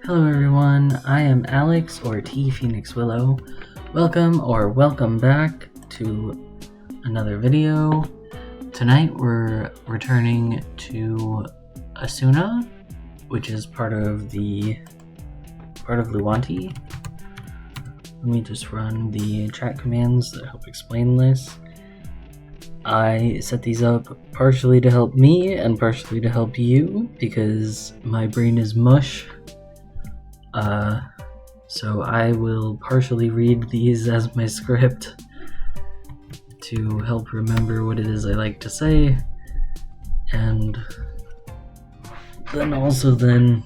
Hello everyone, I am Alex or T Phoenix Willow. Welcome back to another video. Tonight we're returning to Asuna, which is part of Luanti. Let me just run the chat commands that help explain this. I set these up partially to help me and partially to help you because my brain is mush. So I will partially read these as my script to help remember what it is I like to say, and then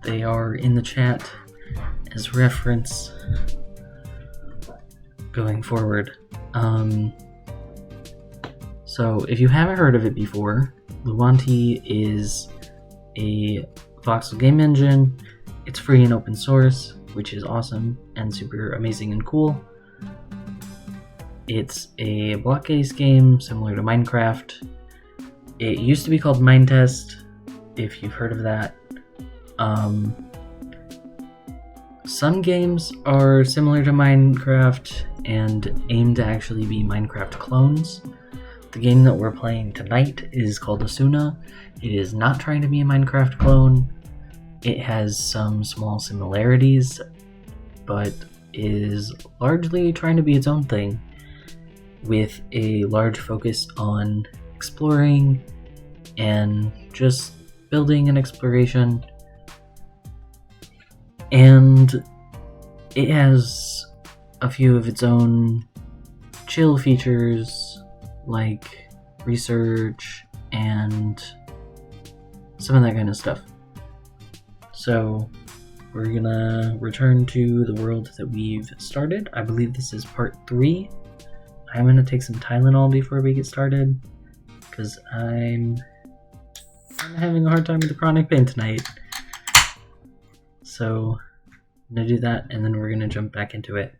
they are in the chat as reference going forward. So if you haven't heard of it before, Luanti is a voxel game engine. It's free and open source, which is awesome and super amazing and cool. It's a block-based game similar to Minecraft. It used to be called Minetest, if you've heard of that. Some games are similar to Minecraft and aim to actually be Minecraft clones. The game that we're playing tonight is called Asuna. It is not trying to be a Minecraft clone. It has some small similarities, but is largely trying to be its own thing, with a large focus on exploring and just building and exploration. And it has a few of its own chill features, like research and some of that kind of stuff. So we're gonna return to the world that we've started. I believe this is part 3. I'm gonna take some Tylenol before we get started because I'm having a hard time with the chronic pain tonight. So I'm gonna do that and then we're gonna jump back into it.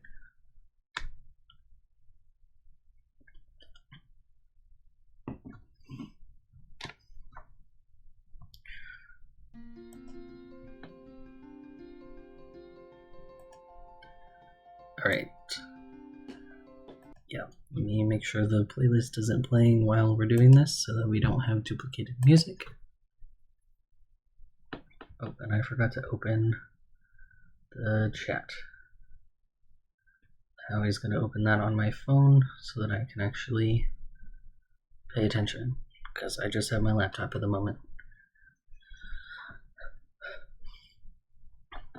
Alright. Yeah, let me make sure the playlist isn't playing while we're doing this so that we don't have duplicated music. Oh, and I forgot to open the chat. I was going to open that on my phone so that I can actually pay attention, because I just have my laptop at the moment.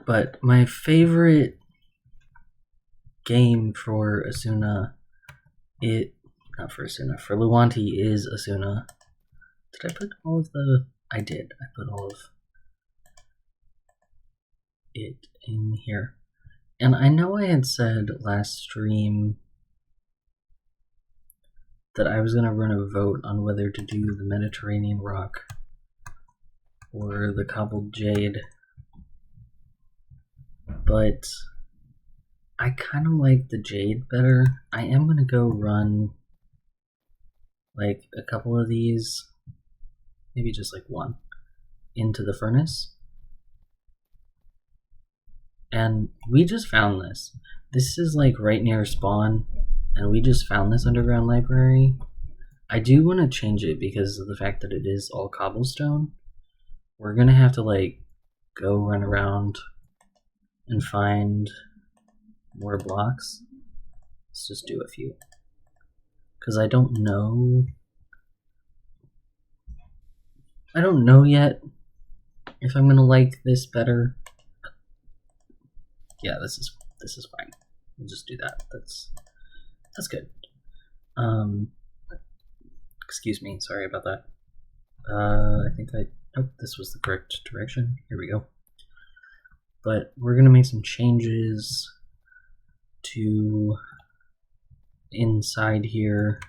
But my favorite game for Asuna, for Luanti is Asuna. Did I put all of the... I did. I put all of it in here. And I know I had said last stream that I was going to run a vote on whether to do the Mediterranean rock or the cobbled jade, but I kind of like the jade better. I am going to go run like a couple of these, maybe just like one, into the furnace. And we just found this. This is like right near spawn, and we just found this underground library. I do want to change it because of the fact that it is all cobblestone. We're going to have to like go run around and find more blocks. Let's just do a few, because I don't know yet if I'm gonna like this better. Yeah, this is fine. We'll just do that. That's good. Excuse me, sorry about that. I think nope, this was the correct direction. Here we go. But we're gonna make some changes to inside here.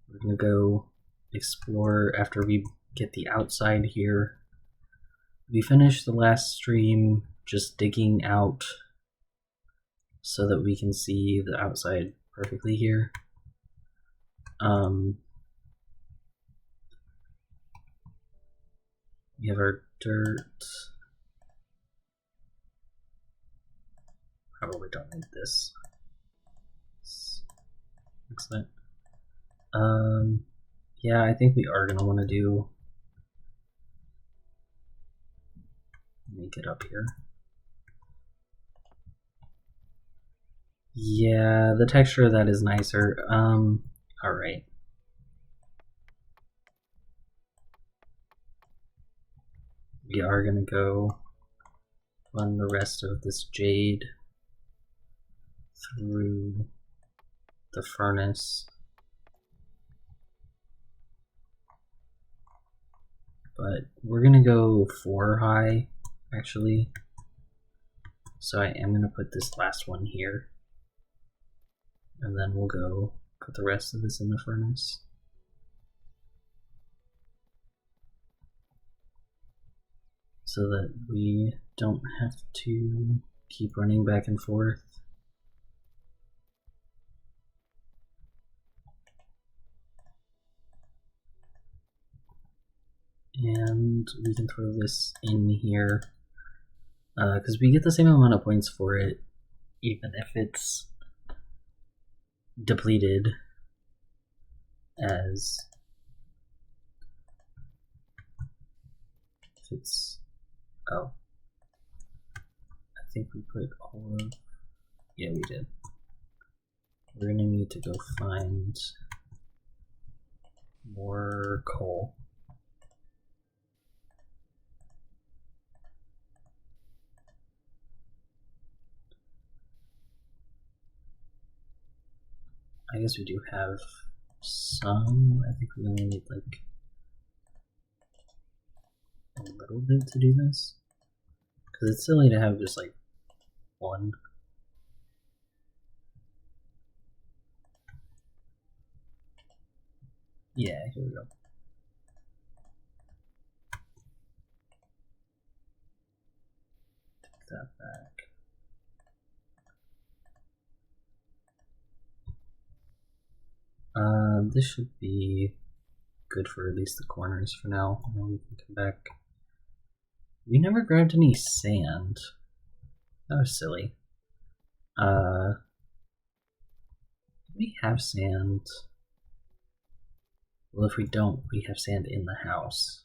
We're gonna go explore after we get the outside here. We finished the last stream just digging out so that we can see the outside perfectly here. We have our dirt. Probably don't need this. Excellent. Yeah, I think we are gonna want to do. Make it up here. Yeah, the texture of that is nicer. Alright. We are gonna go run the rest of this jade through the furnace. But we're gonna go 4 high, actually. So I am gonna put this last one here. And then we'll go put the rest of this in the furnace. So that we don't have to keep running back and forth. And we can throw this in here because we get the same amount of points for it even if it's depleted as if it's, oh, I think we put all of, yeah, we did. We're gonna need to go find more coal. I guess we do have some. I think we only need like a little bit to do this. Because it's silly to have just like one. Yeah, here we go. Take that back. This should be good for at least the corners for now. And then we can come back. We never grabbed any sand. That was silly. We have sand. Well, if we don't, we have sand in the house.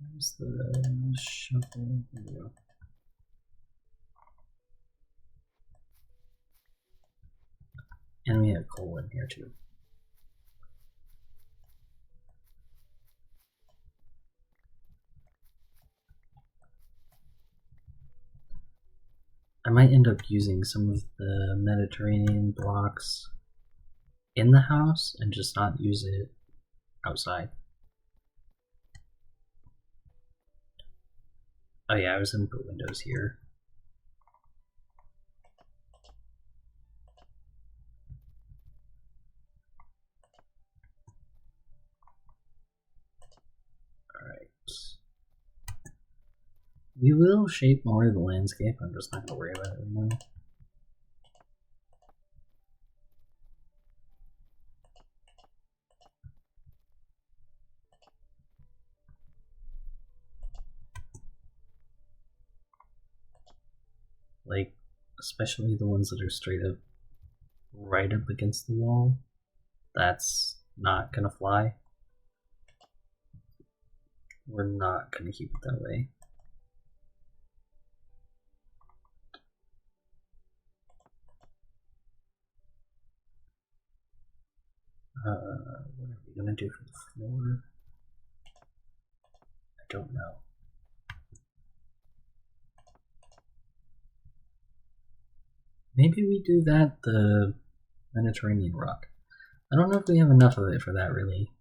Where's the shovel? Here we go. And we have coal in here too. I might end up using some of the Mediterranean blocks in the house and just not use it outside. Oh yeah, I was gonna put windows here. Alright. We will shape more of the landscape, I'm just not gonna worry about it right now. Like, especially the ones that are straight up right up against the wall. That's not gonna fly. We're not gonna keep it that way. What are we gonna do for the floor? I don't know. Maybe we do that, the Mediterranean rock. I don't know if we have enough of it for that, really,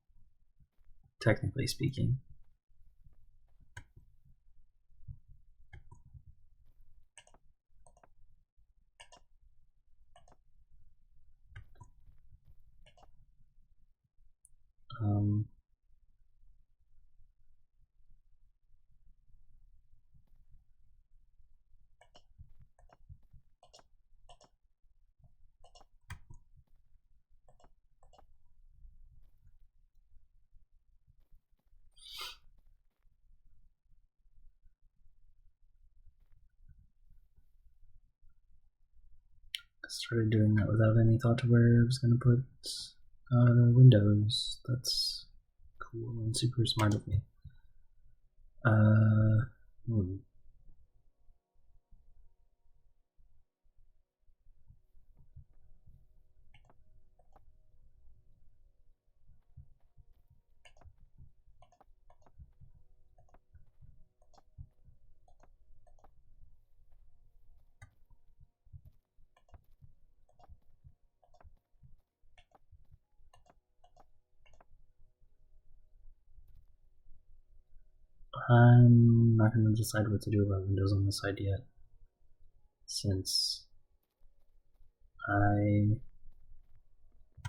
technically speaking. started doing that without any thought to where I was going to put windows. That's cool and super smart of me. I'm not going to decide what to do about windows on this side yet, since I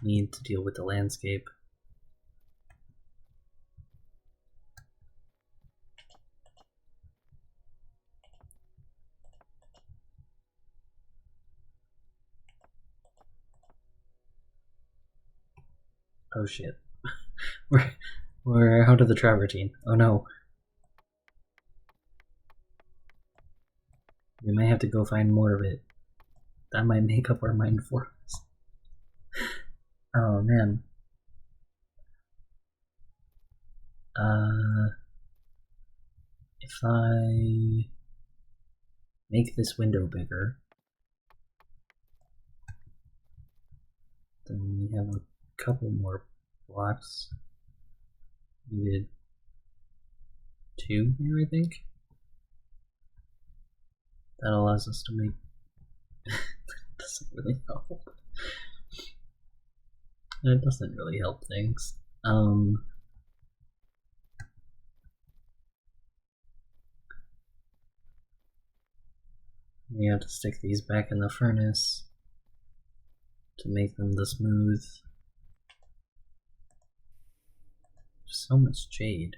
need to deal with the landscape. Oh shit. We're out of the travertine. Oh no. We may have to go find more of it. That might make up our mind for us. Oh man. If I make this window bigger, then we have a couple more blocks. We did 2 here, I think. That allows us to make. Doesn't really help. It doesn't really help things. We have to stick these back in the furnace to make them the smooth. So much jade.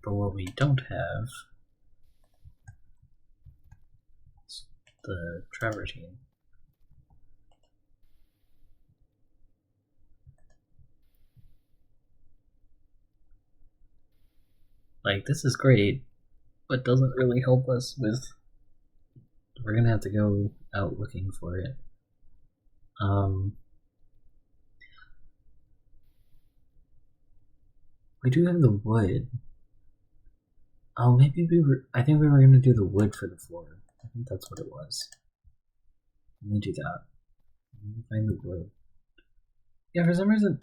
But what we don't have is the travertine. Like, this is great, but doesn't really help us with. We're gonna have to go out looking for it. We do have the wood. Oh, maybe I think we were gonna do the wood for the floor. I think that's what it was. Let me do that. Let me find the wood. Yeah, for some reason.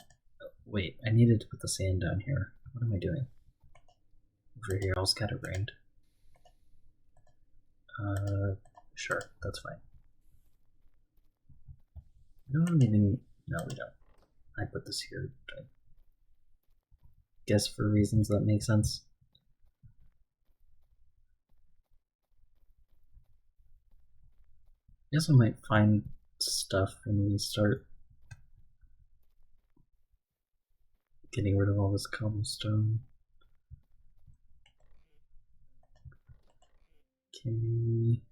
Wait, I needed to put the sand down here. What am I doing? Over here, all scatterbrained. Sure, that's fine. No, we don't. I put this here, I guess for reasons that make sense. I guess I might find stuff when we start getting rid of all this cobblestone. Okay.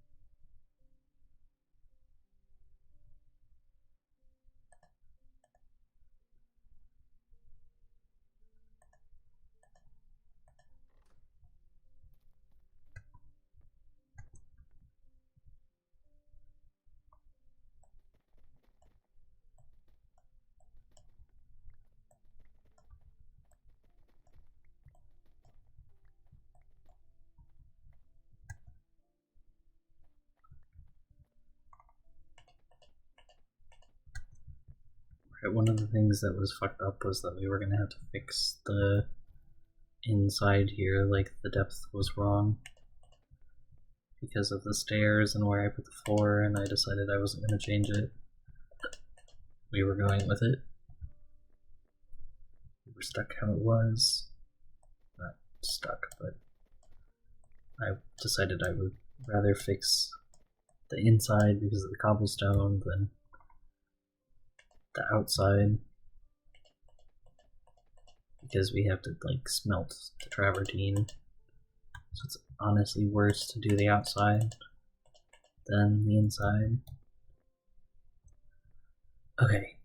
One of the things that was fucked up was that we were gonna have to fix the inside here, like the depth was wrong because of the stairs and where I put the floor, and I decided I wasn't gonna change it. We were going with it. We were stuck how it was. Not stuck, but I decided I would rather fix the inside because of the cobblestone than the outside, because we have to like smelt the travertine, so it's honestly worse to do the outside than the inside. Okay.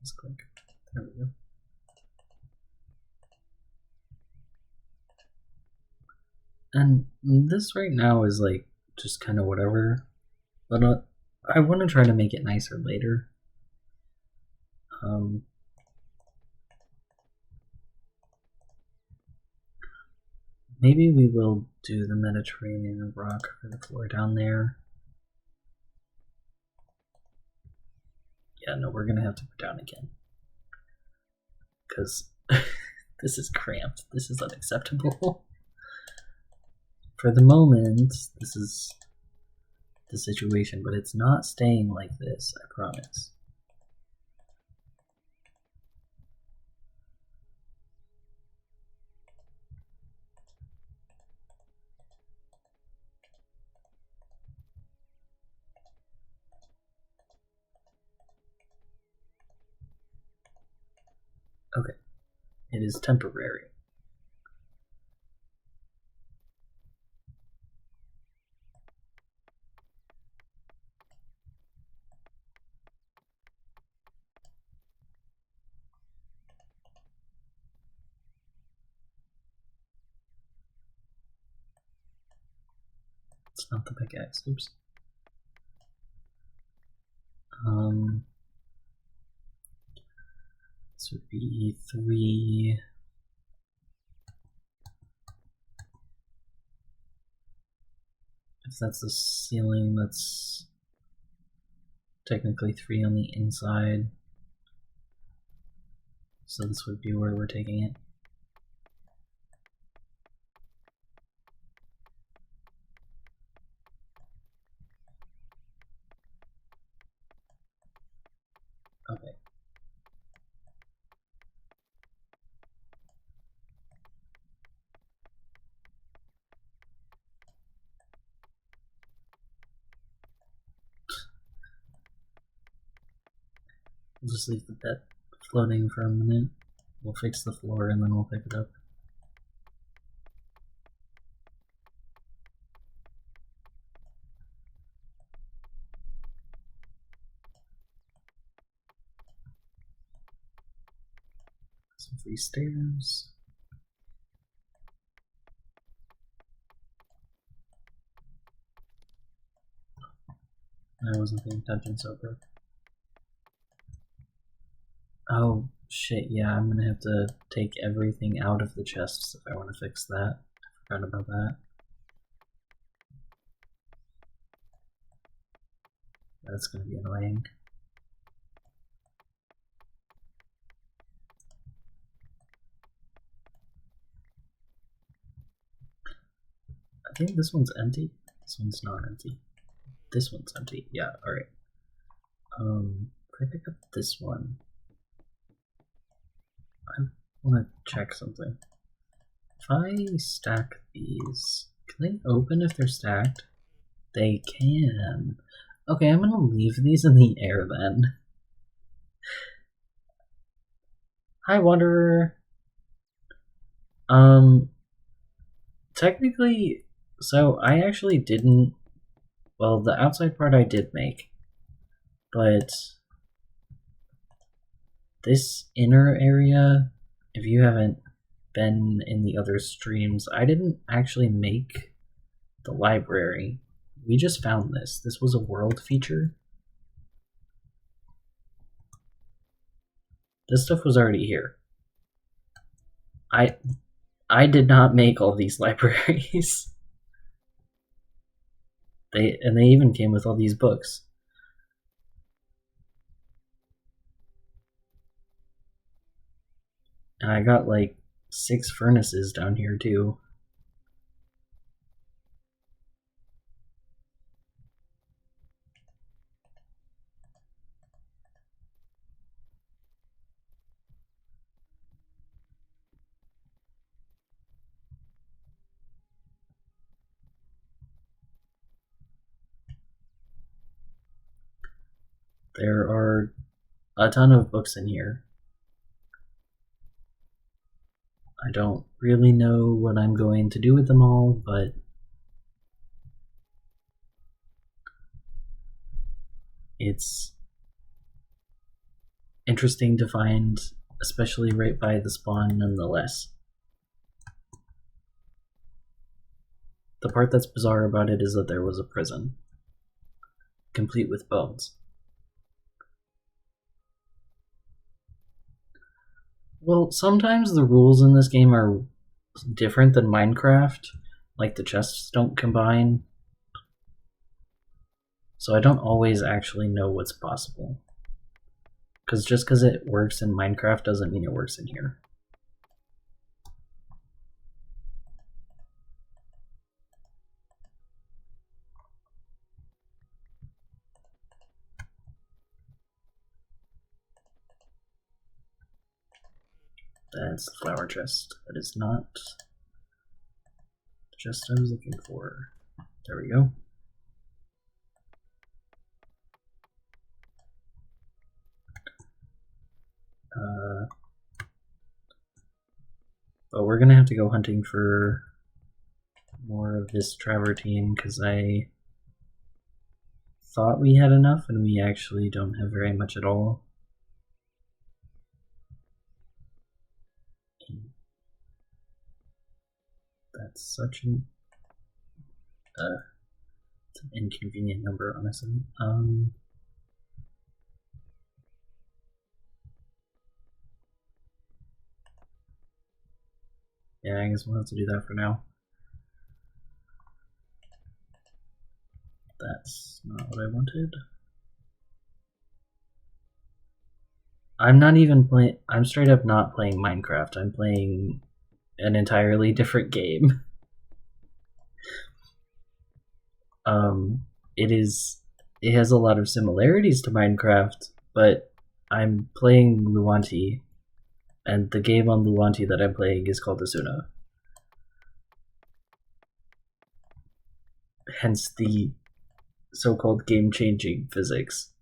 Let's click. There we go. And this right now is like just kind of whatever, but I want to try to make it nicer later. Maybe we will do the Mediterranean rock for the floor down there. Yeah, no, we're gonna have to put down again. Because this is cramped. This is unacceptable. For the moment, this is the situation, but it's not staying like this, I promise. Okay, it is temporary. It's not the pickaxe, oops. This would be 3. If that's the ceiling, that's technically 3 on the inside. So this would be where we're taking it. Okay. We'll just leave the bed floating for a minute. We'll fix the floor and then we'll pick it up. Some free stairs. I wasn't paying attention, so it broke. Oh shit, yeah, I'm gonna have to take everything out of the chests if I want to fix that. I forgot about that. That's gonna be annoying. I think this one's empty. This one's not empty. This one's empty. Yeah, alright. If I pick up this one, I want to check something. If I stack these, can they open if they're stacked? They can. Okay, I'm gonna leave these in the air then. Hi, Wanderer. Technically, so I actually didn't. Well, the outside part I did make, but this inner area, if you haven't been in the other streams, I didn't actually make the library. We just found this. This was a world feature. This stuff was already here. I did not make all these libraries. They even came with all these books. And I got like 6 furnaces down here too. There are a ton of books in here. I don't really know what I'm going to do with them all, but it's interesting to find, especially right by the spawn nonetheless. The part that's bizarre about it is that there was a prison, complete with bones. Well, sometimes the rules in this game are different than Minecraft, like the chests don't combine, so I don't always actually know what's possible. Because just because it works in Minecraft doesn't mean it works in here. That's the flower chest. That is not the chest I was looking for. There we go. But we're gonna have to go hunting for more of this travertine because I thought we had enough and we actually don't have very much at all. That's such an it's an inconvenient number, honestly. Yeah, I guess we'll have to do that for now. That's not what I wanted. I'm not even playing. I'm straight up not playing Minecraft. I'm playing an entirely different game. It has a lot of similarities to Minecraft, but I'm playing Luanti, and the game on Luanti that I'm playing is called Asuna. Hence the so-called game-changing physics.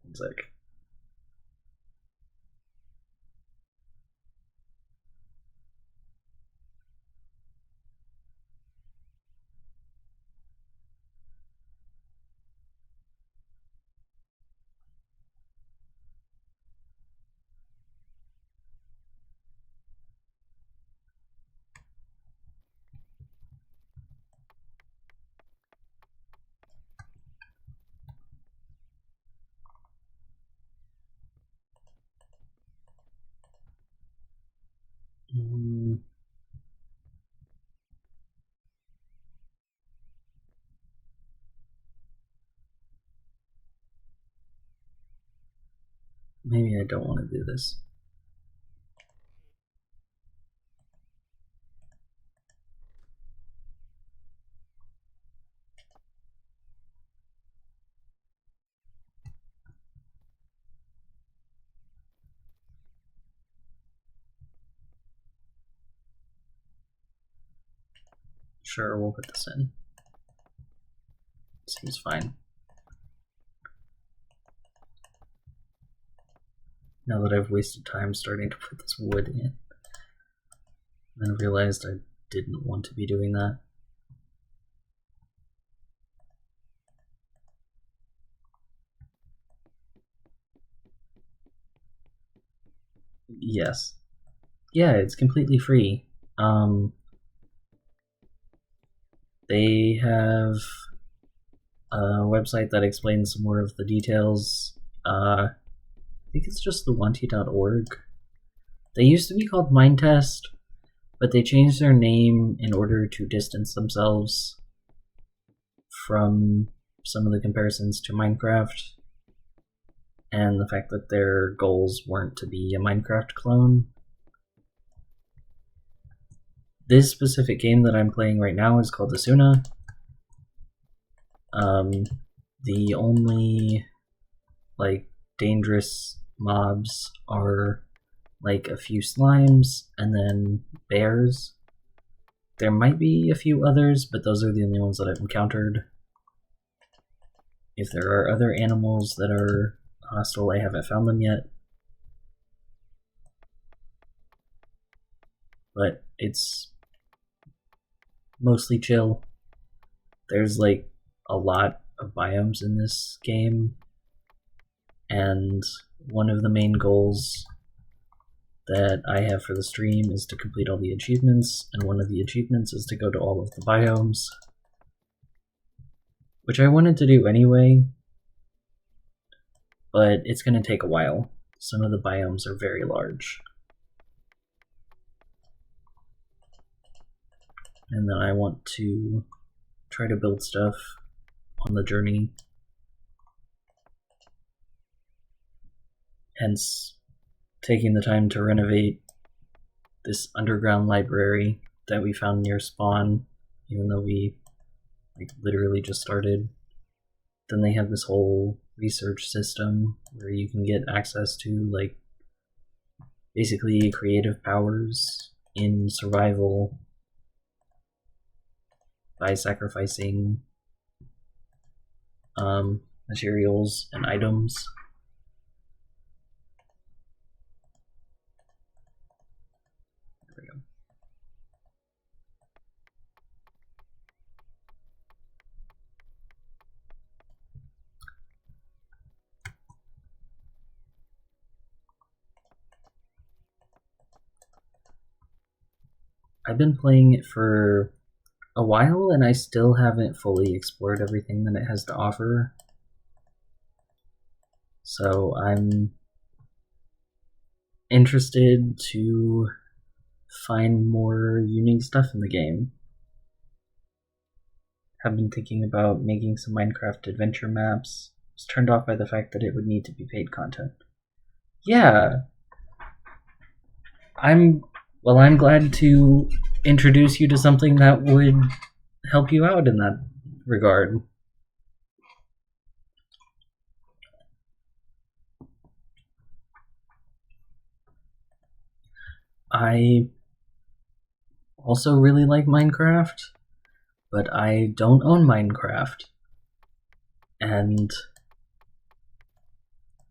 It's like maybe I don't want to do this. Sure, we'll put this in. Seems fine. Now that I've wasted time starting to put this wood in, then I realized I didn't want to be doing that. Yes. Yeah, it's completely free. They have a website that explains some more of the details. I think it's just luanti.org. They used to be called Mindtest, but they changed their name in order to distance themselves from some of the comparisons to Minecraft and the fact that their goals weren't to be a Minecraft clone. This specific game that I'm playing right now is called Asuna. The only dangerous mobs are a few slimes and then bears. There might be a few others, but those are the only ones that I've encountered. If there are other animals that are hostile, I haven't found them yet. but it's mostly chill. There's like a lot of biomes in this game, and one of the main goals that I have for the stream is to complete all the achievements, and one of the achievements is to go to all of the biomes, which I wanted to do anyway, but it's going to take a while. Some of the biomes are very large. And then I want to try to build stuff on the journey. Hence, taking the time to renovate this underground library that we found near spawn, even though we literally just started. Then they have this whole research system where you can get access to basically creative powers in survival by sacrificing materials and items. There we go. I've been playing it for a while, and I still haven't fully explored everything that it has to offer. So I'm interested to find more unique stuff in the game. Have been thinking about making some Minecraft adventure maps. Was turned off by the fact that it would need to be paid content. Yeah. I'm glad to introduce you to something that would help you out in that regard. I also really like Minecraft, but I don't own Minecraft. And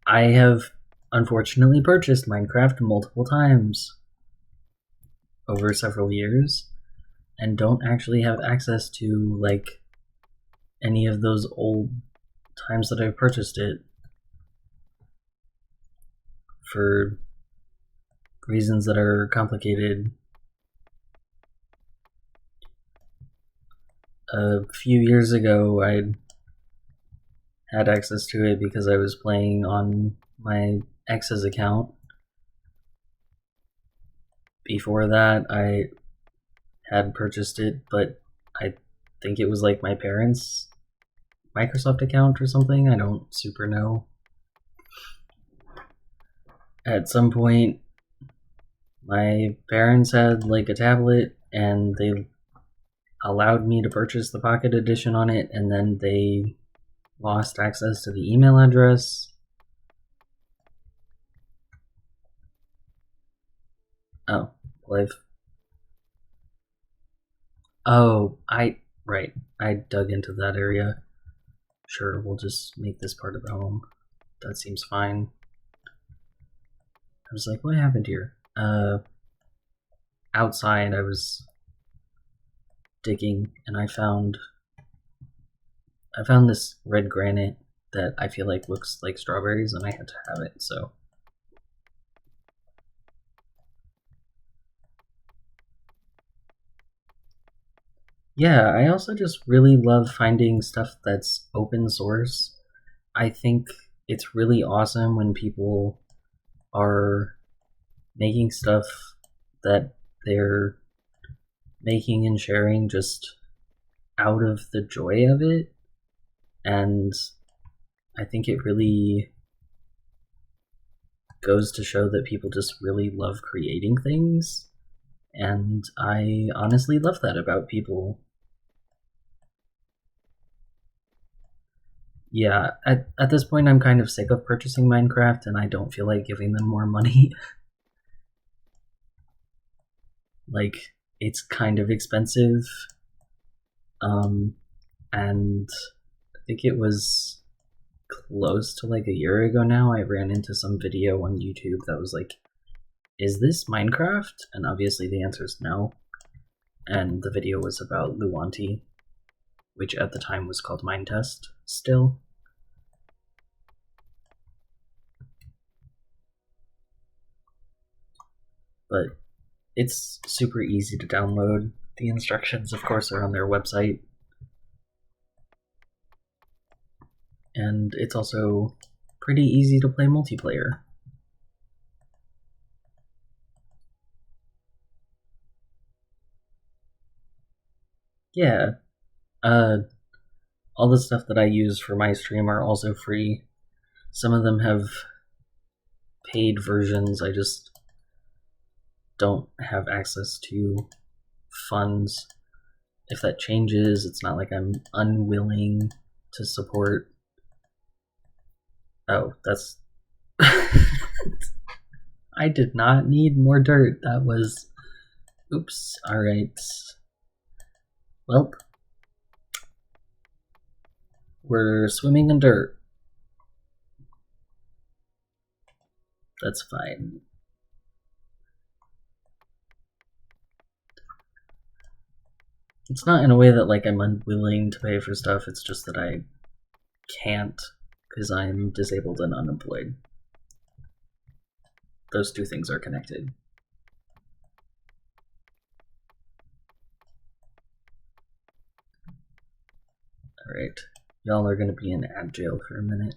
I have unfortunately purchased Minecraft multiple times over several years, and don't actually have access to any of those old times that I've purchased it for reasons that are complicated. A few years ago, I had access to it because I was playing on my ex's account. Before that, I had purchased it, but I think it was my parents' Microsoft account or something. I don't super know. At some point, my parents had a tablet, and they allowed me to purchase the Pocket Edition on it, and then they lost access to the email address. Oh, right. I dug into that area. Sure, we'll just make this part of the home. That seems fine. I was like, what happened here? Outside, I was digging, and I found this red granite that I feel looks like strawberries, and I had to have it, so. Yeah, I also just really love finding stuff that's open source. I think it's really awesome when people are making stuff that they're making and sharing just out of the joy of it. And I think it really goes to show that people just really love creating things. And I honestly love that about people. Yeah, at this point I'm kind of sick of purchasing Minecraft, and I don't feel like giving them more money. It's kind of expensive. And I think it was close to a year ago now, I ran into some video on YouTube that was is this Minecraft? And obviously the answer is no. And the video was about Luanti, which at the time was called Minetest still. But it's super easy to download. The instructions, of course, are on their website. And it's also pretty easy to play multiplayer. Yeah, all the stuff that I use for my stream are also free. Some of them have paid versions. I just don't have access to funds. If that changes, it's not like I'm unwilling to support. Oh, that's... I did not need more dirt. That was... Oops. Alright. Well, we're swimming in dirt. That's fine. It's not in a way that like I'm unwilling to pay for stuff, it's just that I can't because I'm disabled and unemployed. Those two things are connected. Alright, y'all are gonna be in ad jail for a minute,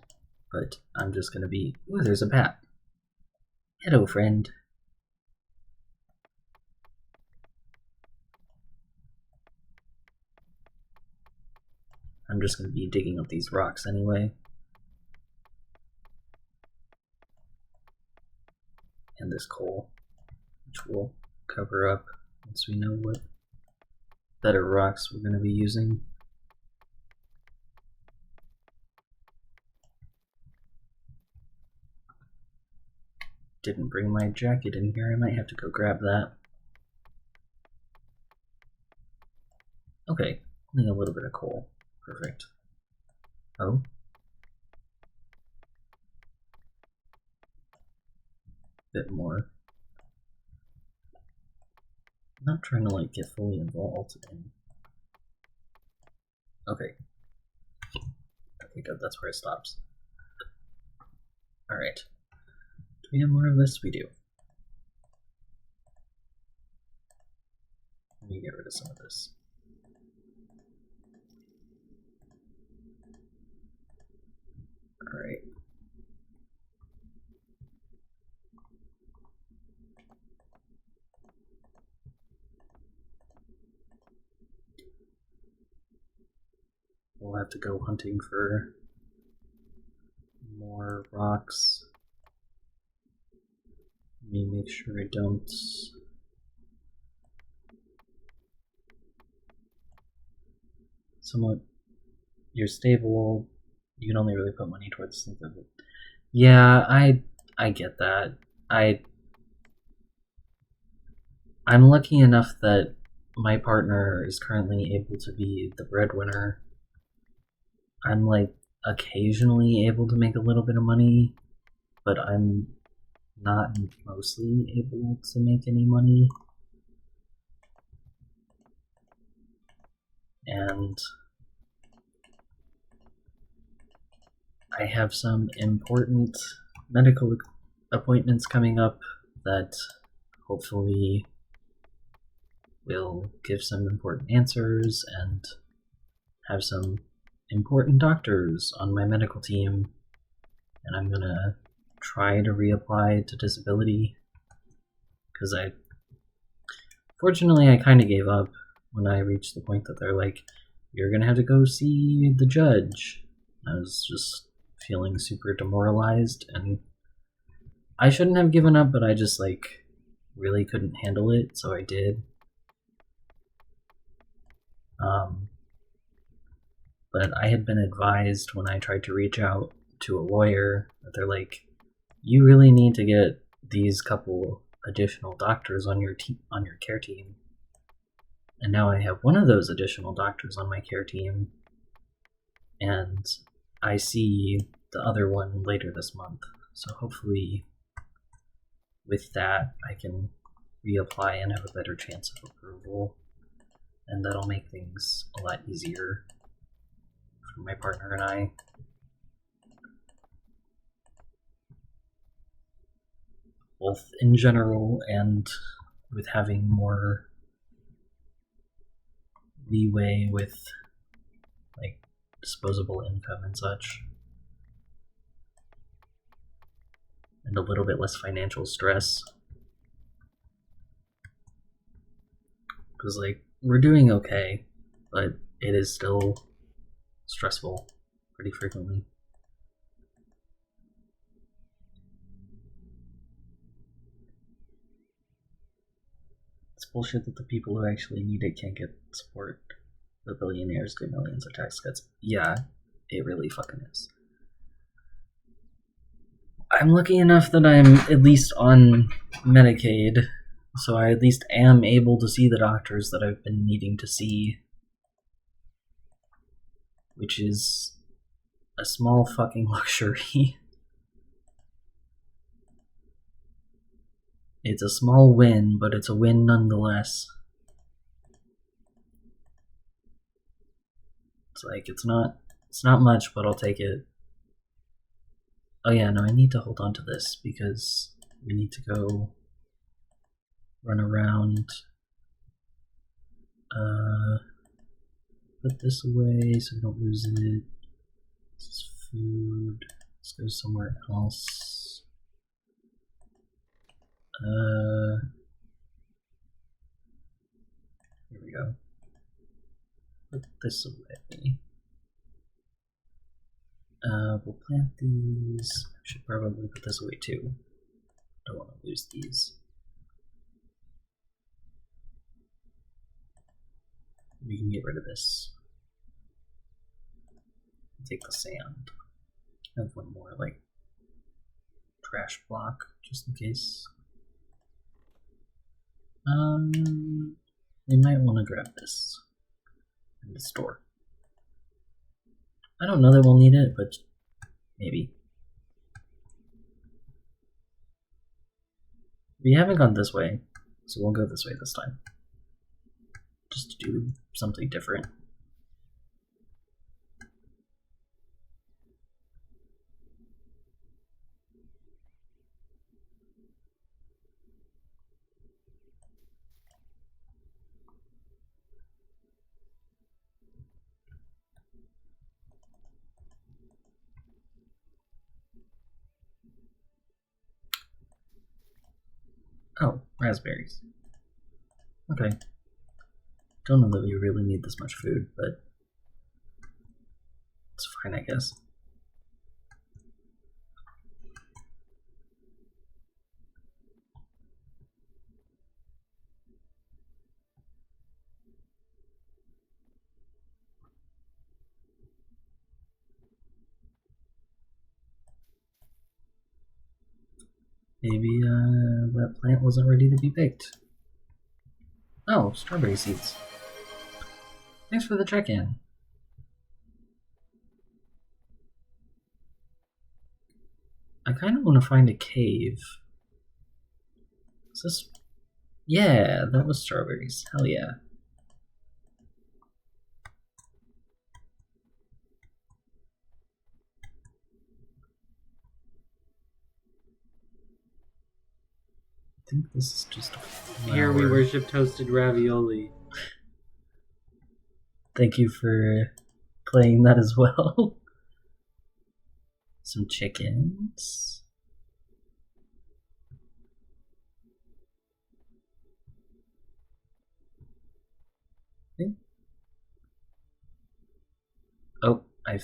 but I'm just gonna be... Ooh, there's a bat. Hello, friend. I'm just gonna be digging up these rocks anyway. And this coal, which we'll cover up once we know what better rocks we're gonna be using. Didn't bring my jacket in here, I might have to go grab that. Okay, only a little bit of coal. Perfect. Oh. Bit more. I'm not trying to like get fully involved in... Okay. Okay, good, that's where it stops. Alright. Do we have more of this? We do. Let me get rid of some of this. Alright. We'll have to go hunting for more rocks. Let me make sure I don't... Somewhat... You're stable. You can only really put money towards things of it. Yeah, I get that. I'm lucky enough that my partner is currently able to be the breadwinner. I'm like occasionally able to make a little bit of money, but I'm not mostly able to make any money. And I have some important medical appointments coming up that hopefully will give some important answers and have some important doctors on my medical team, and I'm gonna try to reapply to disability because fortunately I kind of gave up when I reached the point that they're like, you're gonna have to go see the judge. I was just feeling super demoralized, and I shouldn't have given up, but I just like really couldn't handle it, so I did. But I had been advised when I tried to reach out to a lawyer that they're like, you really need to get these couple additional doctors on your care team. And now I have one of those additional doctors on my care team, and I see the other one later this month. So hopefully with that, I can reapply and have a better chance of approval, and that'll make things a lot easier for my partner and I. Both in general and with having more leeway with like disposable income and such, and a little bit less financial stress. Because like we're doing okay, but it is still stressful pretty frequently. It's bullshit that the people who actually need it can't get support. The billionaires get millions of tax cuts. Yeah, it really fucking is. I'm lucky enough that I'm at least on Medicaid, so I at least am able to see the doctors that I've been needing to see, which is a small fucking luxury. It's a small win, but it's a win nonetheless. It's like, it's not much, but I'll take it. Oh yeah, no, I need to hold on to this because we need to go run around. Put this away so we don't lose it. This is food. Let's go somewhere else. Here we go. Put this away. We'll plant these. I should probably put this away too. Don't want to lose these. We can get rid of this. Take the sand. Have one more like trash block just in case. We might want to grab this in the store. I don't know that we'll need it, but maybe. We haven't gone this way, so we'll go this way this time. Just to do something different. Oh, raspberries. Okay. Don't know that we really need this much food, but it's fine, I guess. Maybe that plant wasn't ready to be picked. Oh, strawberry seeds. Thanks for the check-in. I kind of want to find a cave. Is this... Yeah, that was strawberries. Hell yeah. I think this is just a flower. Here we worship toasted ravioli. Thank you for playing that as well. Some chickens. Oh, I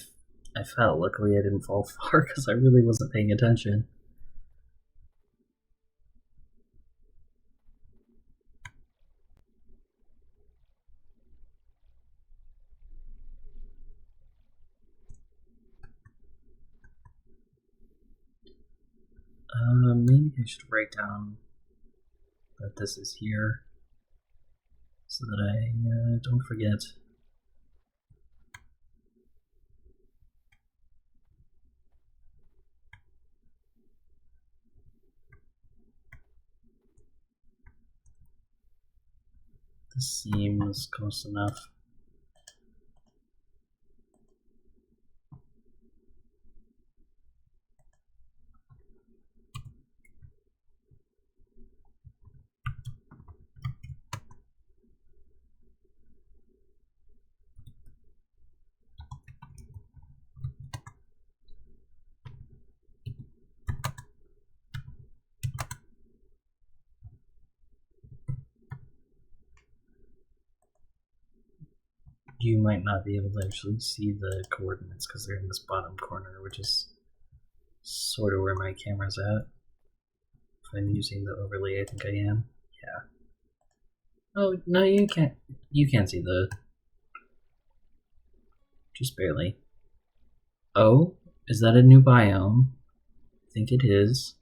fell. Luckily I didn't fall far because I really wasn't paying attention. Maybe I should write down that this is here so that I don't forget. This seems close enough. You might not be able to actually see the coordinates because they're in this bottom corner, which is sort of where my camera's at. If I'm using the overlay, I think I am. Yeah. Oh, no, you can't. You can't see the... Just barely. Oh, is that a new biome? I think it is.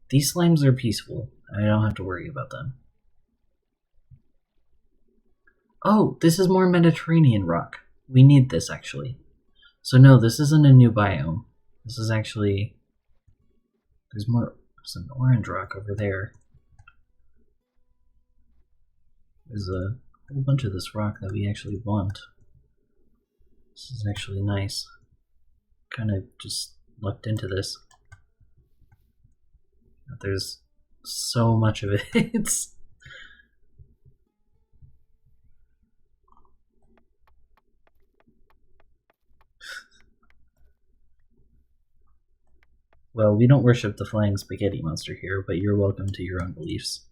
These slimes are peaceful. I don't have to worry about them. Oh, this is more Mediterranean rock. We need this, actually. So no, this isn't a new biome. This is actually... There's an orange rock over there. There's a whole bunch of this rock that we actually want. This is actually nice. Kind of just lucked into this. There's so much of it. It's... Well, we don't worship the flying spaghetti monster here, but you're welcome to your own beliefs.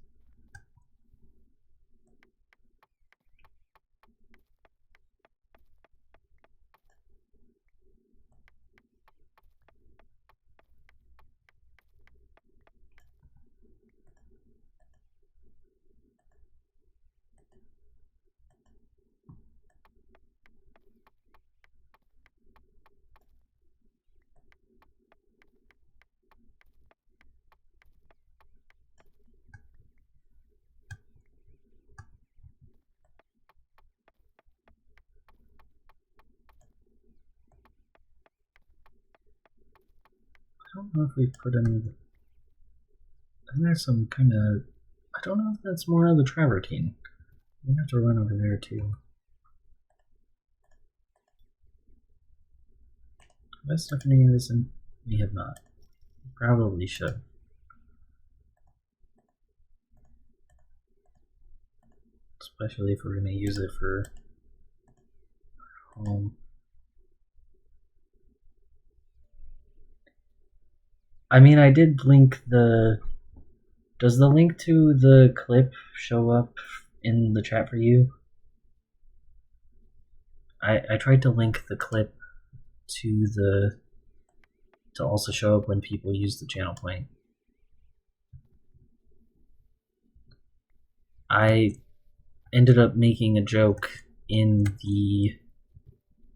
I don't know if we've put any... I think there's some kind of... I don't know if that's more of the travertine. We have to run over there too. Have I stuck any of this in? We have not. Probably should. Especially if we're going to use it for home. I mean, I did link the... Does the link to the clip show up in the chat for you? I tried to link the clip to also show up when people use the channel point. I ended up making a joke in the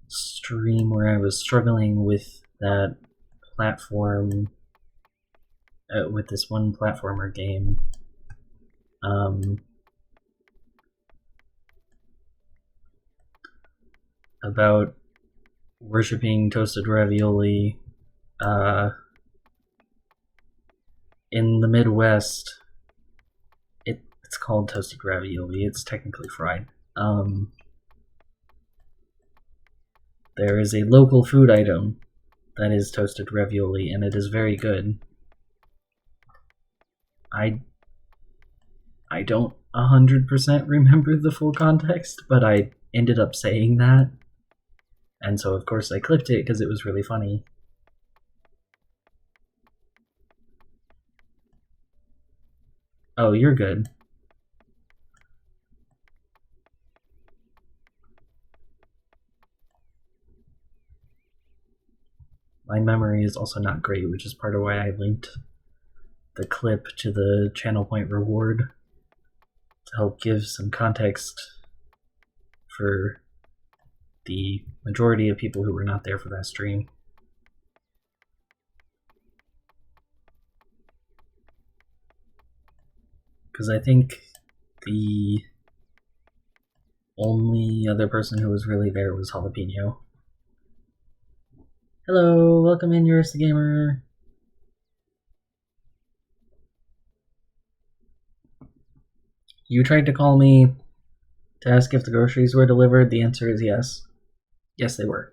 stream where I was struggling with that platform, with this one platformer game. About worshipping toasted ravioli in the Midwest. It's called toasted ravioli. It's technically fried. There is a local food item that is toasted ravioli, and it is very good. I don't 100% remember the full context, but I ended up saying that. And so, of course, I clipped it because it was really funny. Oh, you're good. My memory is also not great, which is part of why I linked the clip to the channel point reward to help give some context for the majority of people who were not there for that stream. Because I think the only other person who was really there was Jalapeno. Hello, welcome in, Eurus the Gamer. You tried to call me. To ask if the groceries were delivered, the answer is yes. Yes, they were.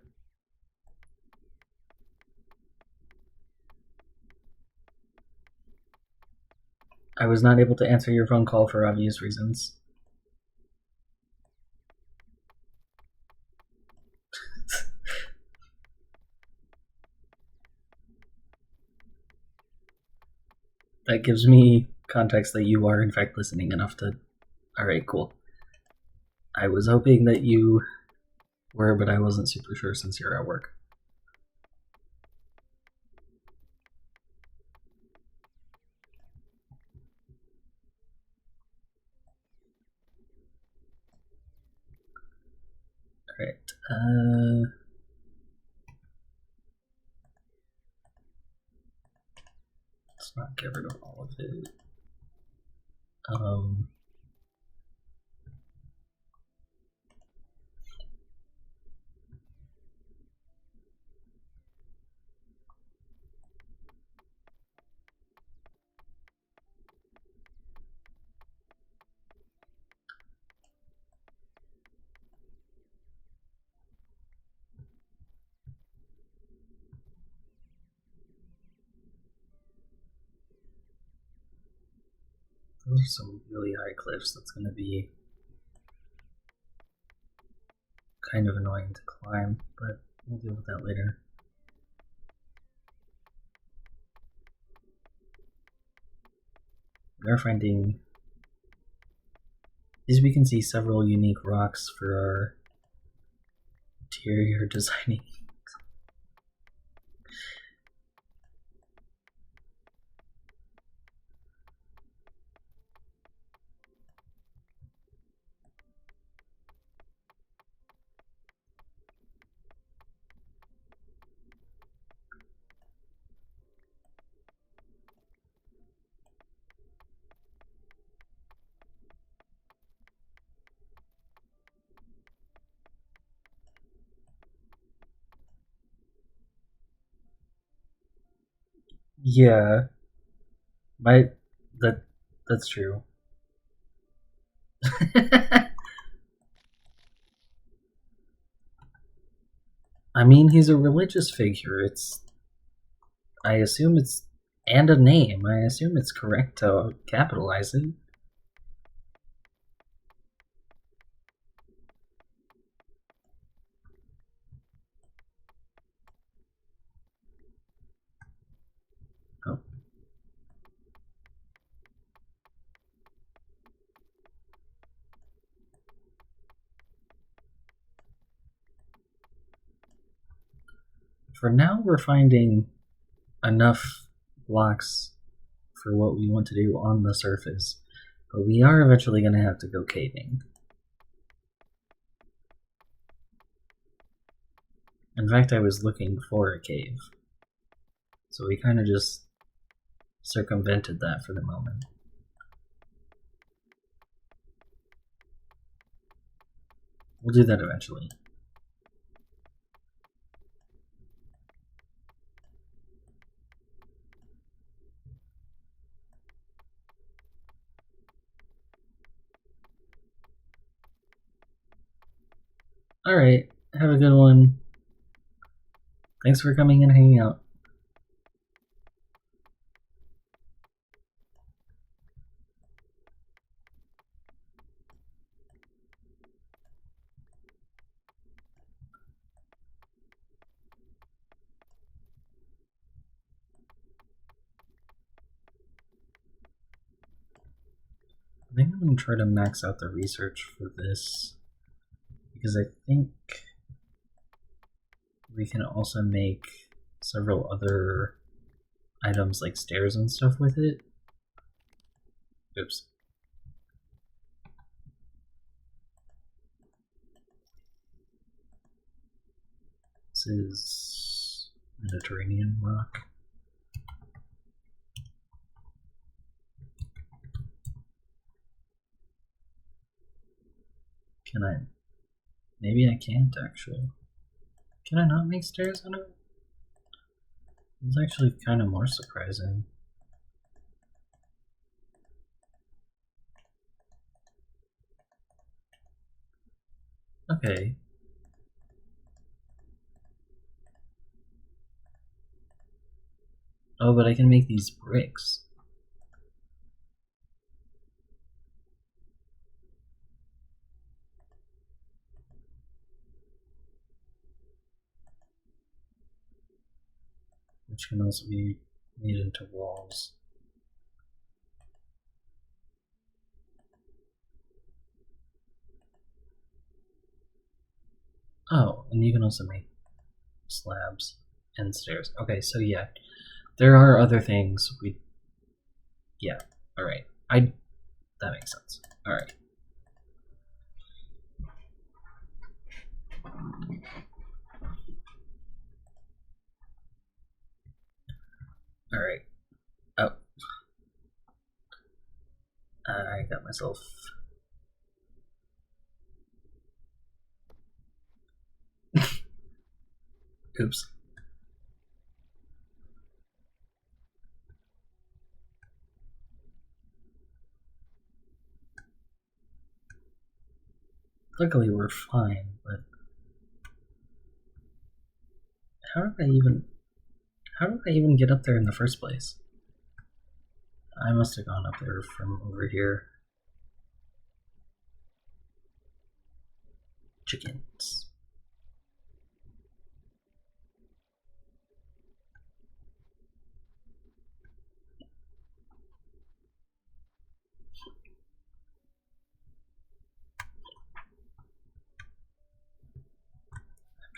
I was not able to answer your phone call for obvious reasons. That gives me context that you are in fact listening enough to... Alright, cool. I was hoping that you were, but I wasn't super sure since you're at work. Alright, let's not get rid of all of it. Those are some really high cliffs. That's going to be kind of annoying to climb, but we'll deal with that later. We are finding, as we can see, several unique rocks for our interior designing. Yeah, that's true. I mean, he's a religious figure. I assume it's, and a name. I assume it's correct to capitalize it. Oh. For now, we're finding enough blocks for what we want to do on the surface, but we are eventually going to have to go caving. In fact, I was looking for a cave, so we kind of just circumvented that for the moment. We'll do that eventually. Alright, have a good one. Thanks for coming and hanging out. I think I'm going to try to max out the research for this, because I think we can also make several other items like stairs and stuff with it. Oops. This is Mediterranean rock. Can I? Maybe I can't actually. Can I not make stairs out of it? It's actually kind of more surprising. Okay. Oh, but I can make these bricks. Which can also be made into walls. Oh, and you can also make slabs and stairs. Okay, so yeah, there are other things yeah, alright. That makes sense. Alright. Alright. Oh. I got myself... Oops. Luckily we're fine, but... How did I even get up there in the first place? I must have gone up there from over here. Chickens.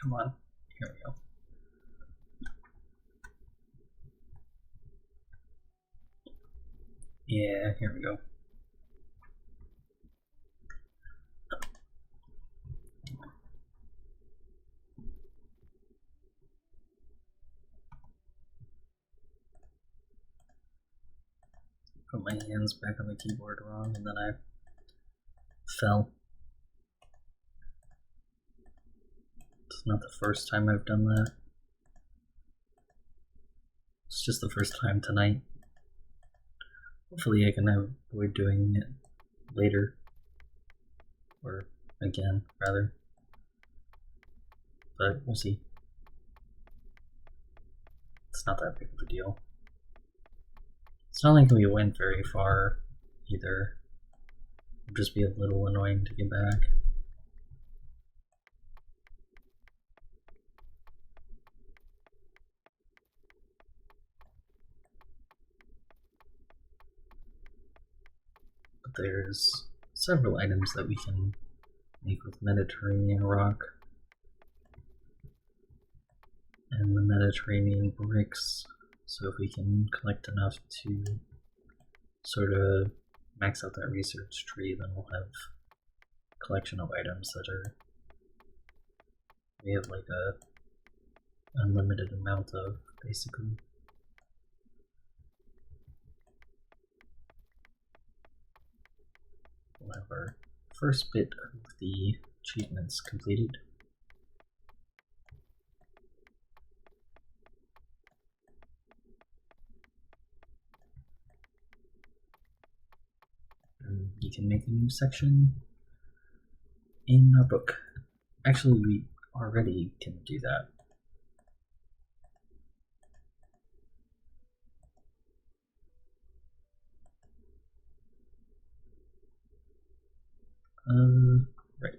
Come on. Here we go. Yeah, here we go. Put my hands back on the keyboard wrong and then I fell. It's not the first time I've done that. It's just the first time tonight. Hopefully I can avoid doing it later. Or again, rather. But we'll see. It's not that big of a deal. It's not like we went very far either. It'll just be a little annoying to get back. But there's several items that we can make with Mediterranean rock. And the Mediterranean bricks. So if we can collect enough to sort of max out that research tree, then we'll have a collection of items that are... We have like a unlimited amount of, basically. We'll have our first bit of the achievements completed. And you can make a new section in our book. Actually, we already can do that. Right.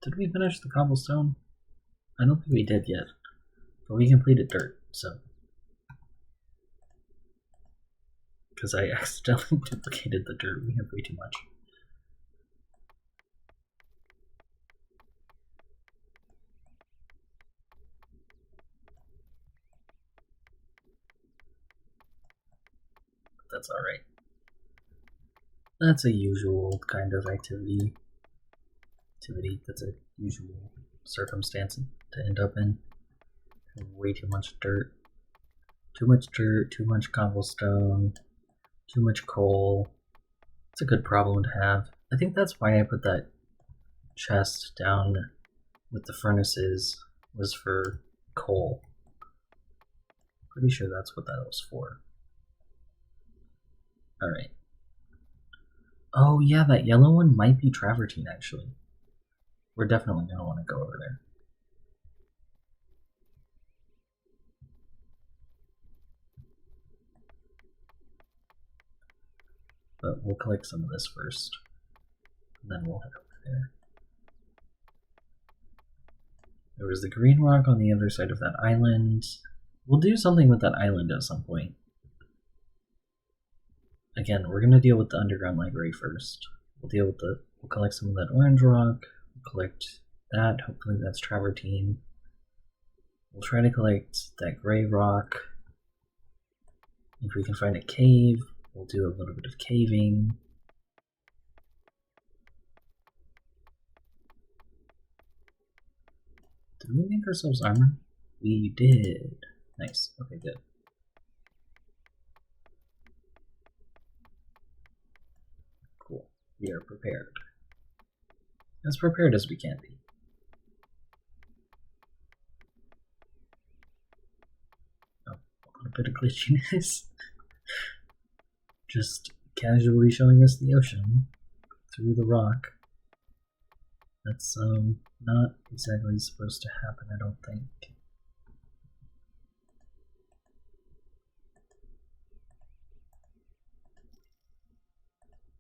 Did we finish the cobblestone? I don't think we did yet, but we completed dirt, so. Because I accidentally duplicated the dirt, we have way too much. But that's alright. That's a usual kind of activity. That's a usual circumstance to end up in. Way too much dirt. Too much dirt, too much cobblestone, too much coal. It's a good problem to have. I think that's why I put that chest down with the furnaces, was for coal. Pretty sure that's what that was for. Alright. Oh yeah, that yellow one might be travertine actually. We're definitely going to want to go over there. But we'll collect some of this first, and then we'll head over there. There was the green rock on the other side of that island. We'll do something with that island at some point. Again, we're going to deal with the underground library first. We'll collect some of that orange rock. We'll collect that. Hopefully that's travertine. We'll try to collect that gray rock. If we can find a cave, we'll do a little bit of caving. Did we make ourselves armor? We did. Nice. Okay, good. Cool. We are prepared. As prepared as we can be. Oh, a bit of glitchiness. Just casually showing us the ocean through the rock. That's not exactly supposed to happen, I don't think.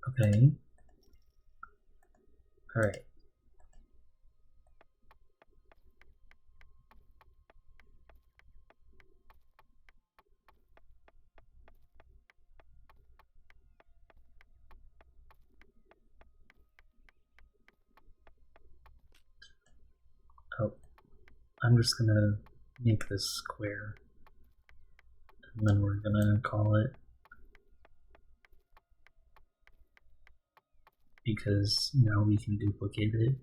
Okay. Alright. Oh, I'm just gonna make this square, and then we're gonna call it, because now we can duplicate it.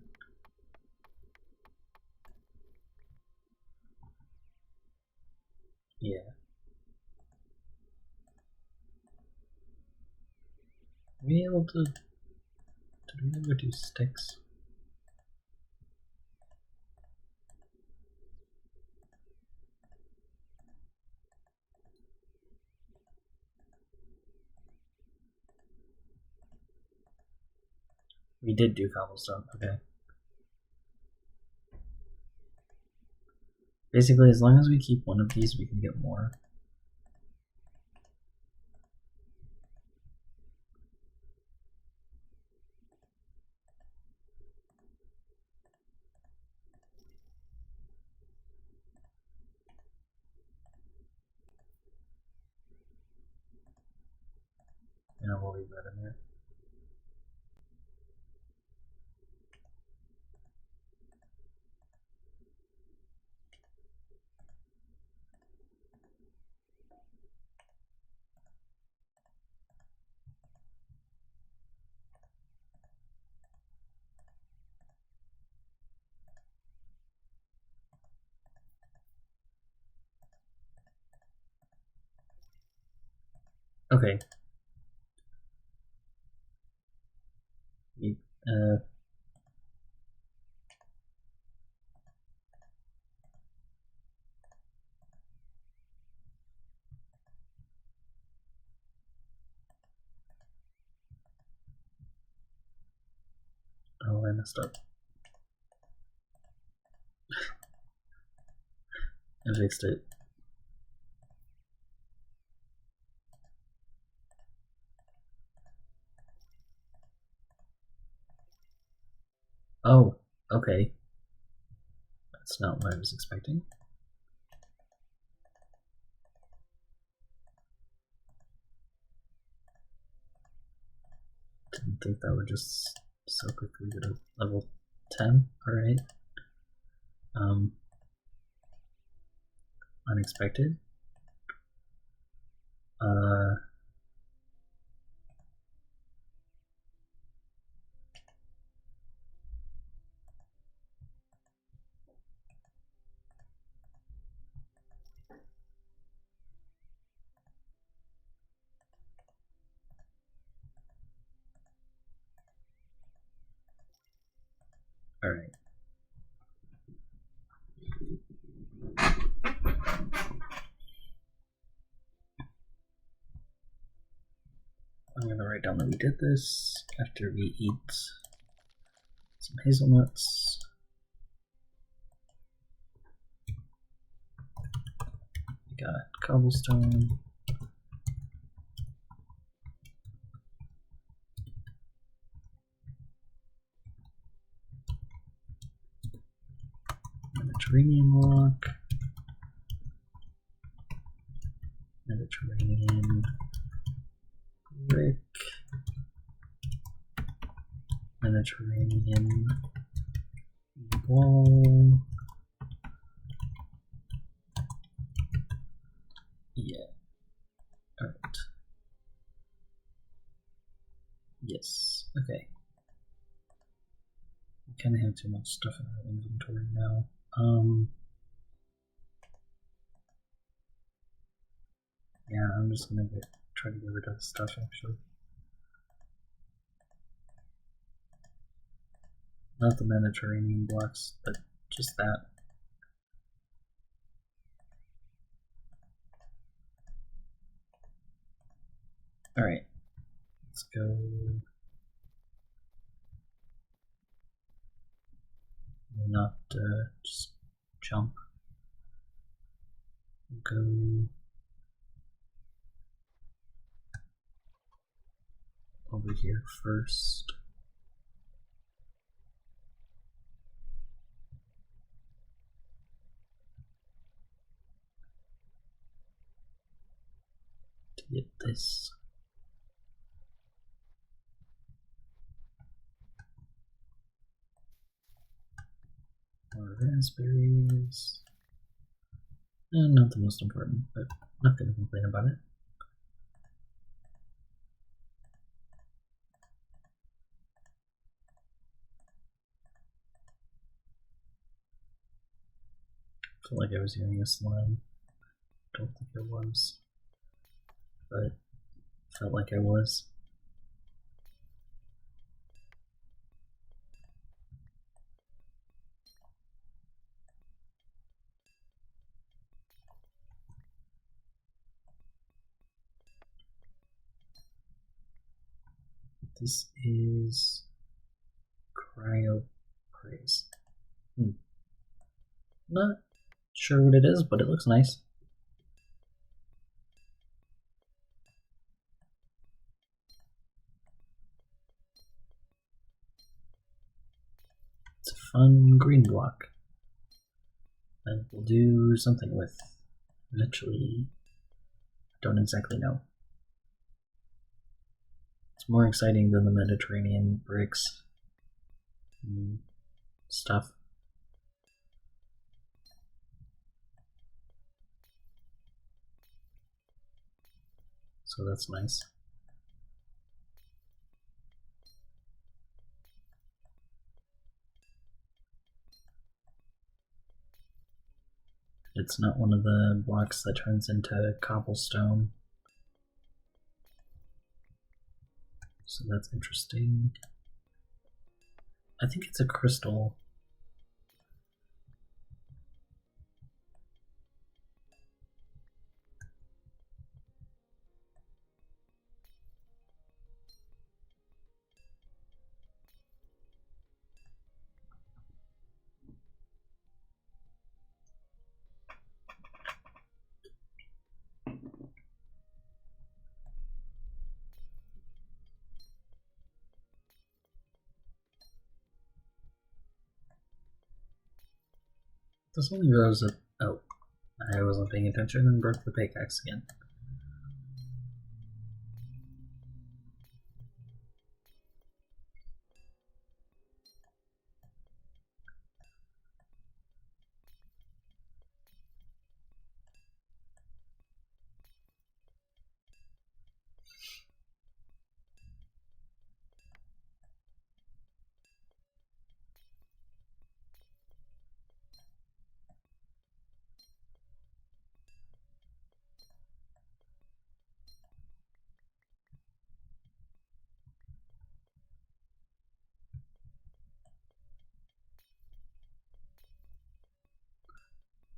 Yeah. Are we able to, did we ever do sticks? We did do cobblestone, okay. Basically, as long as we keep one of these, we can get more. And we'll leave that in there. Okay. Oh, I messed up. I fixed it. Oh, okay. That's not what I was expecting. Didn't think that would just so quickly get a level 10. Alright. Unexpected. Alright. I'm going to write down that we did this after we eat some hazelnuts. We got cobblestone. Mediterranean rock. Mediterranean brick. Mediterranean wall. Yeah. Alright. Yes. Okay. We kind of have too much stuff in our inventory now. Yeah, I'm just gonna try to get rid of the stuff actually. Not the Mediterranean blocks, but just that. Alright, let's go. Not just jump. Go over here first. To get this. More raspberries. Not the most important, but not going to complain about it. I feel like I was hearing a slime. Don't think it was, but felt like I was. This is cryo praise. Not sure what it is, but it looks nice. It's a fun green block that we'll do something with eventually. I don't exactly know. It's more exciting than the Mediterranean bricks and stuff. So that's nice. It's not one of the blocks that turns into cobblestone. So that's interesting. I think it's a crystal. This only goes at, oh, I wasn't paying attention and broke the pickaxe again.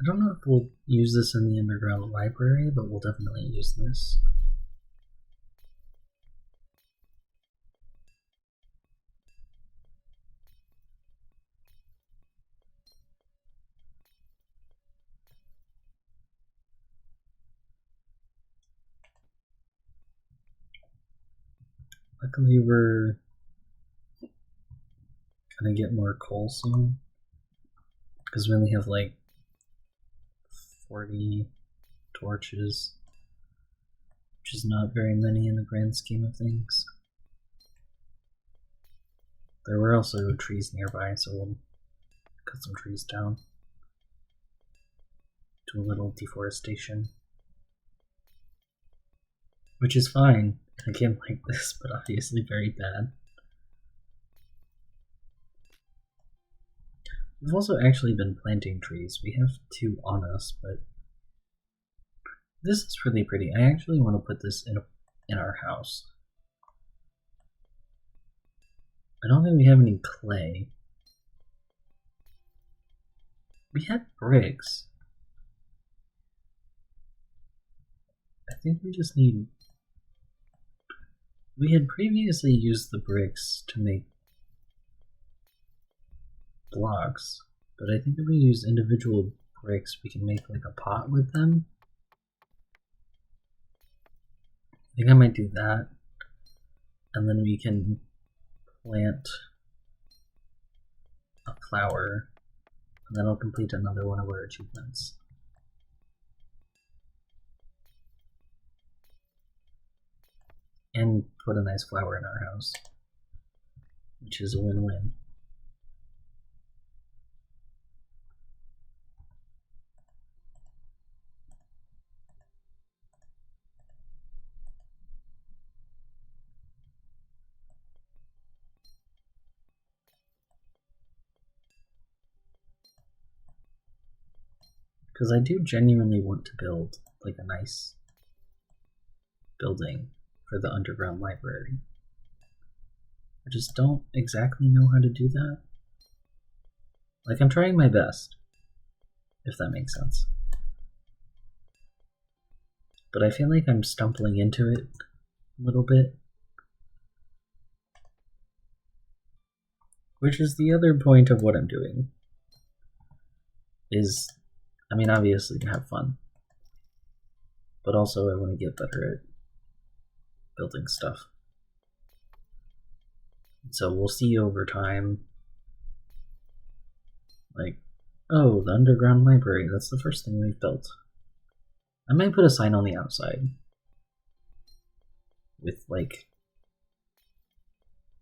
I don't know if we'll use this in the underground library, but we'll definitely use this. Luckily, we're gonna get more coal soon, because we only have like 40 torches, which is not very many in the grand scheme of things. There were also trees nearby, so we'll cut some trees down. Do a little deforestation. Which is fine in a game like this, but obviously very bad. We've also actually been planting trees. We have 2 on us, but this is really pretty. I actually want to put this in our house. I don't think we have any clay. We had bricks. I think we just need... We had previously used the bricks to make blocks, but I think if we use individual bricks, we can make like a pot with them. I think I might do that, and then we can plant a flower, and then I'll complete another one of our achievements. And put a nice flower in our house, which is a win-win. Because I do genuinely want to build like a nice building for the underground library. I just don't exactly know how to do that. Like, I'm trying my best, if that makes sense. But I feel like I'm stumbling into it a little bit. Which is the other point of what I'm doing. Is, I mean, obviously to have fun. But also I want to get better at building stuff. So we'll see over time, like, oh, the underground library, that's the first thing we've built. I might put a sign on the outside with like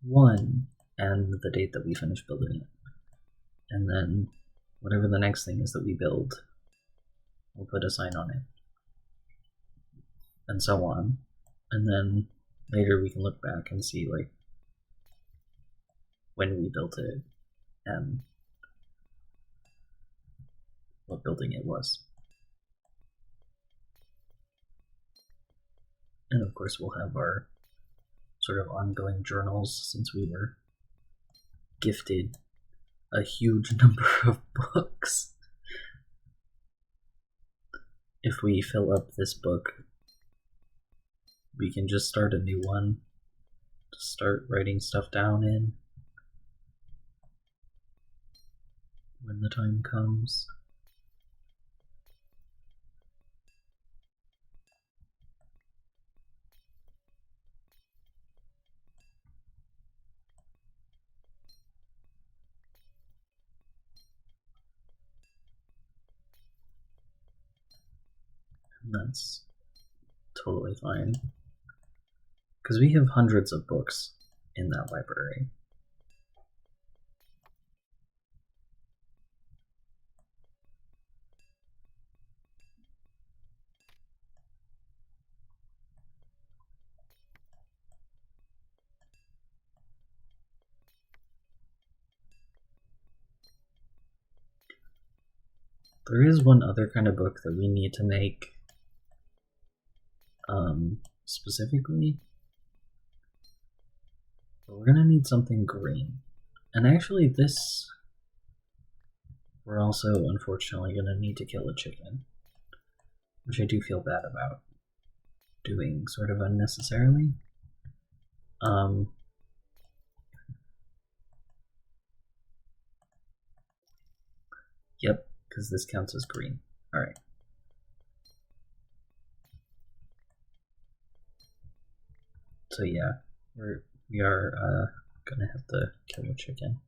1 and the date that we finish building it. And then whatever the next thing is that we build, we'll put a sign on it. And so on. And then later we can look back and see like when we built it and what building it was. And of course we'll have our sort of ongoing journals, since we were gifted a huge number of books. If we fill up this book, we can just start a new one to start writing stuff down in when the time comes. And that's totally fine, because we have hundreds of books in that library. There is one other kind of book that we need to make specifically, but we're gonna need something green. And actually this we're also unfortunately going to need to kill a chicken, which I do feel bad about doing sort of unnecessarily. Yep, because this counts as green. Alright. So yeah, we are gonna have to kill a chicken.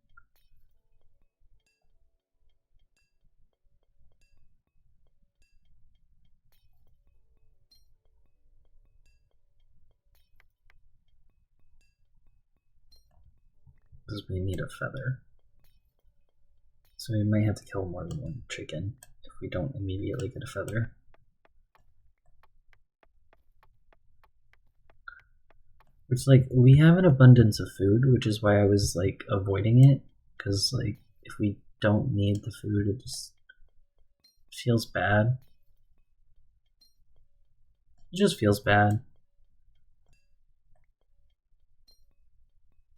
Because we need a feather. So we might have to kill more than one chicken if we don't immediately get a feather. Which, like, we have an abundance of food, which is why I was, like, avoiding it. Because, like, if we don't need the food, it just feels bad. It just feels bad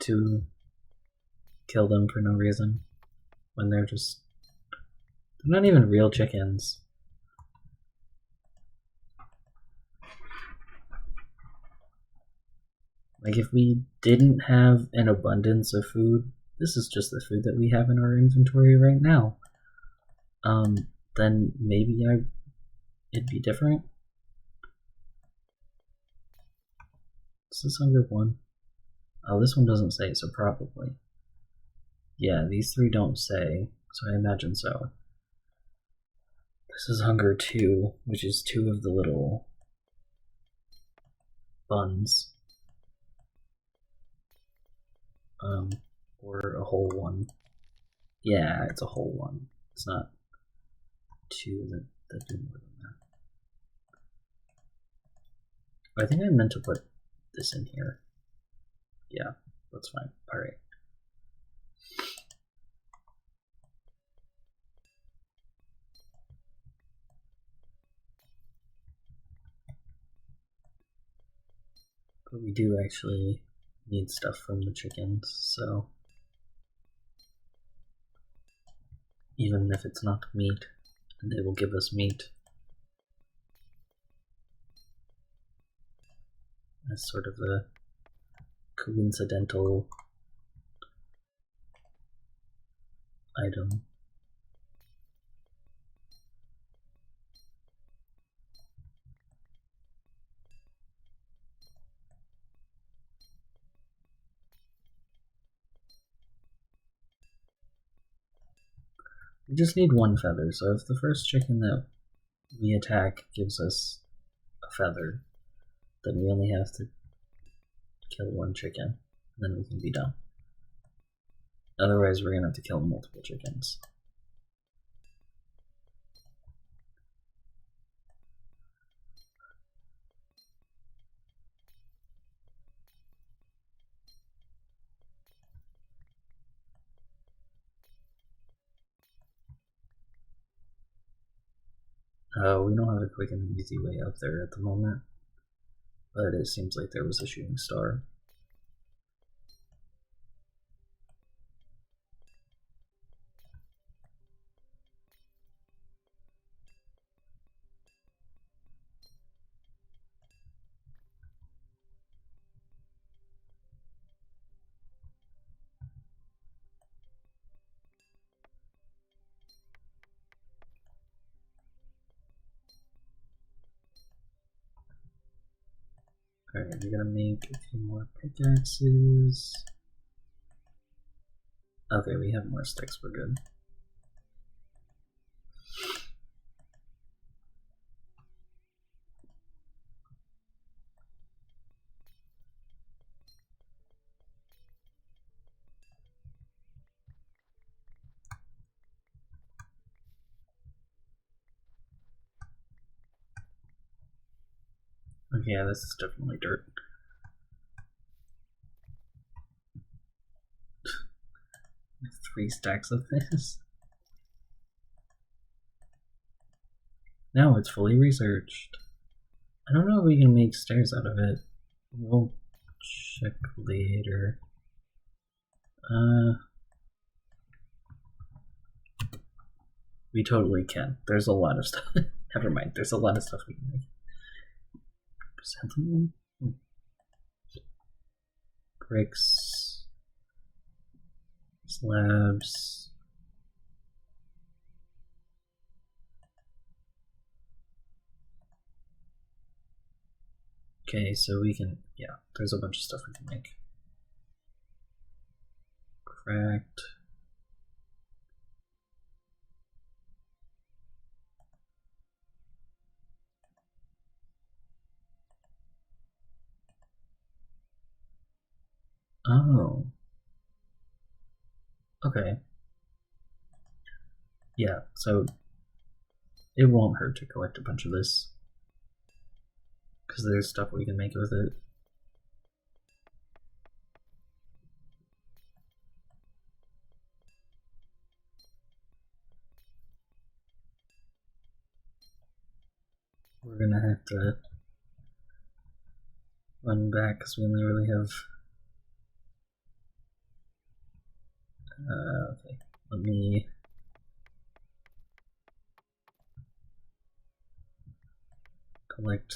to kill them for no reason when they're not even real chickens. Like, if we didn't have an abundance of food, this is just the food that we have in our inventory right now, then maybe it'd be different. Is this hunger 1? Oh, this one doesn't say, so probably. Yeah, these 3 don't say, so I imagine so. This is hunger 2, which is 2 of the little buns. Or a whole one. Yeah, it's a whole one. It's not 2 that do more than that. I think I meant to put this in here. Yeah, that's fine. Alright. But we do actually need stuff from the chickens, so even if it's not meat, and they will give us meat as sort of a coincidental item. We just need 1 feather, so if the first chicken that we attack gives us a feather, then we only have to kill 1 chicken, and then we can be done. Otherwise, we're gonna have to kill multiple chickens. We don't have a quick and easy way up there at the moment, but it seems like there was a shooting star. Alright, we're gonna make a few more pickaxes. Okay, we have more sticks, we're good. Okay, yeah, this is definitely dirt. Three stacks of this. Now it's fully researched. I don't know if we can make stairs out of it. We'll check later. We totally can. There's a lot of stuff. Never mind. There's a lot of stuff we can make. Chrysanthemum? Bricks. Slabs. Okay, so we can, yeah, there's a bunch of stuff we can make. Cracked. Oh. Okay. Yeah, so it won't hurt to collect a bunch of this. Because there's stuff we can make with it. We're gonna have to run back because we only really have. Okay, let me. Collect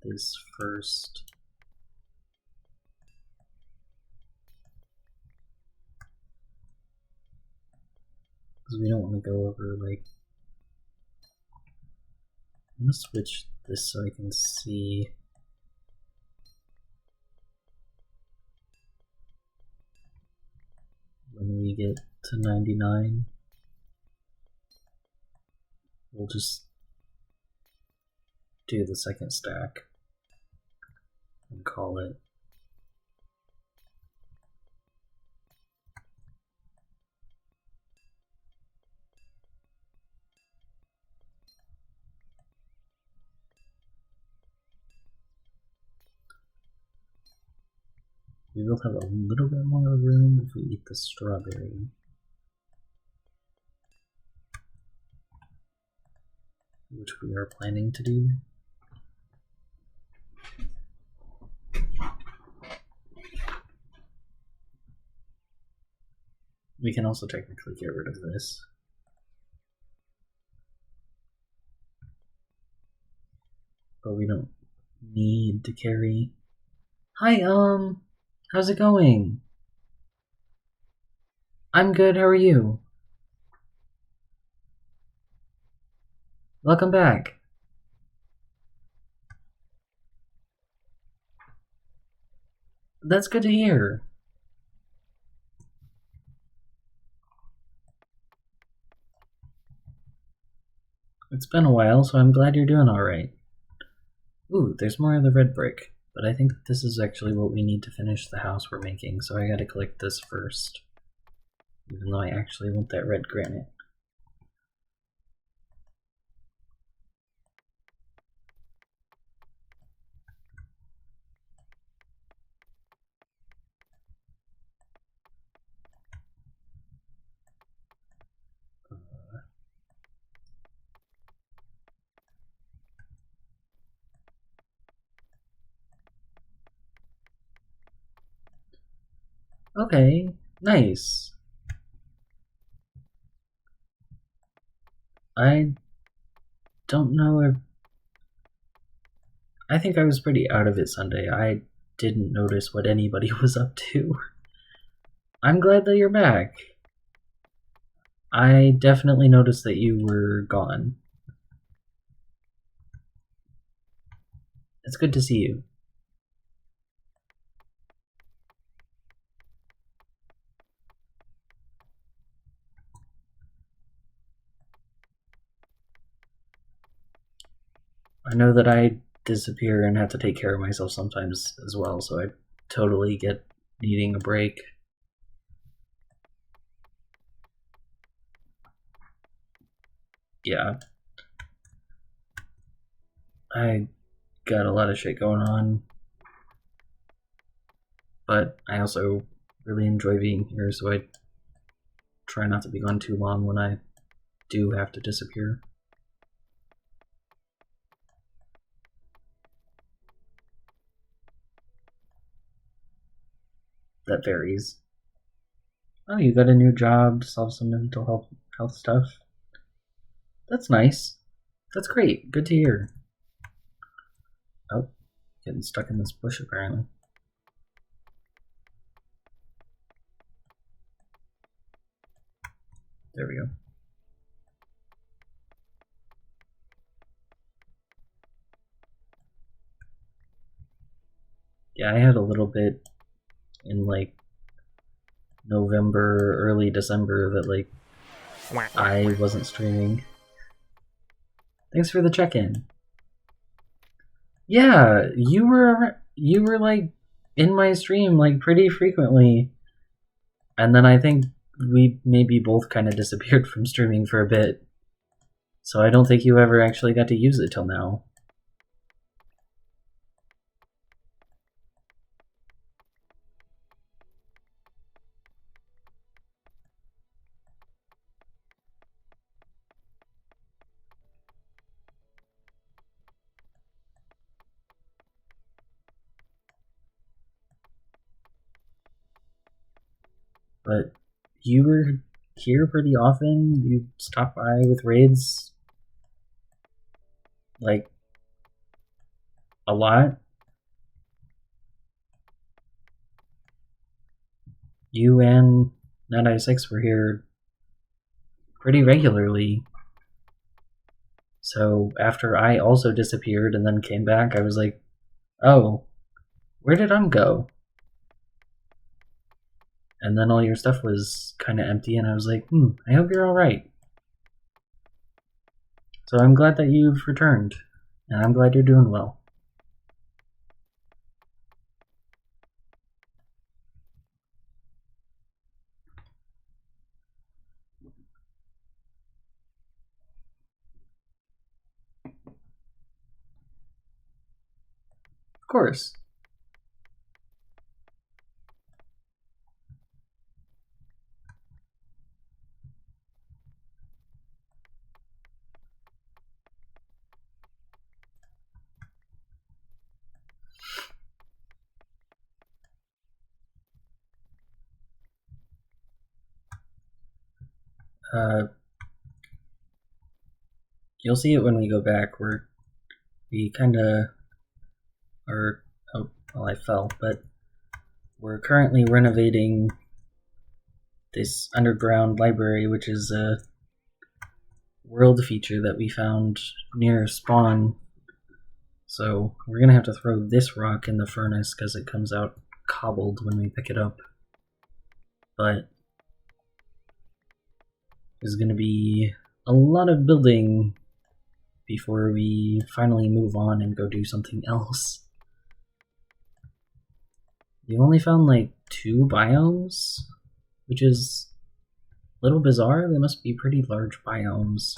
this first. Because we don't want to go over, like. I'm gonna switch this so I can see. When we get to 99, we'll just do the second stack and call it. We will have a little bit more room if we eat the strawberry. Which we are planning to do. We can also technically get rid of this. But we don't need to carry. Hi, how's it going? I'm good, how are you? Welcome back. That's good to hear. It's been a while, so I'm glad you're doing alright. Ooh, there's more of the red brick, but I think this is actually what we need to finish the house we're making, so I gotta collect this first. Even though I actually want that red granite. Okay, nice. I don't know if... I think I was pretty out of it Sunday. I didn't notice what anybody was up to. I'm glad that you're back. I definitely noticed that you were gone. It's good to see you. I know that I disappear and have to take care of myself sometimes as well, so I totally get needing a break. Yeah. I got a lot of shit going on, but I also really enjoy being here, so I try not to be gone too long when I do have to disappear. That varies. Oh, you got a new job to solve some mental health stuff. That's nice. That's great. Good to hear. Oh, getting stuck in this bush apparently. There we go. Yeah, I had a little bit in like November, early December that like I wasn't streaming. Thanks for the check-in. Yeah, you were like in my stream like pretty frequently. And then I think we maybe both kind of disappeared from streaming for a bit. So I don't think you ever actually got to use it till now. But you were here pretty often. You stopped by with raids like a lot. You and Nat96 were here pretty regularly. So after I also disappeared and then came back, I was like, oh, where did go? And then all your stuff was kind of empty, and I was like, I hope you're alright. So I'm glad that you've returned, and I'm glad you're doing well. Of course. You'll see it when we go back. We kind of are. Oh, well, I fell, but we're currently renovating this underground library, which is a world feature that we found near spawn. So we're gonna have to throw this rock in the furnace because it comes out cobbled when we pick it up. But there's gonna be a lot of building before we finally move on and go do something else. We've only found like 2 biomes, which is a little bizarre. They must be pretty large biomes.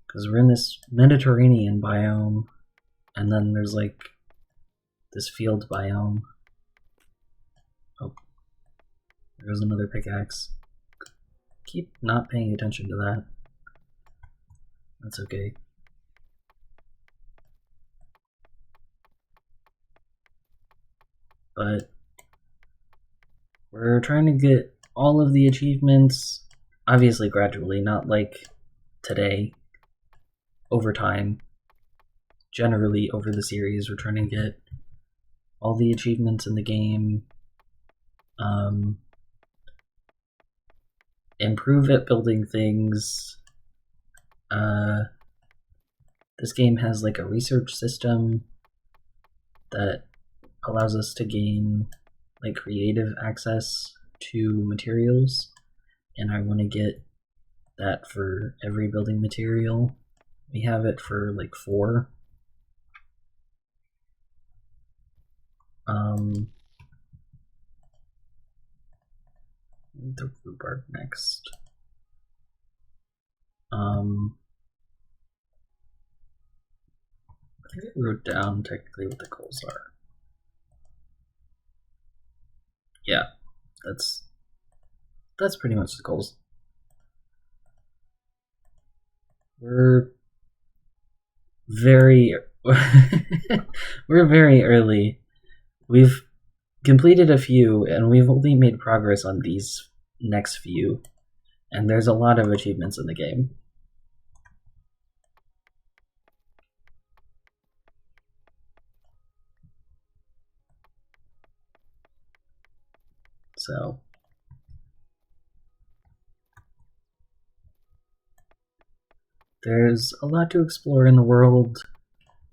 Because we're in this Mediterranean biome, and then there's like this field biome. Oh, there goes another pickaxe. Keep not paying attention to that. That's okay. But we're trying to get all of the achievements, obviously gradually, not like today, over time. Generally over the series, we're trying to get all the achievements in the game, improve at building things. This game has like a research system that allows us to gain like creative access to materials, and I want to get that for every building material. We have it for like 4. The rhubarb next. I think I wrote down technically what the goals are. Yeah, that's pretty much the goals. We're very we're very early. We've completed a few, and we've only made progress on these next few, and there's a lot of achievements in the game. So there's a lot to explore in the world.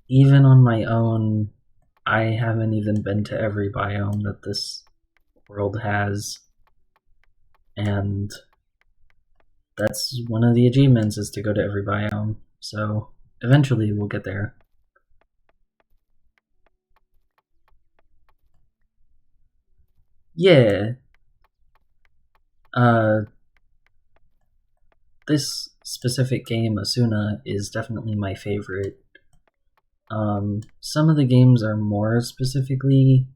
Even on my own, I haven't even been to every biome that this world has, and that's one of the achievements, is to go to every biome. So eventually we'll get there. Yeah. This specific game, Asuna, is definitely my favorite. Some of the games are more specifically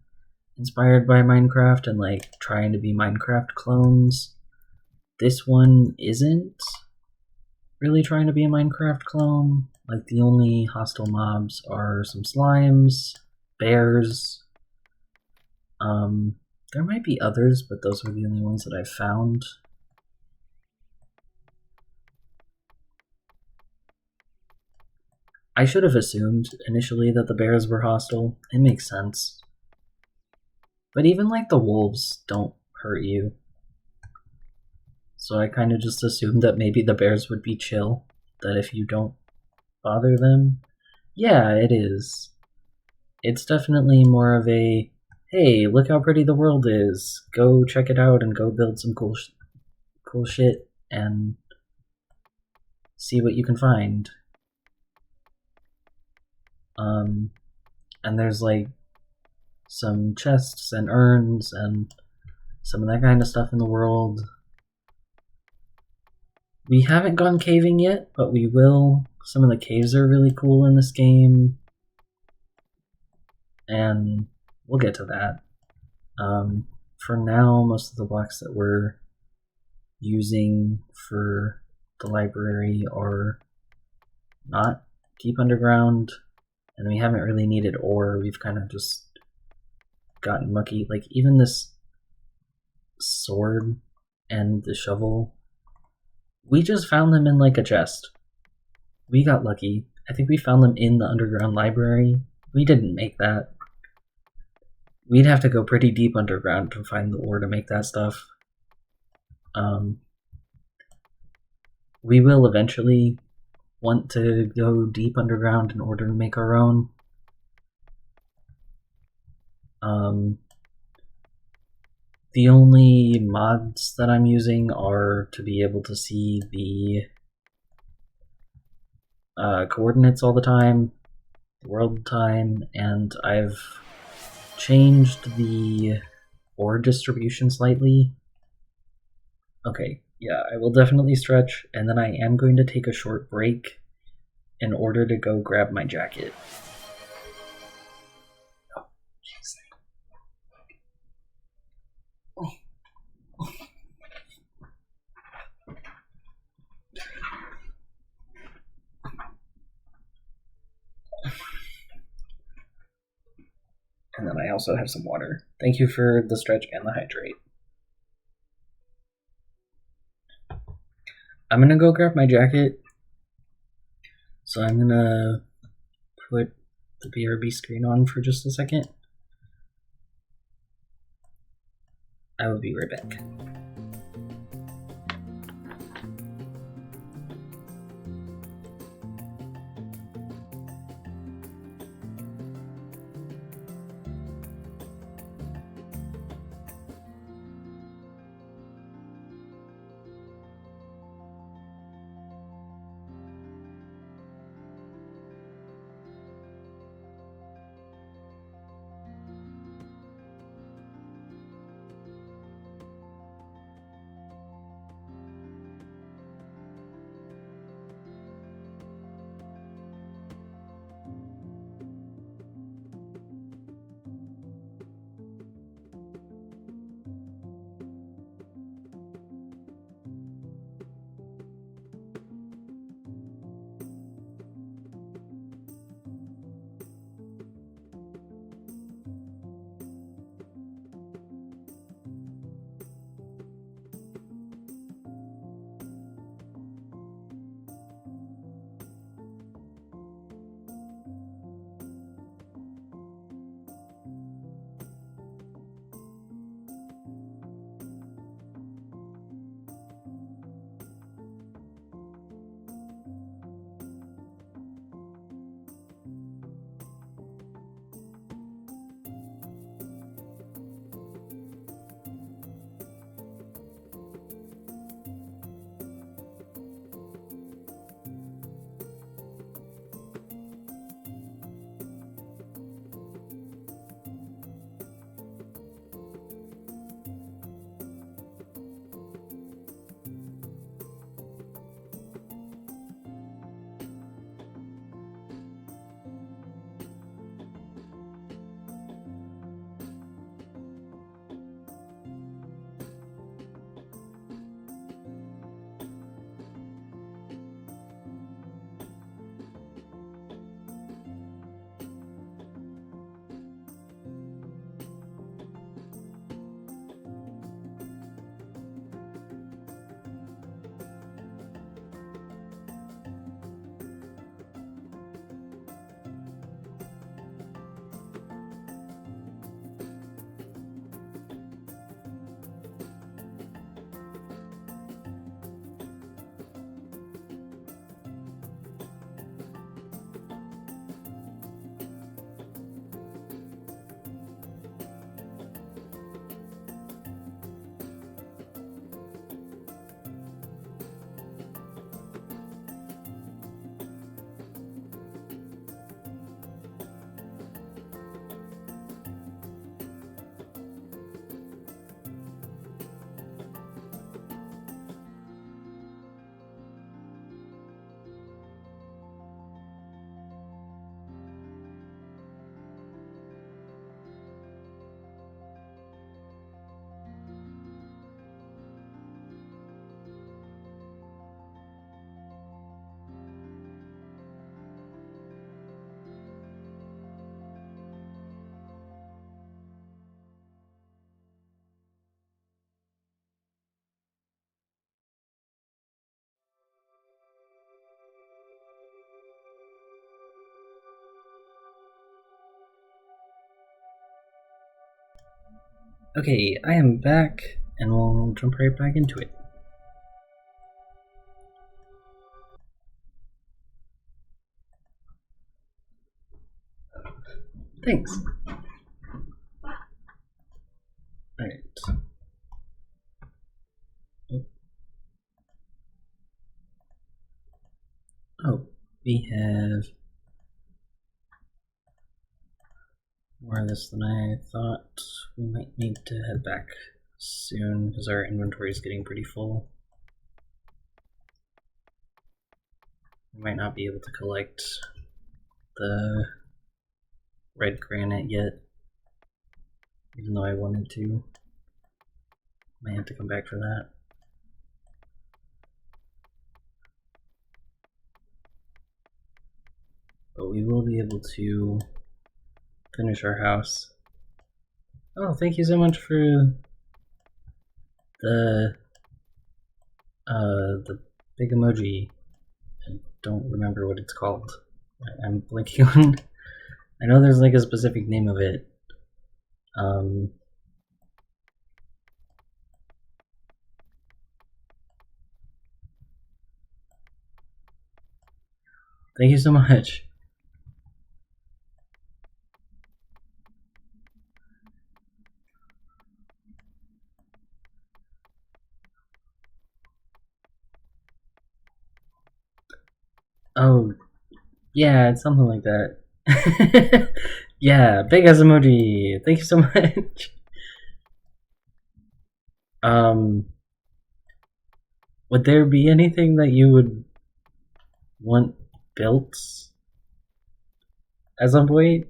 inspired by Minecraft and like trying to be Minecraft clones. This one isn't really trying to be a Minecraft clone. Like, the only hostile mobs are some slimes, bears. There might be others, but those are the only ones that I've found. I should have assumed initially that the bears were hostile. It makes sense. But even like the wolves don't hurt you. So I kind of just assumed that maybe the bears would be chill. That if you don't bother them. Yeah, it is. It's definitely more of a, hey, look how pretty the world is. Go check it out and go build some cool shit and see what you can find. And there's like some chests and urns and some of that kind of stuff in the world. We haven't gone caving yet, but we will. Some of the caves are really cool in this game, and we'll get to that. For now, most of the blocks that we're using for the library are not deep underground, and we haven't really needed ore. We've kind of just gotten lucky. Like, even this sword and the shovel, we just found them in like a chest. We got lucky. I think we found them in the underground library. We didn't make that. We'd have to go pretty deep underground to find the ore to make that stuff. We will eventually want to go deep underground in order to make our own. The only mods that I'm using are to be able to see the coordinates all the time, world time, and I've changed the ore distribution slightly. Okay, yeah, I will definitely stretch, and then I am going to take a short break in order to go grab my jacket. Oh, jeez. And then I also have some water. Thank you for the stretch and the hydrate. I'm gonna go grab my jacket. So I'm gonna put the BRB screen on for just a second. I will be right back. Okay, I am back, and we'll jump right back into it. Thanks. Alright. Oh, we have more of this than I thought. We might need to head back soon because our inventory is getting pretty full. We might not be able to collect the red granite yet, even though I wanted to. Might have to come back for that. But we will be able to finish our house. Oh, thank you so much for the big emoji. I don't remember what it's called. I'm blanking on. I know there's like a specific name of it. Thank you so much. Oh, yeah, it's something like that. Yeah, big ass emoji. Thank you so much. Would there be anything that you would want built as a point?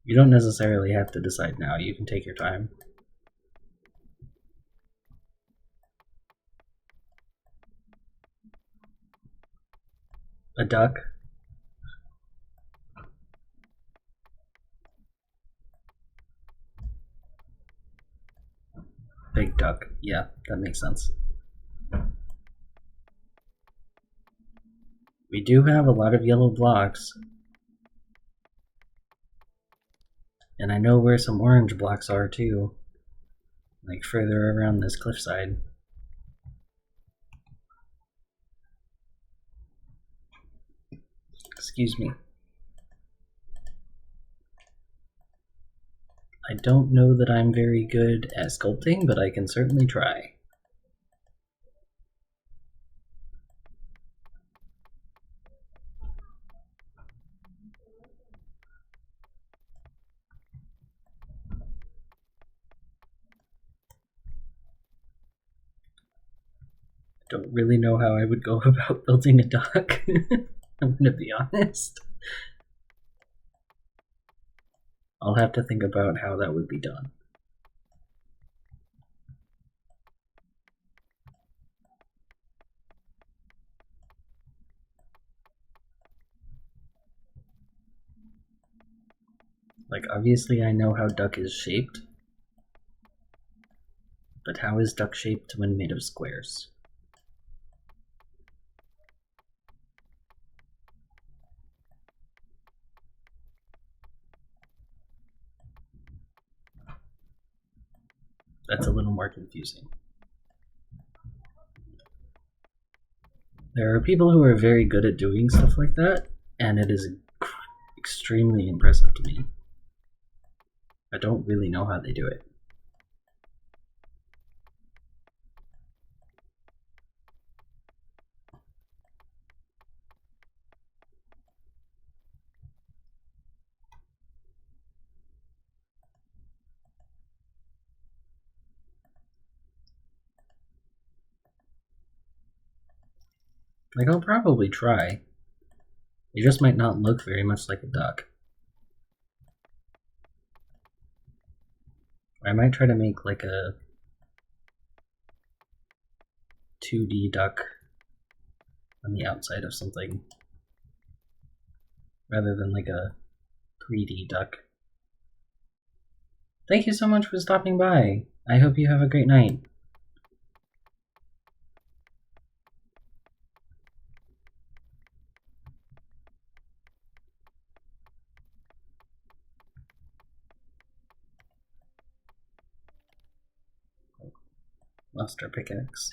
You don't necessarily have to decide now. You can take your time. A duck? Big duck. Yeah, that makes sense. We do have a lot of yellow blocks. And I know where some orange blocks are too. Like further around this cliffside. Excuse me. I don't know that I'm very good at sculpting, but I can certainly try. Don't really know how I would go about building a dock. I'm gonna be honest. I'll have to think about how that would be done. Like, obviously I know how duck is shaped, but how is duck shaped when made of squares? That's a little more confusing. There are people who are very good at doing stuff like that, and it is extremely impressive to me. I don't really know how they do it. Like, I'll probably try. It just might not look very much like a duck. I might try to make like a 2D duck on the outside of something rather than like a 3D duck. Thank you so much for stopping by. I hope you have a great night. Lost our pickaxe.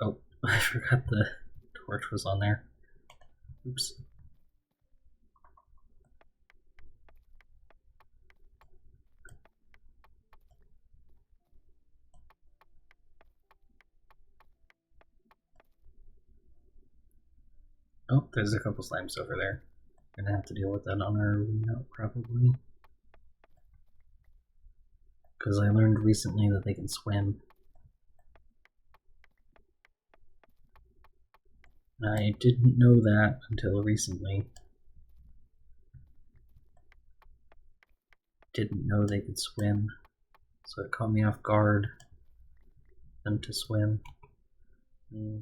Oh, I forgot the torch was on there. Oops. Oh, there's a couple slimes over there. We're gonna have to deal with that on our way out, probably. Because I learned recently that they can swim. I didn't know that until recently. Didn't know they could swim, so it caught me off guard. Them to swim.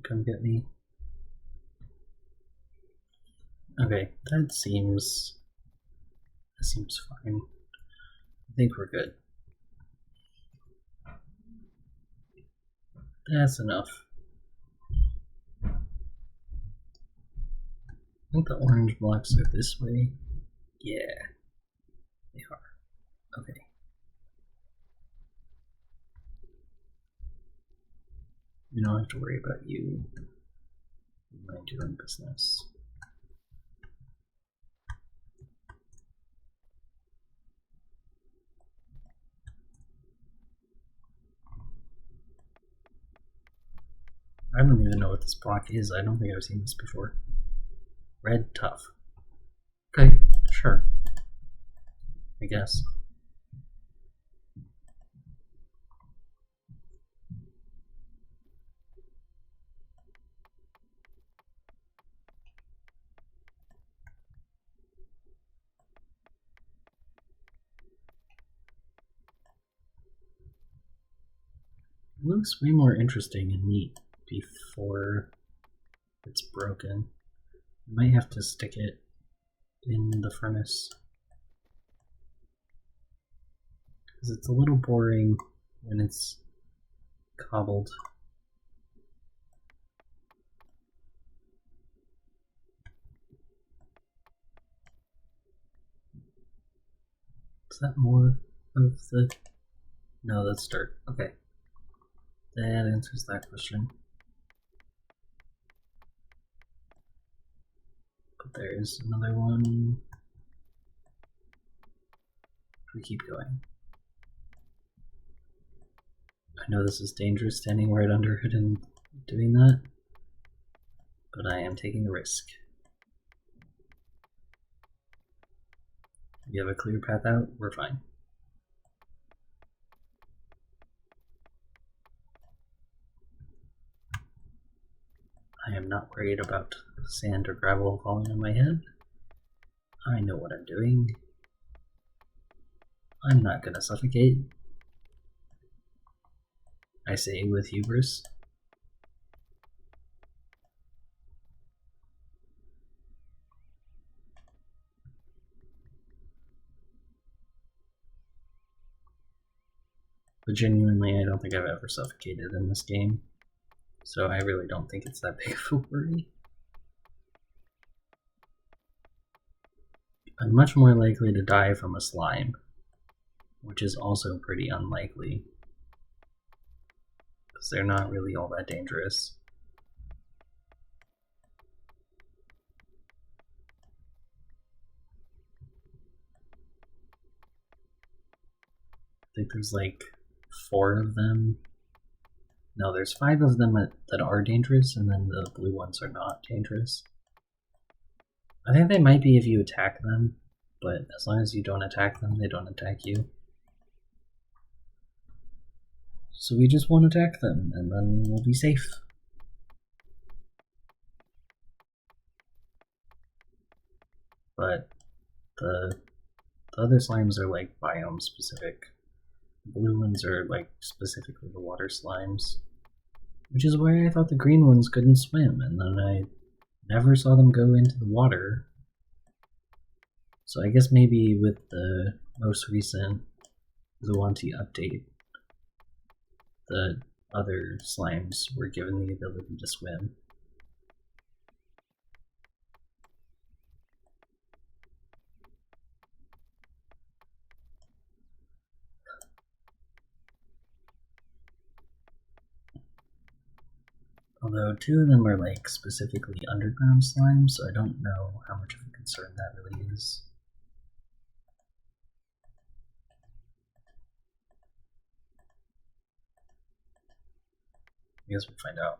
Come get me. Okay, that seems fine. I think we're good. That's enough. I think the orange blocks are this way. Yeah, they are. Okay. You don't have to worry about you. Mind your own business. I don't even know what this block is. I don't think I've seen this before. Red tough. Okay, sure. I guess. It looks way more interesting and neat before it's broken. I might have to stick it in the furnace. Because it's a little boring when it's cobbled. Is that more of the... No, that's dirt. Okay. That answers that question. But there's another one. We keep going. I know this is dangerous standing right under it and doing that, but I am taking a risk. If you have a clear path out, we're fine. I am not worried about sand or gravel falling on my head. I know what I'm doing. I'm not gonna suffocate. I say with hubris. But genuinely, I don't think I've ever suffocated in this game. So I really don't think it's that big of a worry. I'm much more likely to die from a slime, which is also pretty unlikely. Because they're not really all that dangerous. I think there's like 4 of them. No, there's 5 of them that are dangerous, and then the blue ones are not dangerous. I think they might be if you attack them, but as long as you don't attack them, they don't attack you. So we just won't attack them, and then we'll be safe. But the other slimes are like biome specific. The blue ones are like specifically the water slimes. Which is why I thought the green ones couldn't swim, and then I never saw them go into the water. So I guess maybe with the most recent Luanti update, the other slimes were given the ability to swim. Although 2 of them are like specifically underground slime, so I don't know how much of a concern that really is. I guess we'll find out.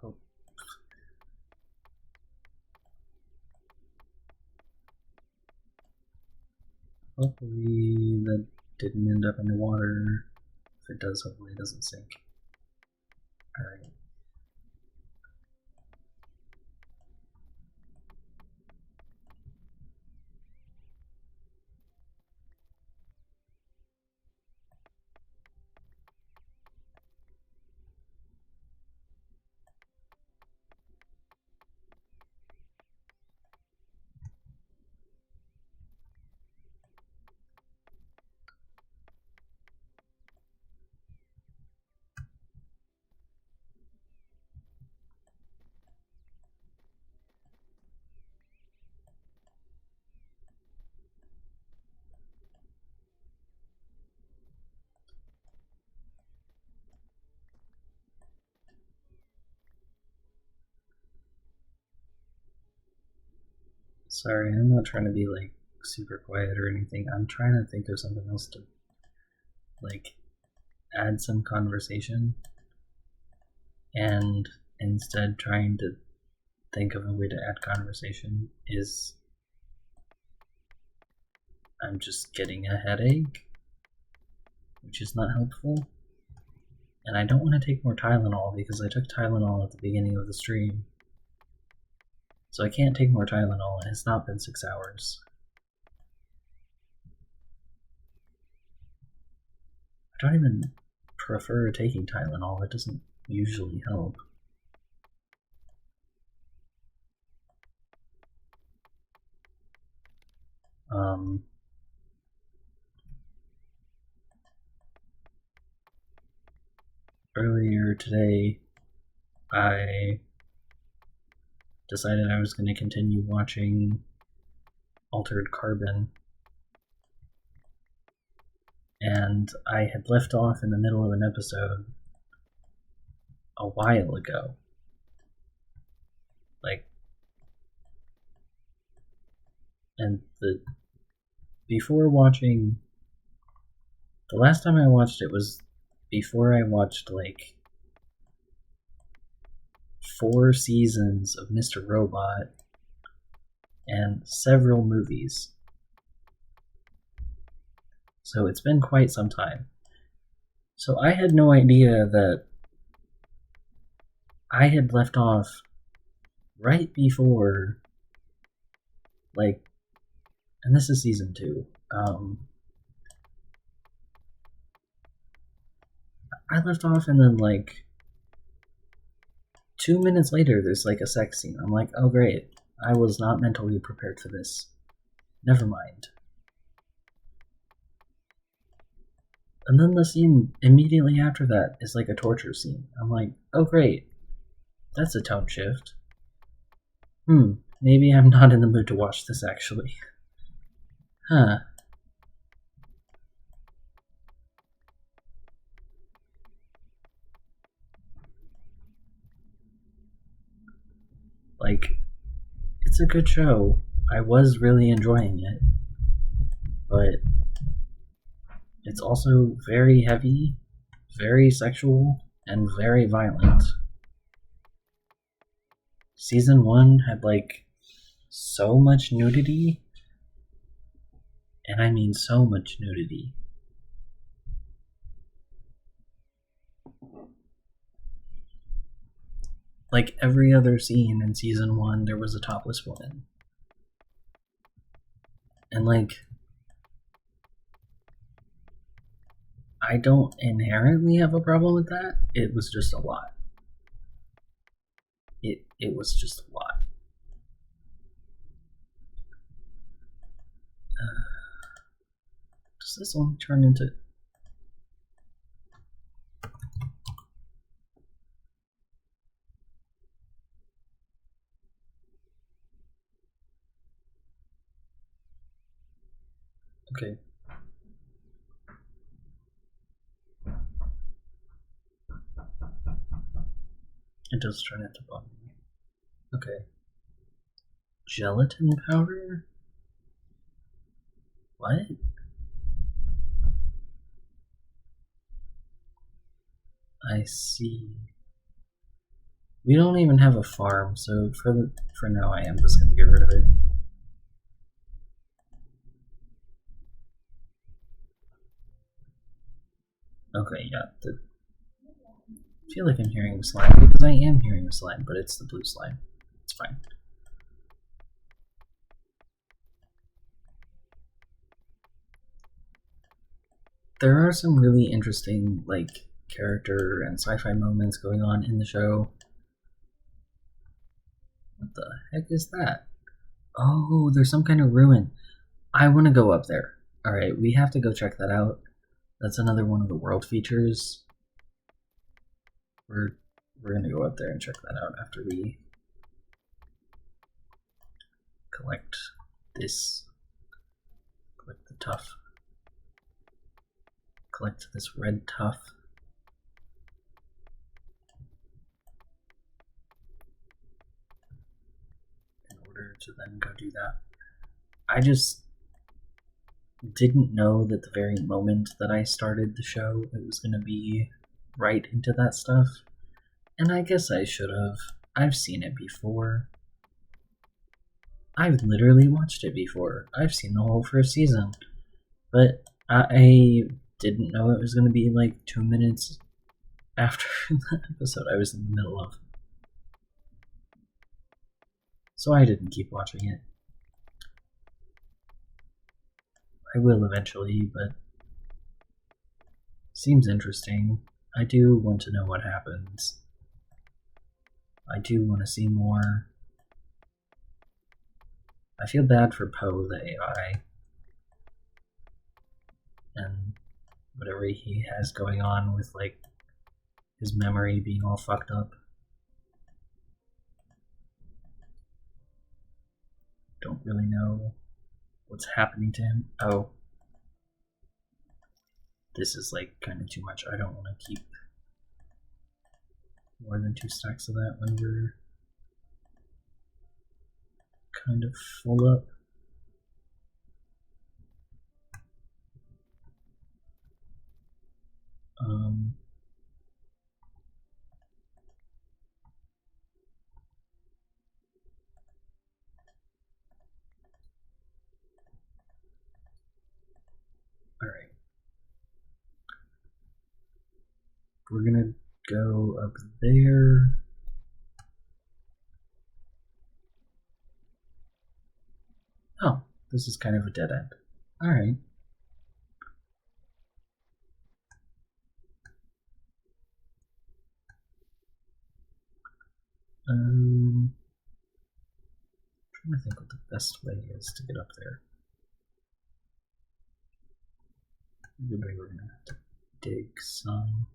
Oh. Hopefully that didn't end up in the water. If it does, hopefully it doesn't sink. Alright. Sorry, I'm not trying to be like super quiet or anything. I'm trying to think of something else to like add some conversation, and instead trying to think of a way to add conversation is I'm just getting a headache, which is not helpful. And I don't want to take more Tylenol because I took Tylenol at the beginning of the stream. So I can't take more Tylenol, and it's not been 6 hours. I don't even prefer taking Tylenol, it doesn't usually help. Earlier today, I decided I was going to continue watching Altered Carbon, and I had left off in the middle of an episode a while ago. And before watching, the last time I watched it was before I watched like 4 seasons of Mr. Robot and several movies. So it's been quite some time. So I had no idea that I had left off right before, like, and this is season 2. I left off and then like 2 minutes later there's like a sex scene. I'm like, oh great, I was not mentally prepared for this. Never mind. And then the scene immediately after that is like a torture scene. I'm like, oh great, that's a tone shift. Maybe I'm not in the mood to watch this actually. Huh. Like, it's a good show. I was really enjoying it. But it's also very heavy, very sexual, and very violent. Season 1 had like so much nudity, and I mean so much nudity. Like every other scene in season 1, there was a topless woman. And like, I don't inherently have a problem with that. It was just a lot. It was just a lot. Does this only turn into... Okay. It does turn into bun. Okay. Gelatin powder? What? I see. We don't even have a farm, so for now I am just gonna get rid of it. Okay, yeah. I feel like I'm hearing a slime because I am hearing a slime, but it's the blue slime. It's fine. There are some really interesting, like, character and sci-fi moments going on in the show. What the heck is that? Oh, there's some kind of ruin. I want to go up there. Alright, we have to go check that out. That's another one of the world features. We're gonna go up there and check that out after we collect this. Collect the tuff. Collect this red tuff. In order to then go do that. I just didn't know that the very moment that I started the show, it was gonna be right into that stuff. And I guess I should have. I've seen it before. I've literally watched it before. I've seen the whole first season. But I didn't know it was going to be like 2 minutes after the episode I was in the middle of. So I didn't keep watching it. I will eventually, but seems interesting. I do want to know what happens. I do want to see more. I feel bad for Poe, the AI, and whatever he has going on with, like, his memory being all fucked up. Don't really know what's happening to him. Oh. This is, like, kind of too much. I don't want to keep more than 2 stacks of that when we're kind of full up. Alright. We're gonna go up there. Oh, this is kind of a dead end. Alright. Trying to think what the best way is to get up there. Maybe we're gonna have to dig some.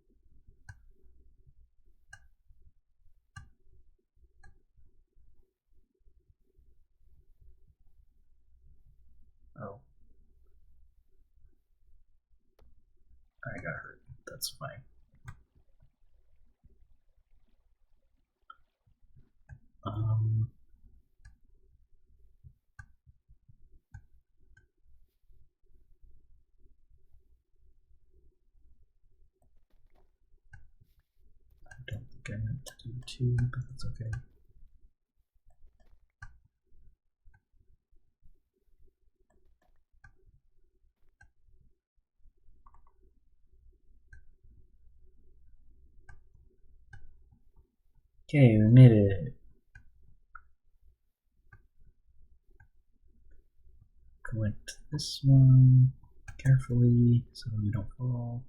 Oh. I got hurt. That's fine. I don't think I meant to do 2, but that's okay. Okay, we made it. Collect this one carefully so we don't fall.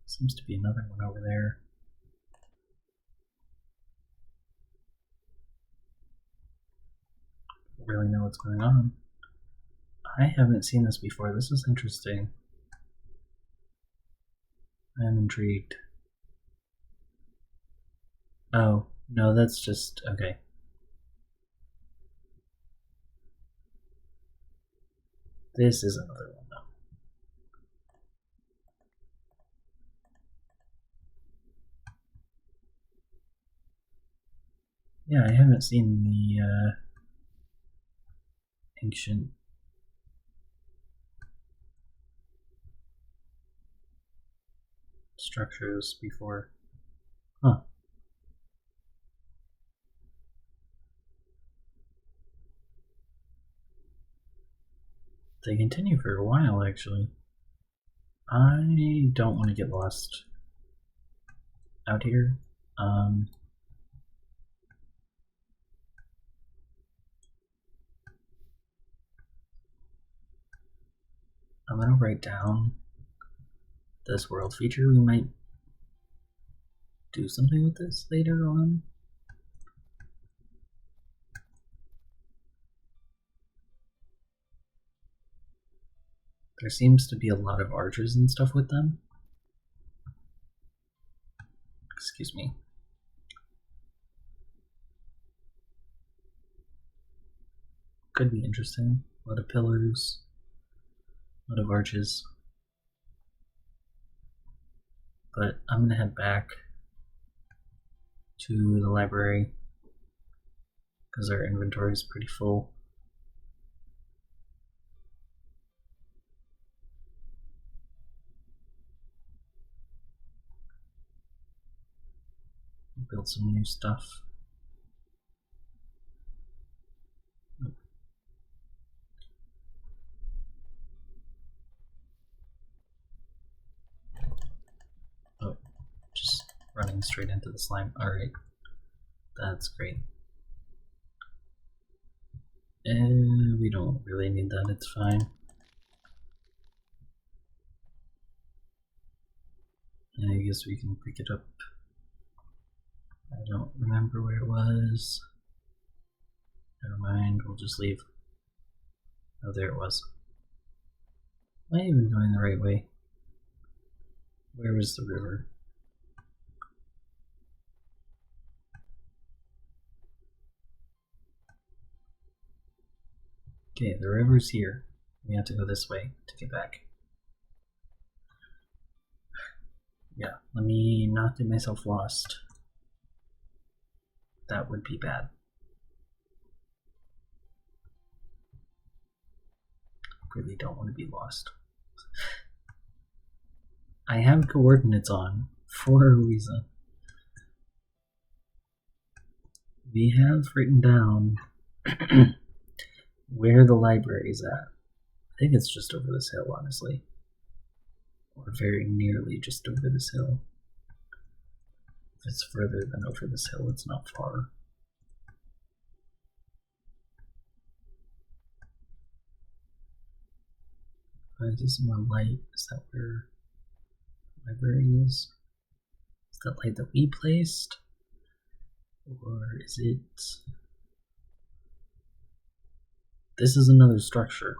Seems to be another one over there. Don't really know what's going on. I haven't seen this before. This is interesting. I'm intrigued. Oh, no, that's just... okay. This is another one, though. Yeah, I haven't seen the ancient structures before. Huh. They continue for a while, actually. I don't want to get lost out here. I'm gonna write down this world feature. We might do something with this later on. There seems to be a lot of archers and stuff with them. Excuse me. Could be interesting. A lot of pillars, a lot of arches. But I'm gonna head back to the library because our inventory is pretty full. Build some new stuff. Oh, just running straight into the slime. Alright, that's great. We don't really need that, it's fine. I guess we can pick it up. I don't remember where it was. Never mind, we'll just leave. Oh, there it was. Am I even going the right way? Where was the river? Okay, the river's here. We have to go this way to get back. Yeah, let me not get myself lost. That would be bad. Really don't want to be lost. I have coordinates on for a reason. We have written down where the library is at. I think it's just over this hill, honestly. Or very nearly just over this hill. If it's further than over this hill, it's not far. Is this more light? Is that where the library is? Is that light that we placed? Or is it... This is another structure.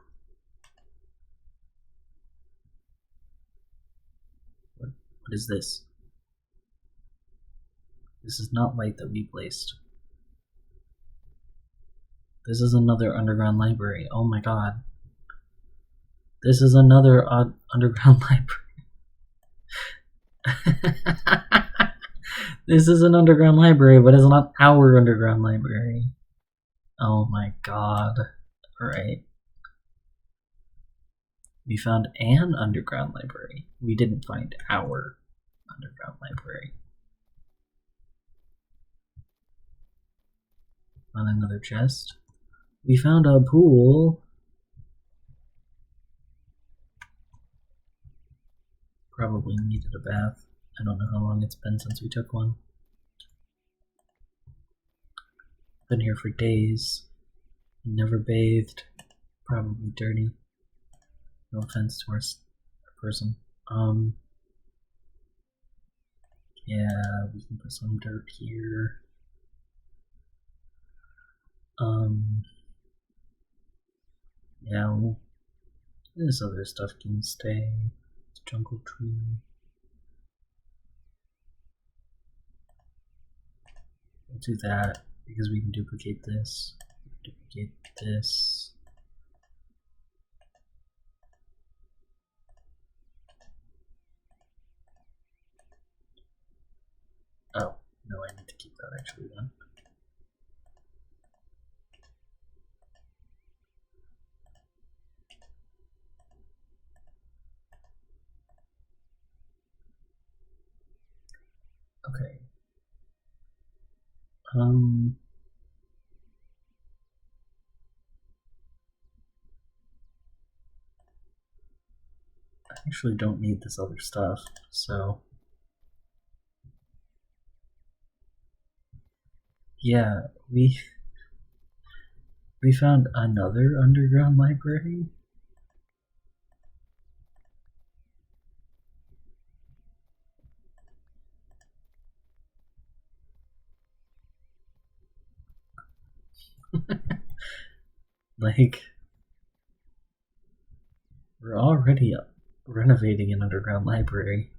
What is this? This is not light that we placed. This is another underground library. Oh my god. This is another underground library. This is an underground library, but it's not our underground library. Oh my god. Alright. We found an underground library. We didn't find our underground library. On another chest. We found a pool. Probably needed a bath. I don't know how long it's been since we took one. Been here for days. Never bathed. Probably dirty. No offense to our person. Yeah, we can put some dirt here. Yeah, well, this other stuff can stay. It's jungle tree. We'll do that because we can duplicate this. Duplicate this. Oh, no, I need to keep that actually then. Okay. I actually don't need this other stuff, so yeah, we found another underground library. Like, we're already renovating an underground library.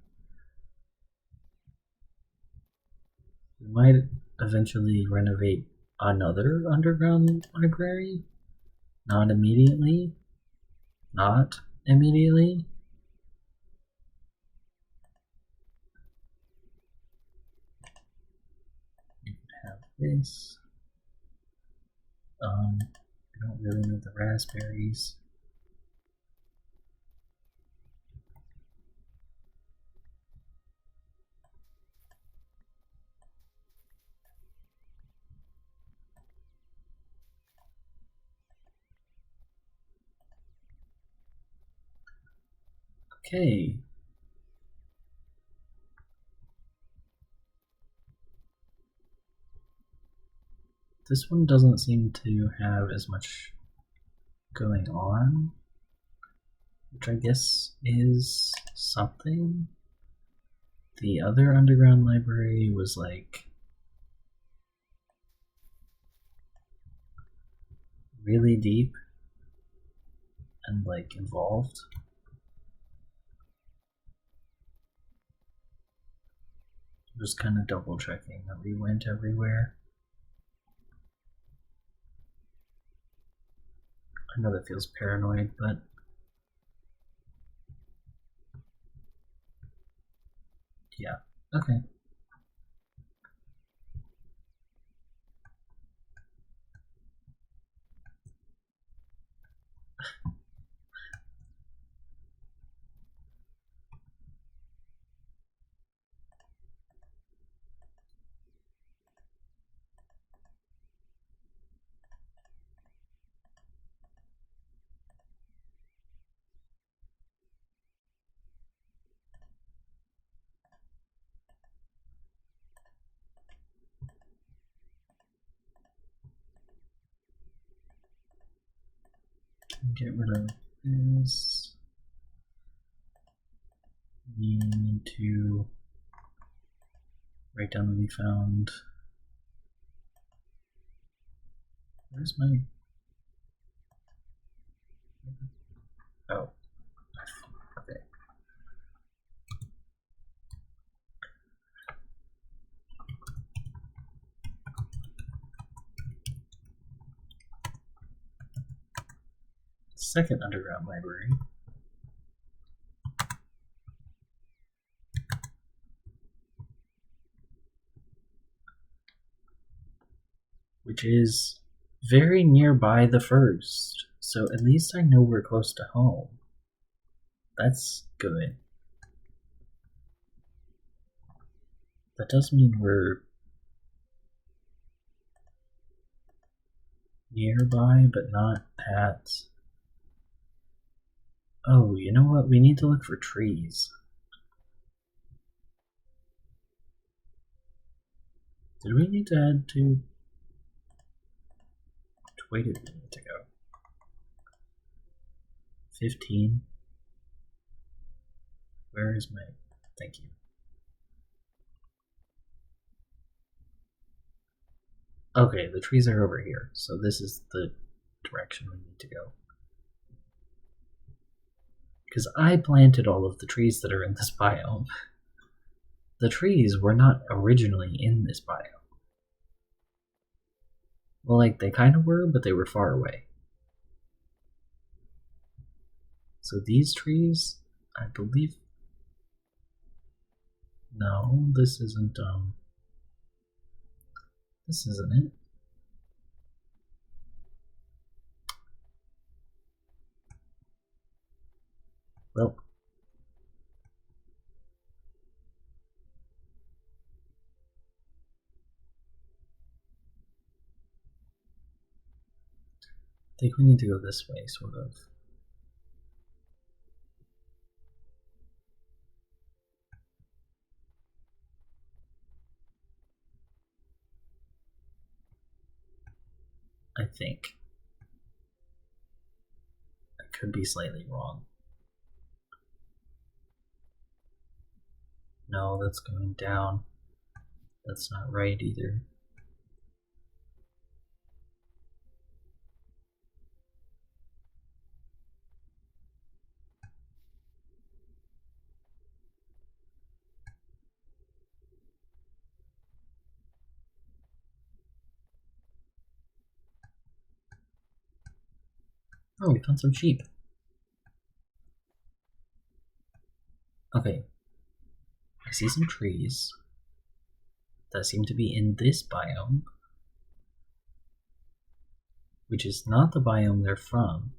We might eventually renovate another underground library. Not immediately. Not immediately. You can have this. I don't really need the raspberries. Okay. This one doesn't seem to have as much going on, which I guess is something. The other underground library was like really deep and like involved. Just kind of double checking that we went everywhere. I know that feels paranoid, but yeah, okay. Get rid of this. We need to write down that we found. Where's my? Oh, okay. Second underground library. Which is very nearby the first, so at least I know we're close to home. That's good. That does mean we're Nearby, but not at. Oh, you know what? We need to look for trees. Did we need to add to? Which way did we need to go? 15. Where is my. Thank you. Okay, the trees are over here, so this is the direction we need to go. Because I planted all of the trees that are in this biome. The trees were not originally in this biome. Well, like, they kind of were, but they were far away. So these trees, I believe... No, this isn't it. Well, I think we need to go this way, sort of. I think. I could be slightly wrong. No, that's going down. That's not right either. Oh, we found some sheep. Okay. I see some trees that seem to be in this biome, which is not the biome they're from.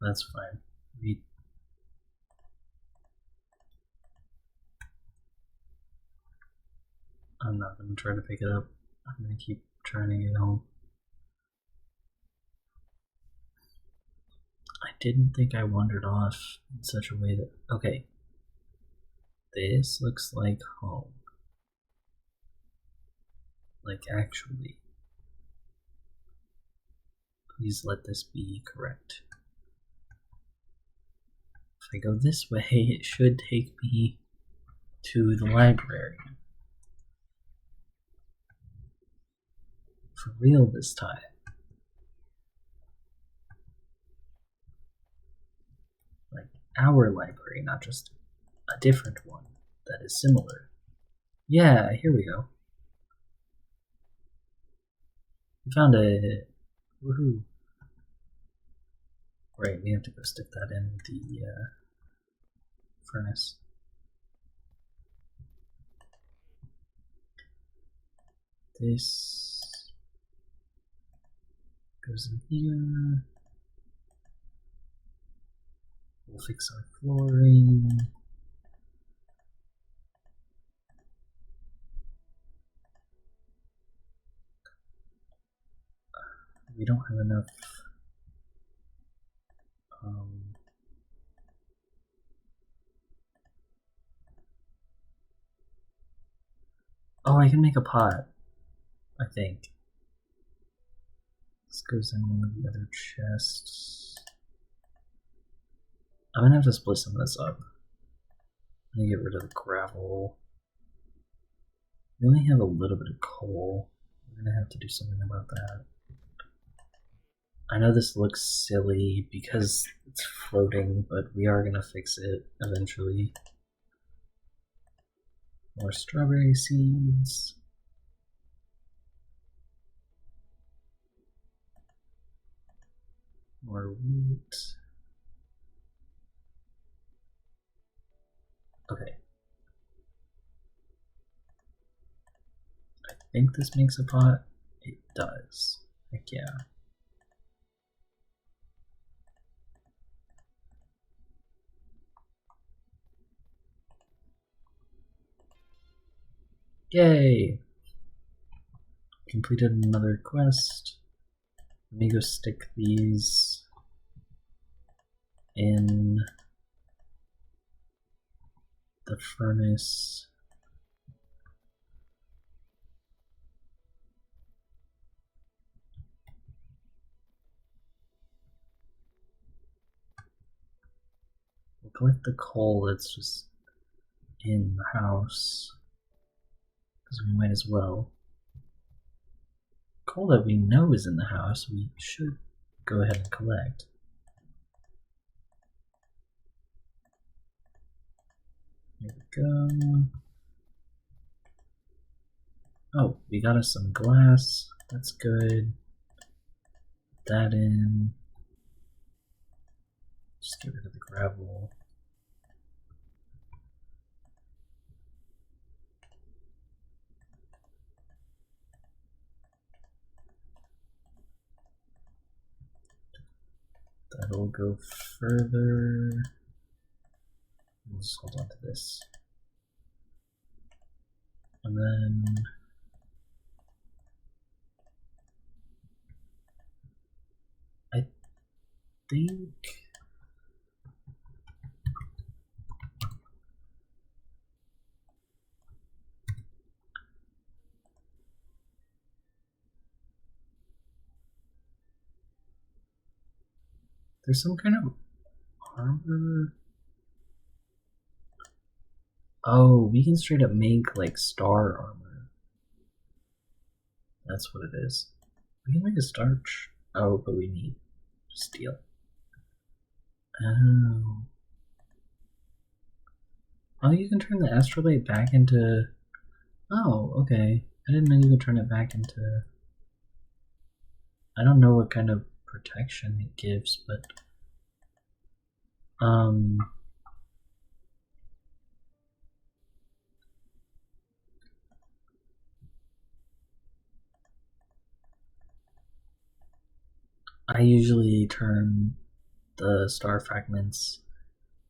That's fine. I'm not going to try to pick it up. I'm going to keep trying to get home. I didn't think I wandered off in such a way that... Okay. This looks like home. Like, actually. Please let this be correct. If I go this way, it should take me to the library. For real this time. Like, our library, not just a different one that is similar. Yeah, here we go. We found a... Woohoo. Right, we have to go stick that in the furnace. This goes in here. We'll fix our flooring. We don't have enough oh, I can make a pot, I think. This goes in one of the other chests. I'm gonna have to split some of this up. I'm gonna get rid of the gravel. We only have a little bit of coal. We're gonna have to do something about that. I know this looks silly because it's floating, but we are gonna fix it eventually. More strawberry seeds. More wheat. Okay. I think this makes a pot. It does. Heck yeah. Yay! Completed another quest. Let me go stick these in the furnace. We'll collect the coal that's just in the house, because we might as well. Coal that we know is in the house, we should go ahead and collect. Here we go. Oh, we got us some glass. That's good. Put that in. Just get rid of the gravel. That'll go further. We'll just hold on to this. And then I think there's some kind of armor. Oh, we can straight up make like star armor. That's what it is. We can make a starch. Oh, but we need steel. Oh. Oh, you can turn the astrolabe back into... Oh, okay. I didn't know you could turn it back into... I don't know what kind of protection it gives, but... I usually turn the star fragments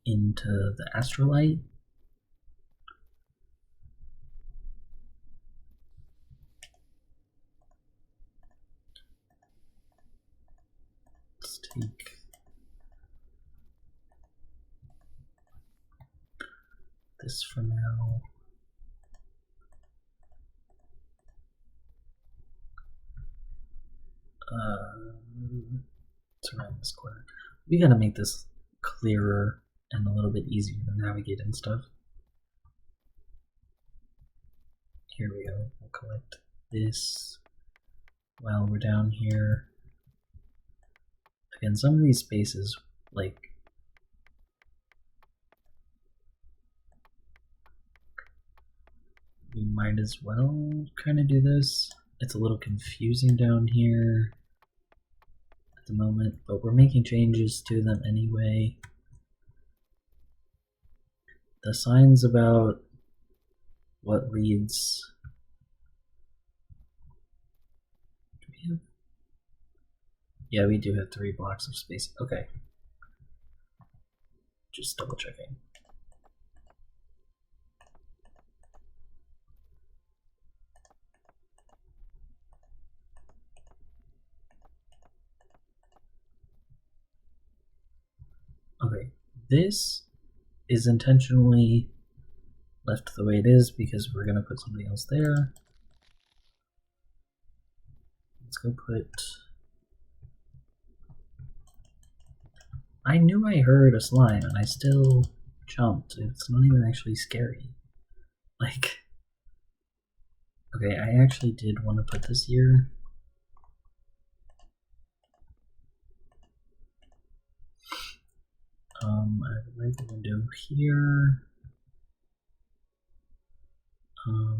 into the astrolite. Let's take this for now. Let's around this corner. We gotta make this clearer and a little bit easier to navigate and stuff. Here we go. We'll collect this while we're down here. Again, some of these spaces, like, we might as well kind of do this. It's a little confusing down here at the moment, but we're making changes to them anyway. The signs about what leads... Do we have... Yeah, we do have 3 blocks of space. Okay. Just double checking. Okay, this is intentionally left the way it is because we're going to put something else there. Let's go put... I knew I heard a slime and I still jumped. It's not even actually scary. Like... Okay, I actually did want to put this here. I would like a window here. Oh,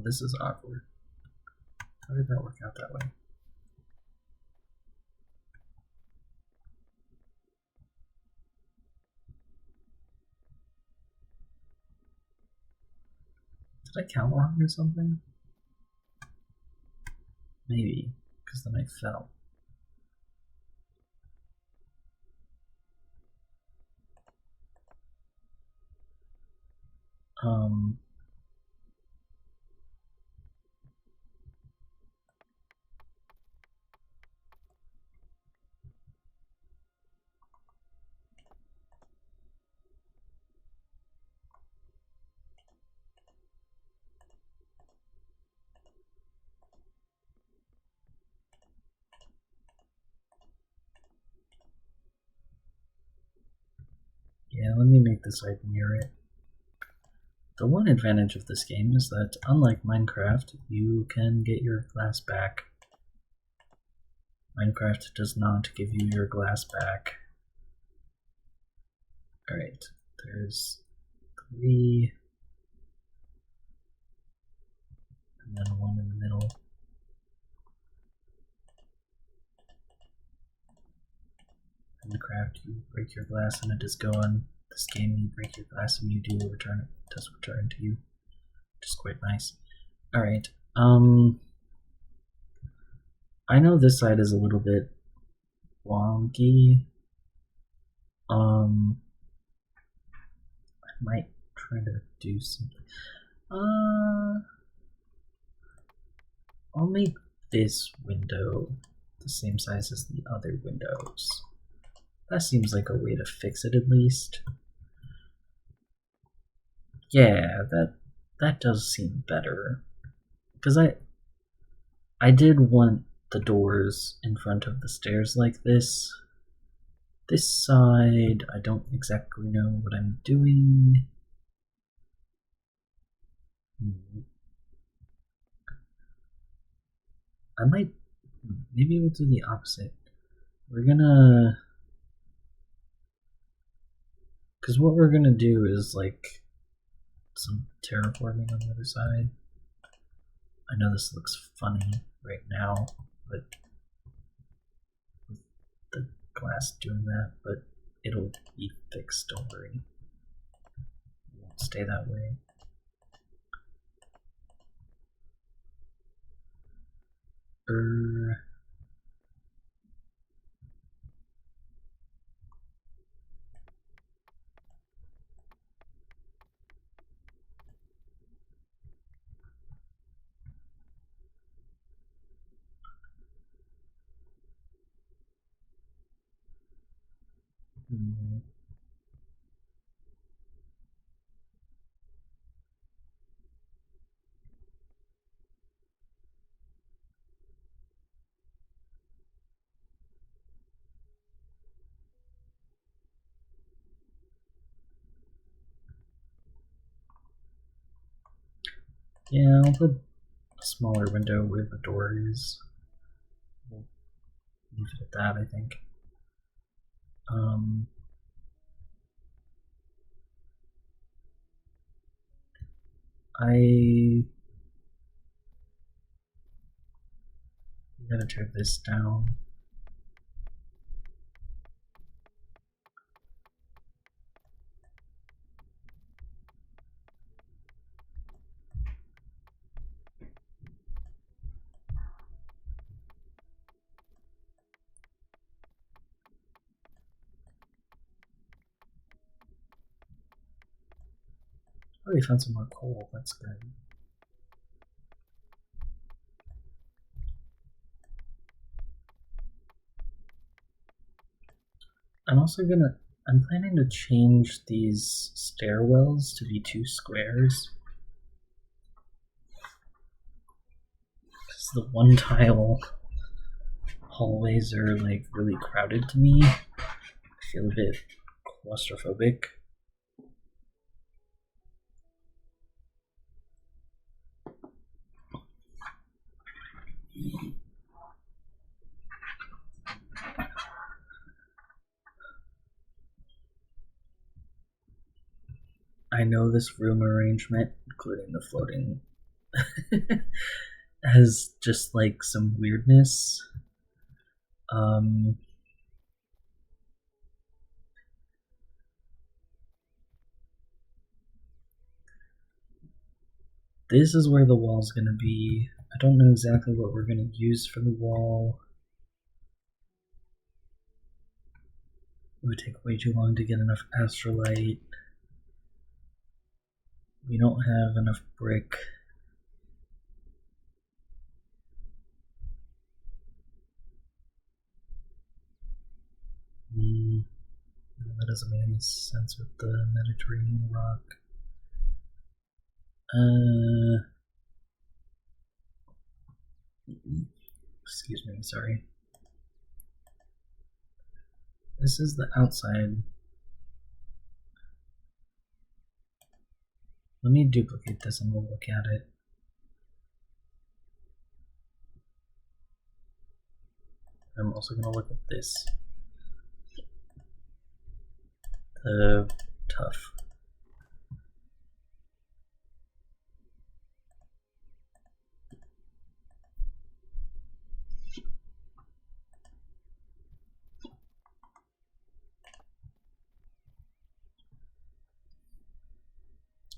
this is awkward. How did that work out that way? Did I count wrong or something? Maybe, because then I fell. Yeah, let me make this side near it. The one advantage of this game is that, unlike Minecraft, you can get your glass back. Minecraft does not give you your glass back. Alright, there's 3. And then 1 in the middle. Minecraft, you break your glass and it is gone. This game, you break your glass and you do return it. It does return to you, which is quite nice. Alright, I know this side is a little bit wonky. I might try to do something. I'll make this window the same size as the other windows. That seems like a way to fix it, at least. Yeah, that does seem better. Because I did want the doors in front of the stairs like this. This side, I don't exactly know what I'm doing. I might, maybe we'll do the opposite. We're gonna, because what we're gonna do is like some terraforming on the other side. I know this looks funny right now, but with the glass doing that, but it'll be fixed, don't worry. It won't stay that way. Yeah, I'll put a smaller window where the door is. We'll leave it at that, I think. I gotta tear this down. Oh, we found some more coal. That's good. I'm planning to change these stairwells to be 2 squares. Because the one tile hallways are like really crowded to me. I feel a bit claustrophobic. I know this room arrangement, including the floating, has just like some weirdness. this is where the wall's gonna be. I don't know exactly what we're gonna use for the wall. It would take way too long to get enough astrolite. We don't have enough brick. That doesn't make any sense with the Mediterranean rock. Excuse me, sorry. This is the outside. Let me duplicate this and we'll look at it. I'm also going to look at this. Tough.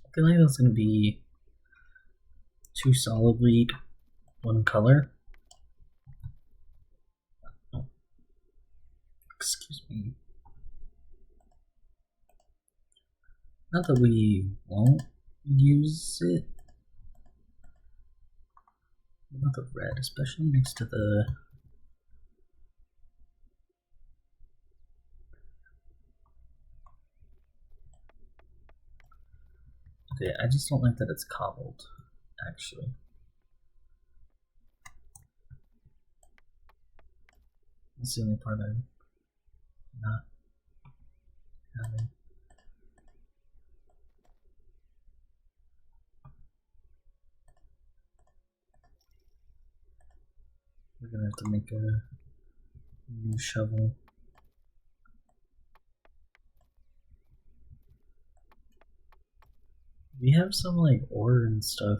I feel like that's going to be too solidly one color. Oh. Excuse me. Not that we won't use it. Not the red, especially next to the... Okay, I just don't like that it's cobbled, actually. That's the only part I'm not having. We're gonna have to make a new shovel. We have some like ore and stuff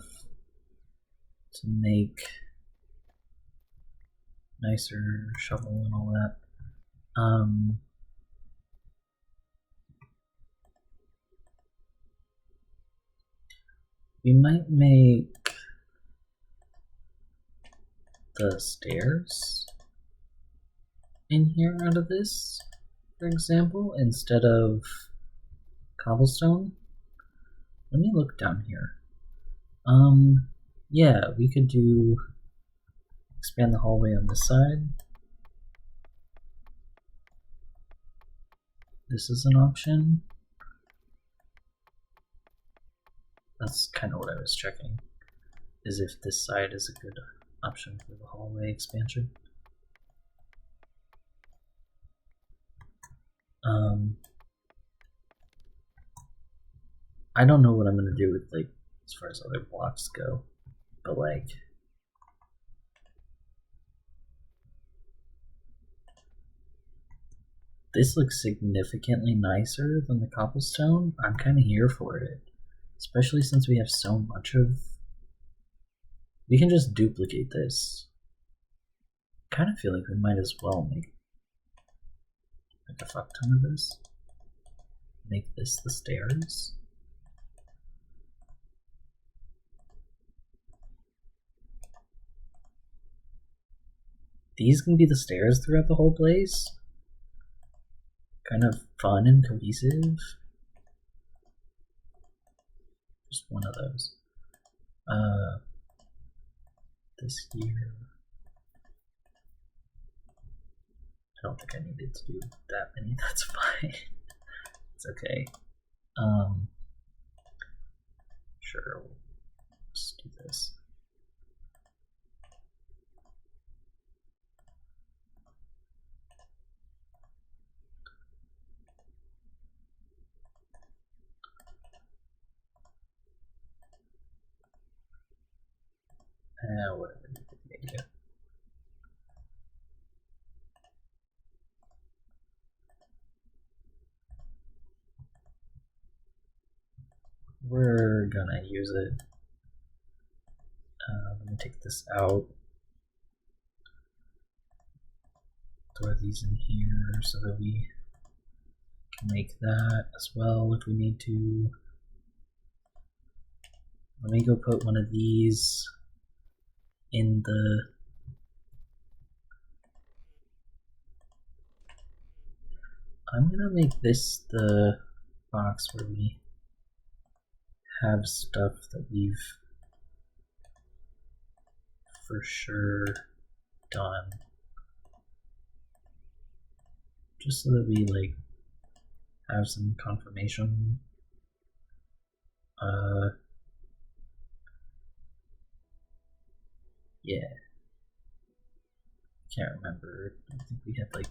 to make nicer shovel and all that. We might make the stairs in here out of this, for example, instead of cobblestone. Let me look down here. Yeah, we could do expand the hallway on this side. This is an option. That's kind of what I was checking, is if this side is a good option for the hallway expansion. I don't know what I'm gonna do with like as far as other blocks go, but like this looks significantly nicer than the cobblestone. I'm kind of here for it, especially since we have so much of. We can just duplicate this. Kind of feel like we might as well make like a fuck ton of this. Make this the stairs. These can be the stairs throughout the whole place. Kind of fun and cohesive. Just one of those. This here. I don't think I needed to do that many. That's fine. It's okay. Sure. We'll just do this. Whatever. Yeah. We're gonna use it. Let me take this out. Throw these in here so that we can make that as well if we need to. Let me go put one of these in the... I'm gonna make this the box where we have stuff that we've for sure done. Just so that we like have some confirmation. Yeah. Can't remember. I think we had like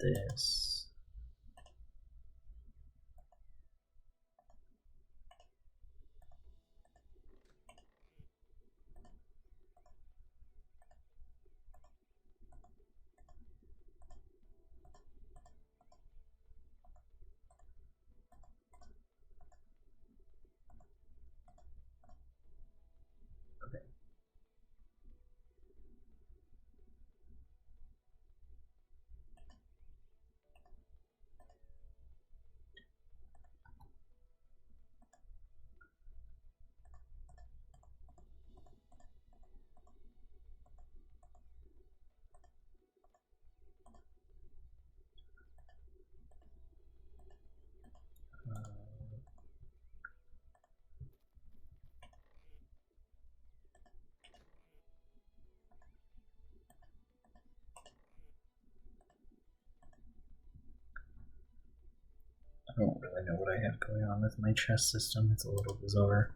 this. Okay. I don't really know what I have going on with my chess system. It's a little bizarre.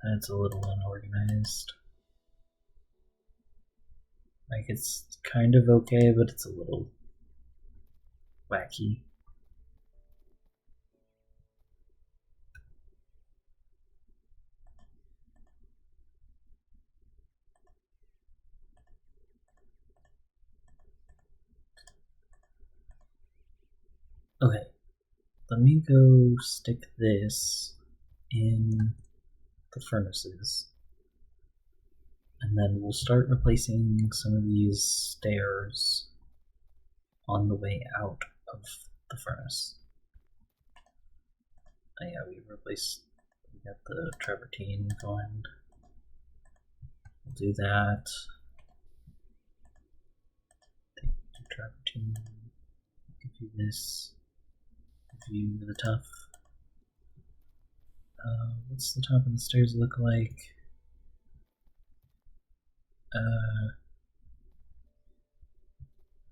And it's a little unorganized. Like, it's kind of okay, but it's a little wacky. Okay, let me go stick this in the furnaces. And then we'll start replacing some of these stairs on the way out of the furnace. Oh yeah, we got the travertine going. We'll do that. Take the travertine, give you this, give you the tough. What's the top of the stairs look like?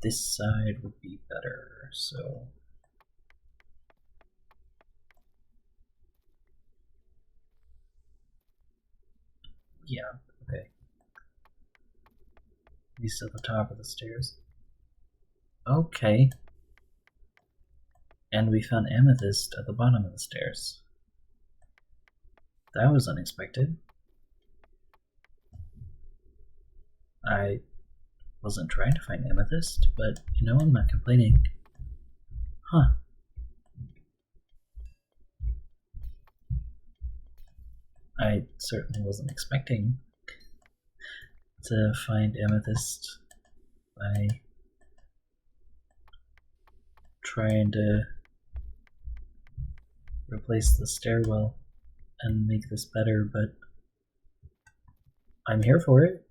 This side would be better, so yeah, okay. These at the top of the stairs. Okay. And we found amethyst at the bottom of the stairs. That was unexpected. I wasn't trying to find amethyst, but you know, I'm not complaining. Huh. I certainly wasn't expecting to find amethyst by trying to replace the stairwell and make this better, but I'm here for it.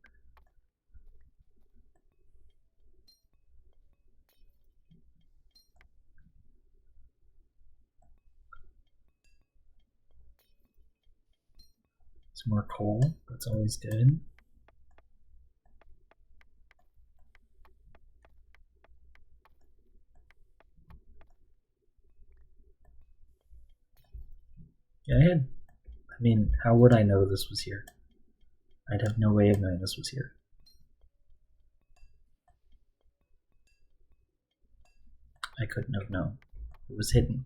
Some more coal, that's always good. Go ahead. I mean, how would I know this was here? I'd have no way of knowing this was here. I couldn't have known. It was hidden.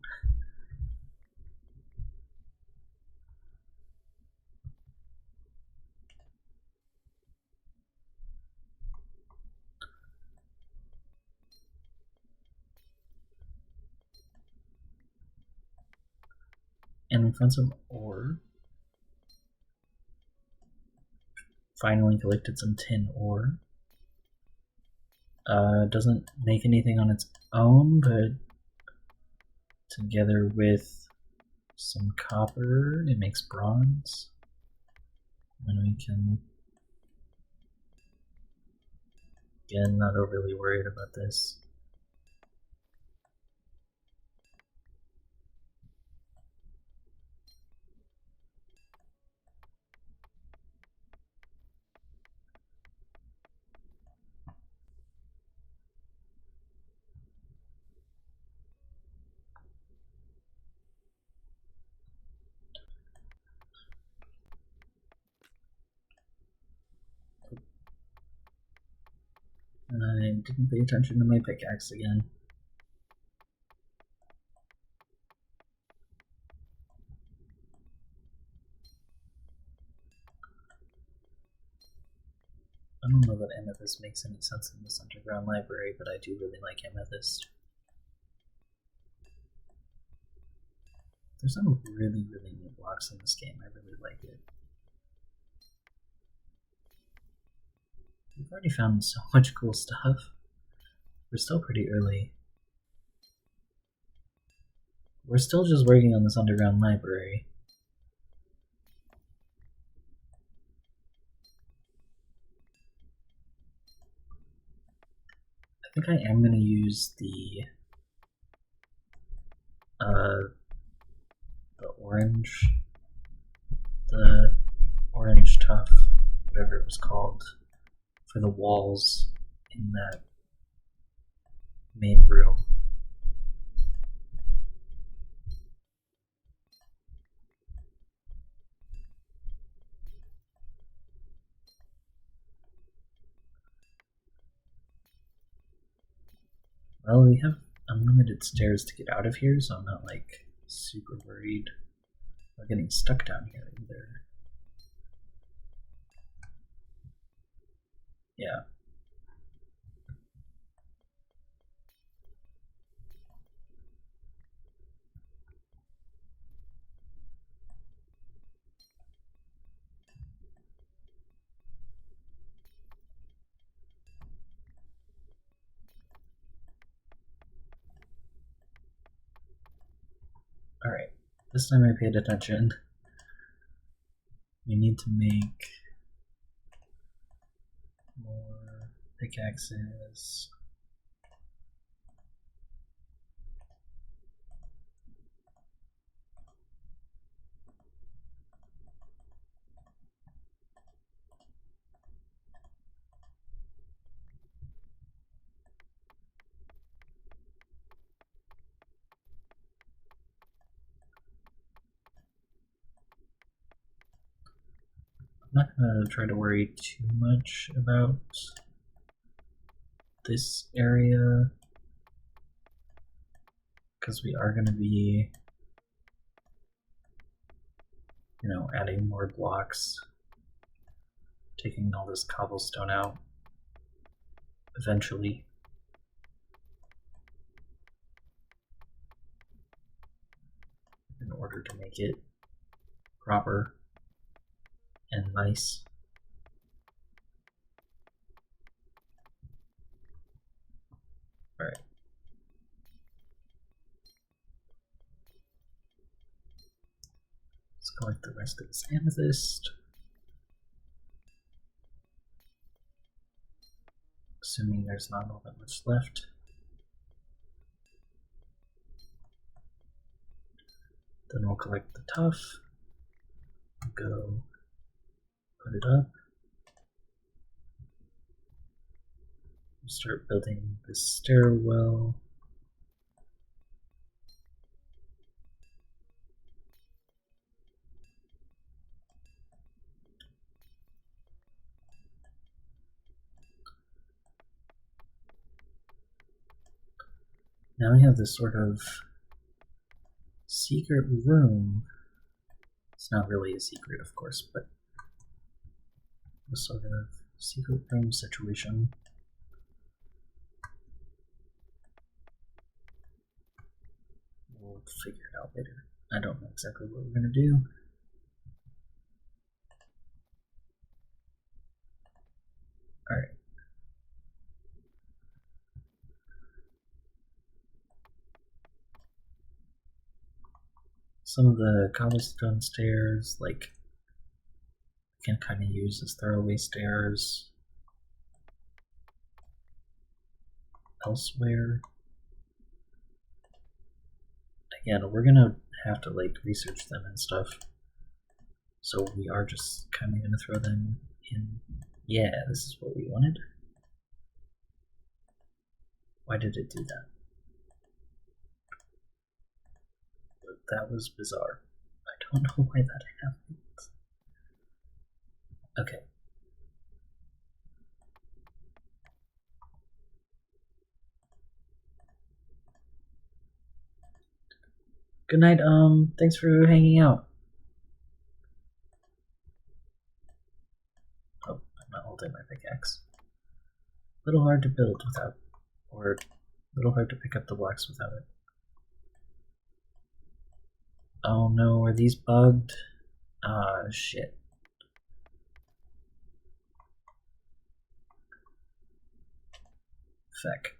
And we found some ore. Finally collected some tin ore. Doesn't make anything on its own, but together with some copper, it makes bronze. And we can, again, not overly worried about this. I didn't pay attention to my pickaxe again. I don't know that amethyst makes any sense in this underground library, but I do really like amethyst. There's some really, really neat blocks in this game. I really like it. We've already found so much cool stuff. We're still pretty early. We're still just working on this underground library. I think I am going to use the orange tuff, whatever it was called, for the walls in that main room. Well, we have unlimited stairs to get out of here, so I'm not like super worried about getting stuck down here either. Yeah. Alright, this time I paid attention. We need to make more pickaxes. I'm not going to try to worry too much about this area, because we are going to be, adding more blocks, taking all this cobblestone out eventually. In order to make it proper and nice. Alright. Let's collect the rest of this amethyst. Assuming there's not all that much left. Then we'll collect the tuff. Go put it up. We'll start building this stairwell. Now we have this sort of secret room. It's not really a secret, of course, but a sort of secret room situation. We'll figure it out later. I don't know exactly what we're going to do. Alright. some of the cobblestone stairs, like, can kind of use as throwaway stairs elsewhere. Again, we're gonna have to like research them and stuff, so we are just kind of gonna throw them in. Yeah, this is what we wanted. Why did it do that? That was bizarre. I don't know why that happened. Okay. Good night, thanks for hanging out. Oh, I'm not holding my pickaxe. A little hard to build without, or a little hard to pick up the blocks without it. Oh no, are these bugged? Ah, shit. Feck.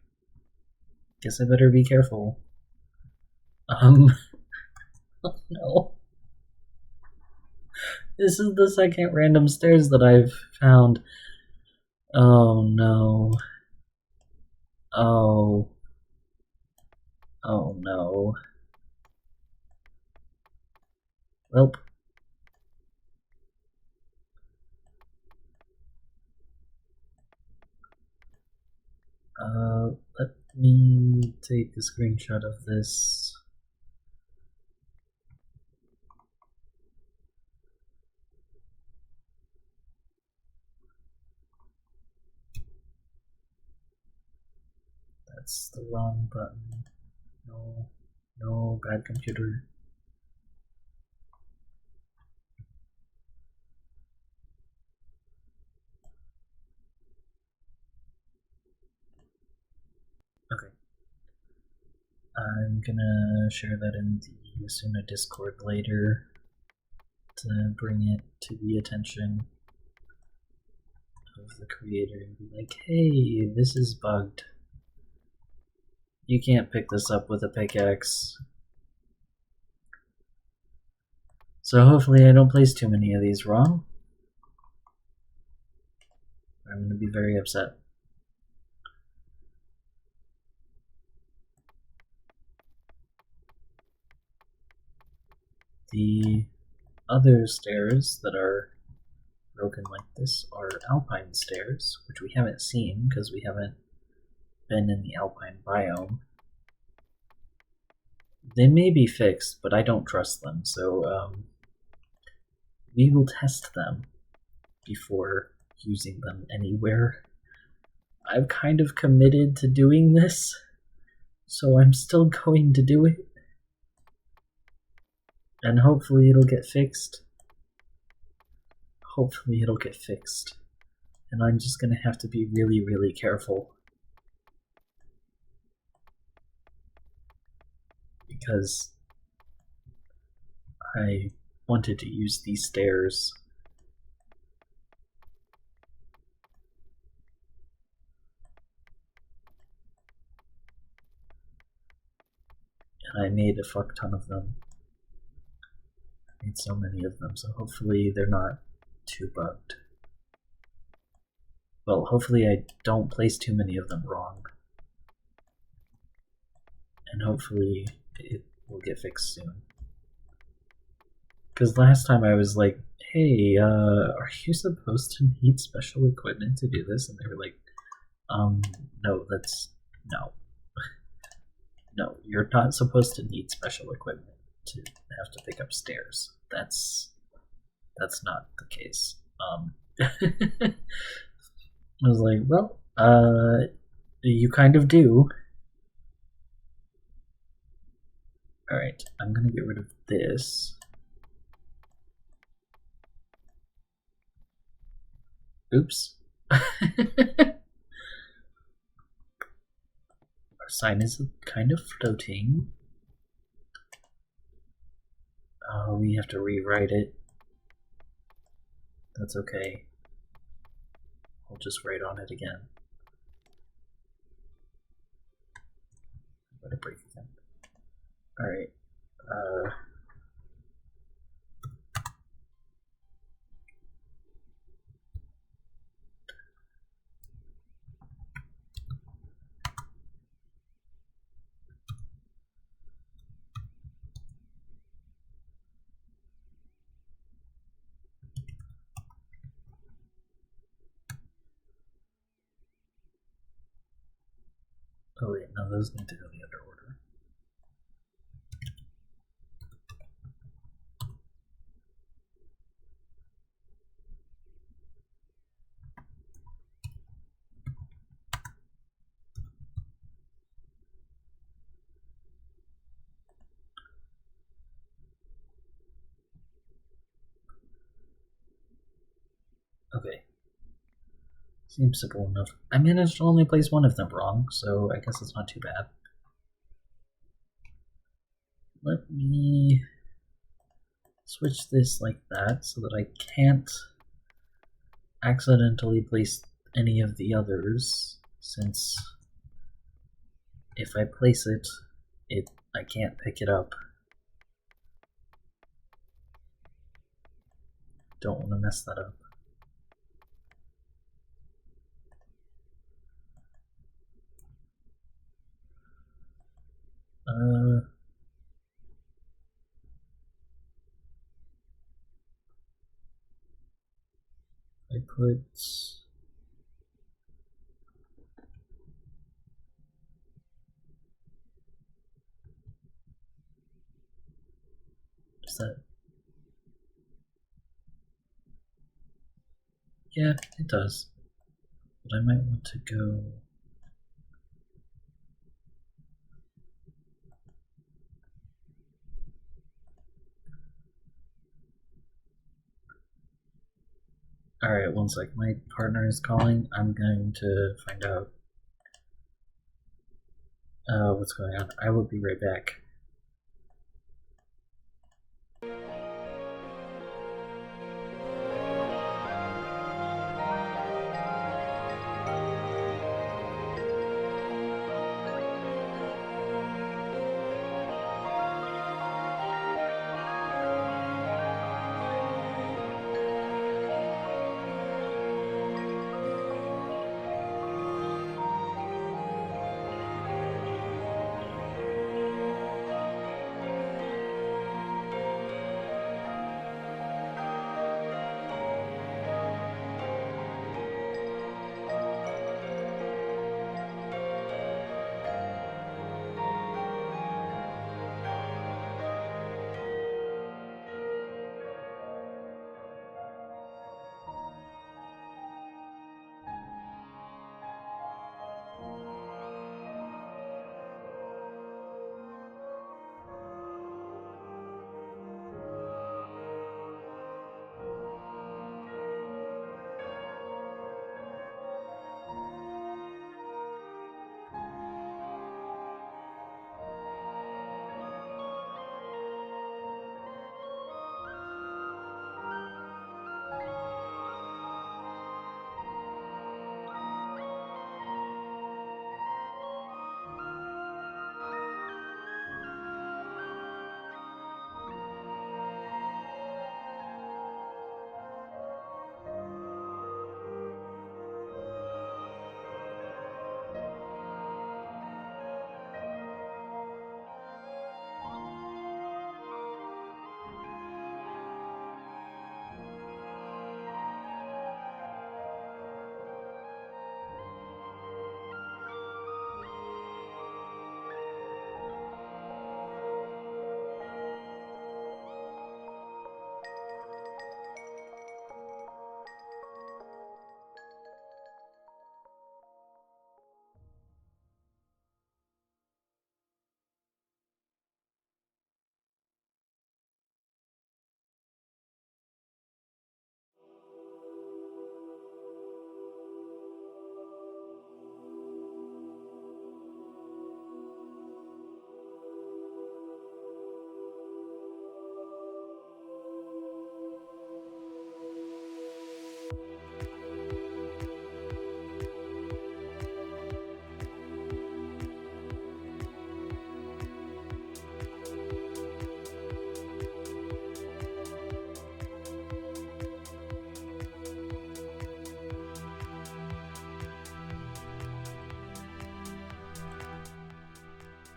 Guess I better be careful. Oh no. This is the second random stairs that I've found. Oh no. Oh. Oh no. Welp. Let me take a screenshot of this. That's the wrong button. No, no, bad computer. Okay. I'm gonna share that in the Asuna Discord later to bring it to the attention of the creator and be like, hey, this is bugged. You can't pick this up with a pickaxe. So hopefully I don't place too many of these wrong. I'm gonna be very upset. The other stairs that are broken like this are alpine stairs, which we haven't seen because we haven't been in the alpine biome. They may be fixed, but I don't trust them, so we will test them before using them anywhere. I've kind of committed to doing this, so I'm still going to do it. And hopefully it'll get fixed. Hopefully it'll get fixed. And I'm just gonna have to be really, really careful. Because I wanted to use these stairs. And I made a fuck ton of them. I made so many of them, so hopefully they're not too bugged. Well, hopefully I don't place too many of them wrong. And hopefully it will get fixed soon. Because last time I was like, hey, are you supposed to need special equipment to do this? And they were like, no, no. No, you're not supposed to need special equipment to have to pick up stairs. That's not the case. I was like, well, you kind of do. Alright, I'm gonna get rid of this. Oops. Our sign is kind of floating. Oh, we have to rewrite it. That's okay. I'll just write on it again. Let it break again. Alright. Oh wait, no, those need to go the other order. Okay. Seems simple enough. I managed to only place one of them wrong, so I guess it's not too bad. Let me switch this like that so that I can't accidentally place any of the others, since if I place it, I can't pick it up. Don't want to mess that up. I put... Is that... Yeah, it does. But I might want to go... Alright, one sec. My partner is calling. I'm going to find out what's going on. I will be right back.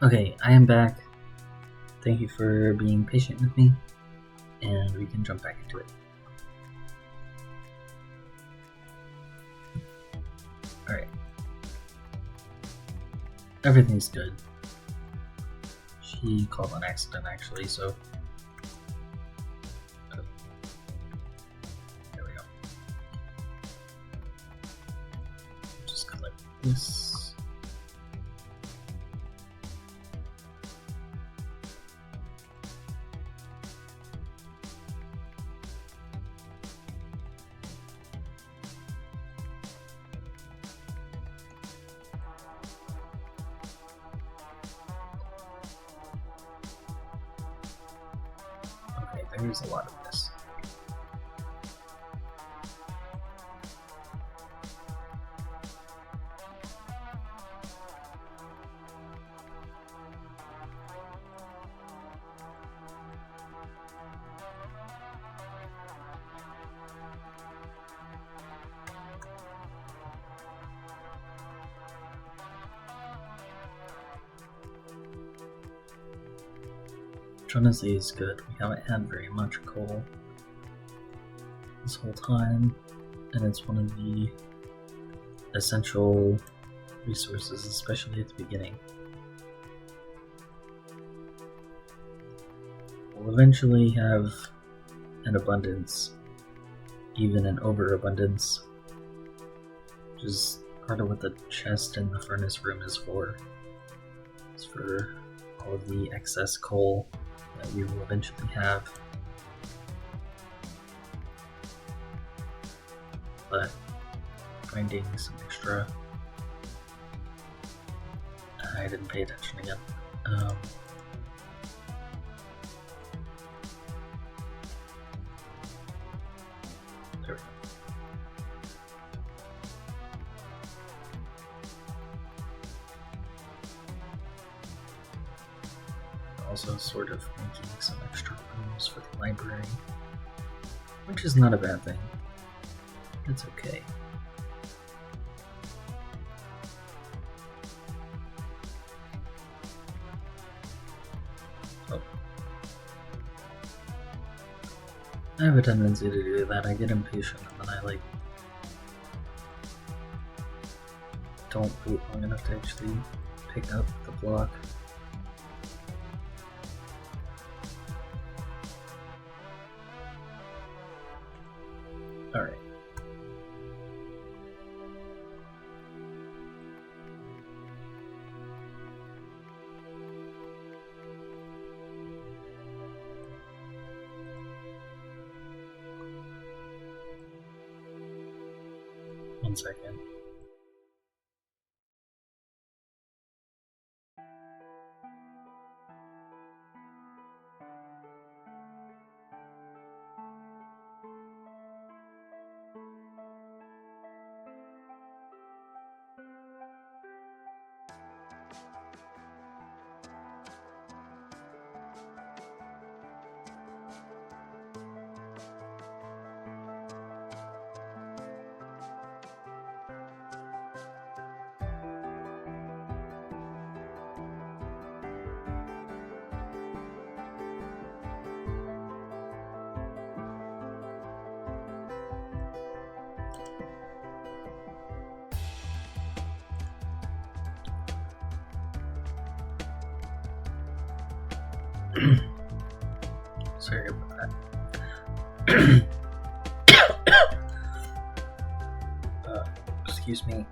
Okay, I am back. Thank you for being patient with me, and we can jump back into it. Alright. everything's good. She called an accident actually, so there we go. Just collect this. There's a lot of this. Trinity is good. We haven't had very much coal this whole time, and it's one of the essential resources, especially at the beginning. We'll eventually have an abundance, even an overabundance, which is part of what the chest in the furnace room is for. It's for all of the excess coal that we will eventually have. But finding some extra... I didn't pay attention again. There we go. Also sort of making some extra rooms for the library, which is not a bad thing. It's okay. Oh. I have a tendency to do that. I get impatient and then I don't wait long enough to actually pick up the block. Alright. One second. Sorry about that. Excuse me.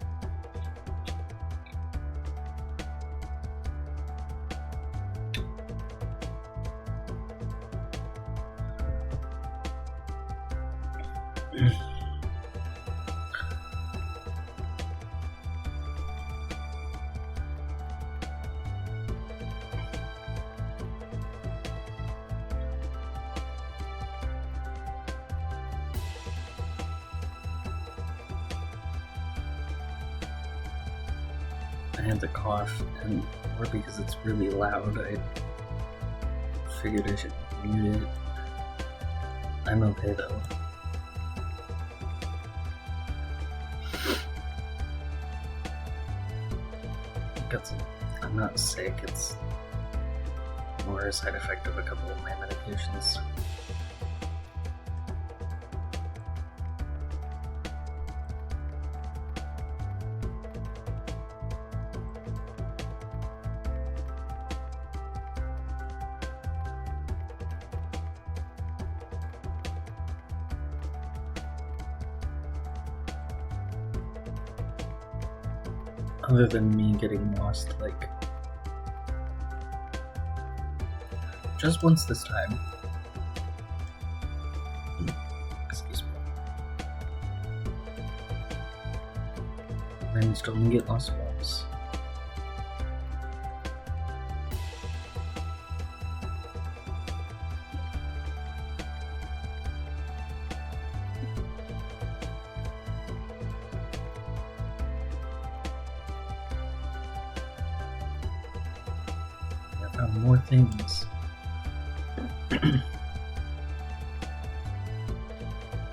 I had to cough, and more because it's really loud, I figured I should mute it. I'm okay though. I'm not sick, it's more a side effect of a couple of my medications. Other than me getting lost, like, just once this time. Excuse me. And still didn't get lost once. I found more things.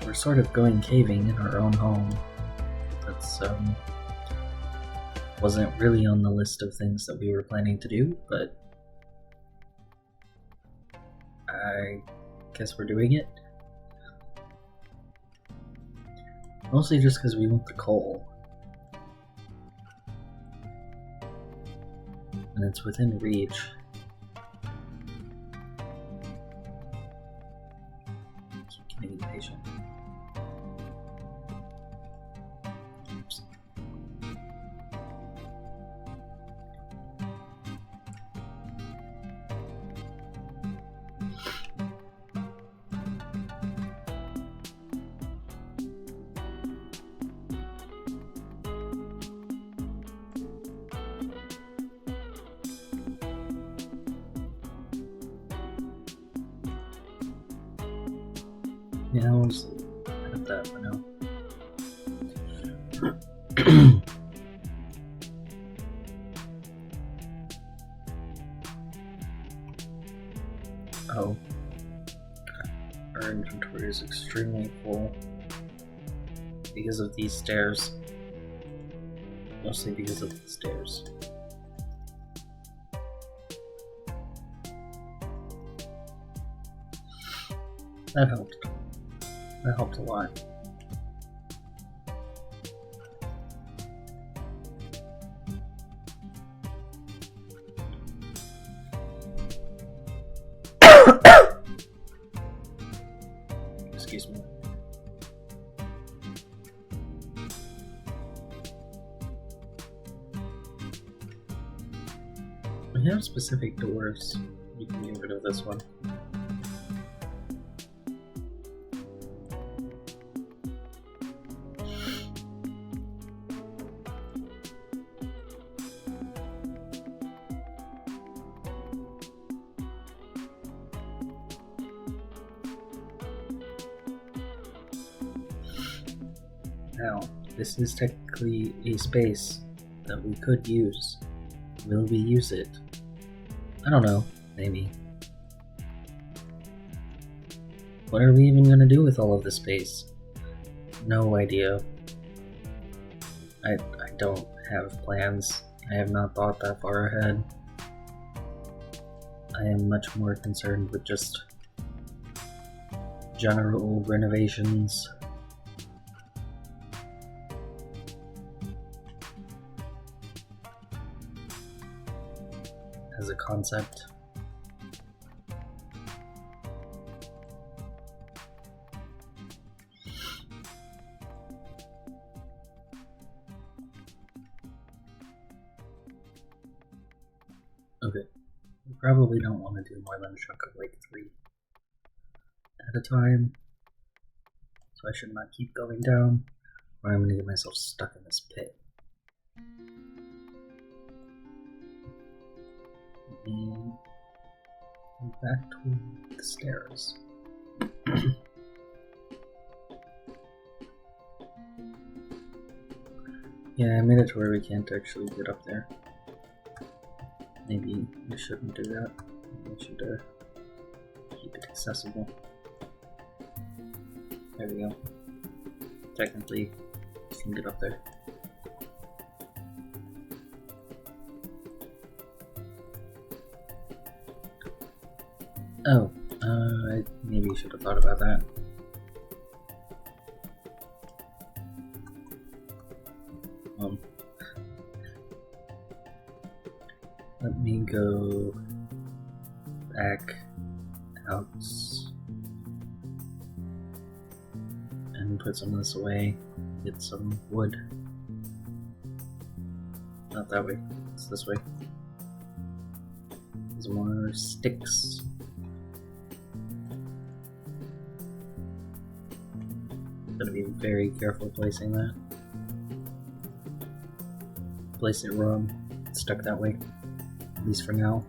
We're sort of going caving in our own home. That's, wasn't really on the list of things that we were planning to do, but I guess we're doing it. Mostly just because we want the coal. And it's within reach. Keep getting impatient. Oops. Yeah, I'll just edit that for now. Oh. Our inventory is extremely full because of these stairs. Mostly because of the stairs. That helped. That helped a lot. Excuse me. We have specific doors. You can get rid of this one. Now, this is technically a space that we could use. Will we use it? I don't know. Maybe. What are we even gonna do with all of this space? No idea. I don't have plans. I have not thought that far ahead. I am much more concerned with just general renovations. As a concept. Okay, we probably don't want to do more than a chunk of like 3 at a time, so I should not keep going down, or I'm going to get myself stuck in this pit. And back toward the stairs. Yeah, I made it to where we can't actually get up there. Maybe we shouldn't do that. We should keep it accessible. There we go. Technically, you can get up there. Oh, I maybe should have thought about that. Let me go back out and put some of this away, get some wood. not that way. It's this way. There's more sticks. Gotta be very careful placing that. Place it wrong. It's stuck that way. At least for now.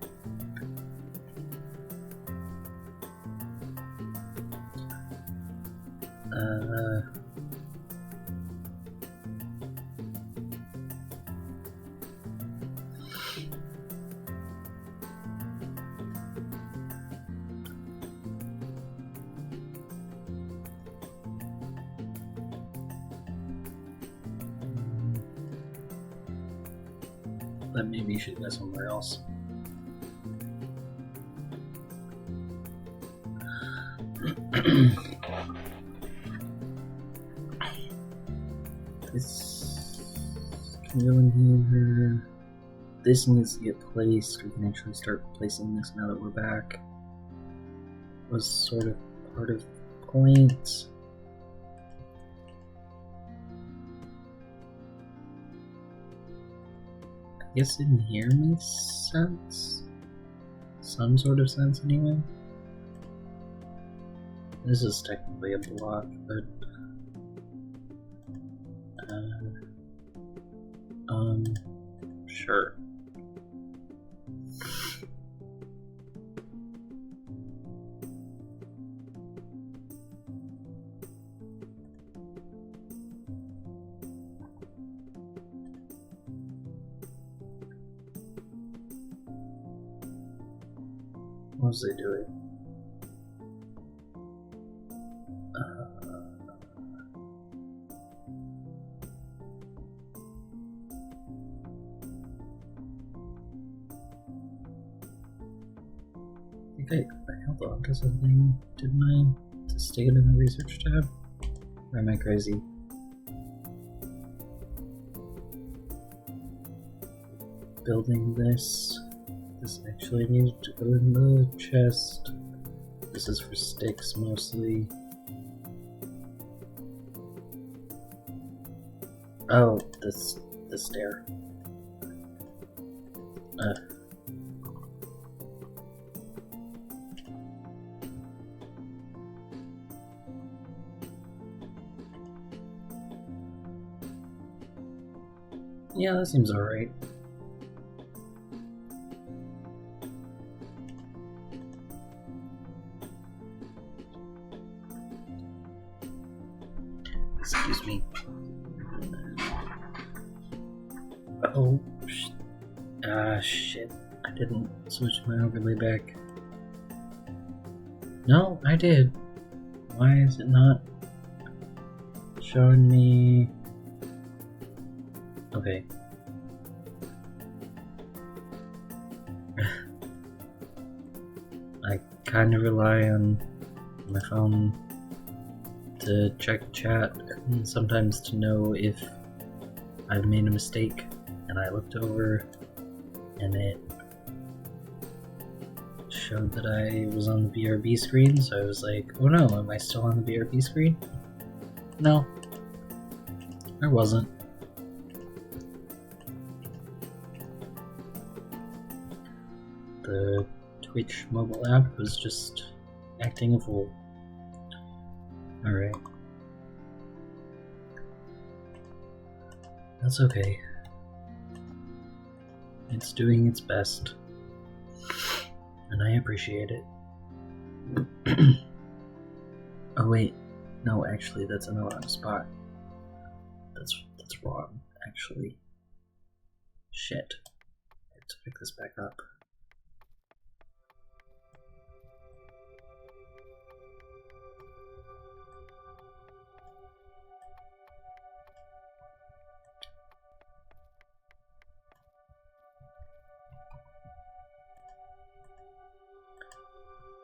Then maybe you should go somewhere else. This can go in here. This needs to get placed. We can actually start placing this now that we're back. Was sort of part of the point. I guess in here makes sense. Some sort of sense anyway. This is technically a block, but sure. What was they doing? I think I held on to something, didn't I? To stick it in the research tab? Or am I crazy? Building this. This actually needed to go in the chest. This is for sticks mostly. Oh, the stair. Yeah, that seems alright. Excuse me. Oh, shit. I didn't switch my overlay back. No, I did. Why is it not showing me? Okay. I kind of rely on my phone to check chat and sometimes to know if I've made a mistake, and I looked over and it showed that I was on the BRB screen, so I was like, oh no, am I still on the BRB screen? No, I wasn't. The Twitch mobile app was just acting a fool. Alright. That's okay. It's doing its best. And I appreciate it. Oh wait. No, actually that's in the wrong spot. That's wrong, actually. Shit. I have to pick this back up.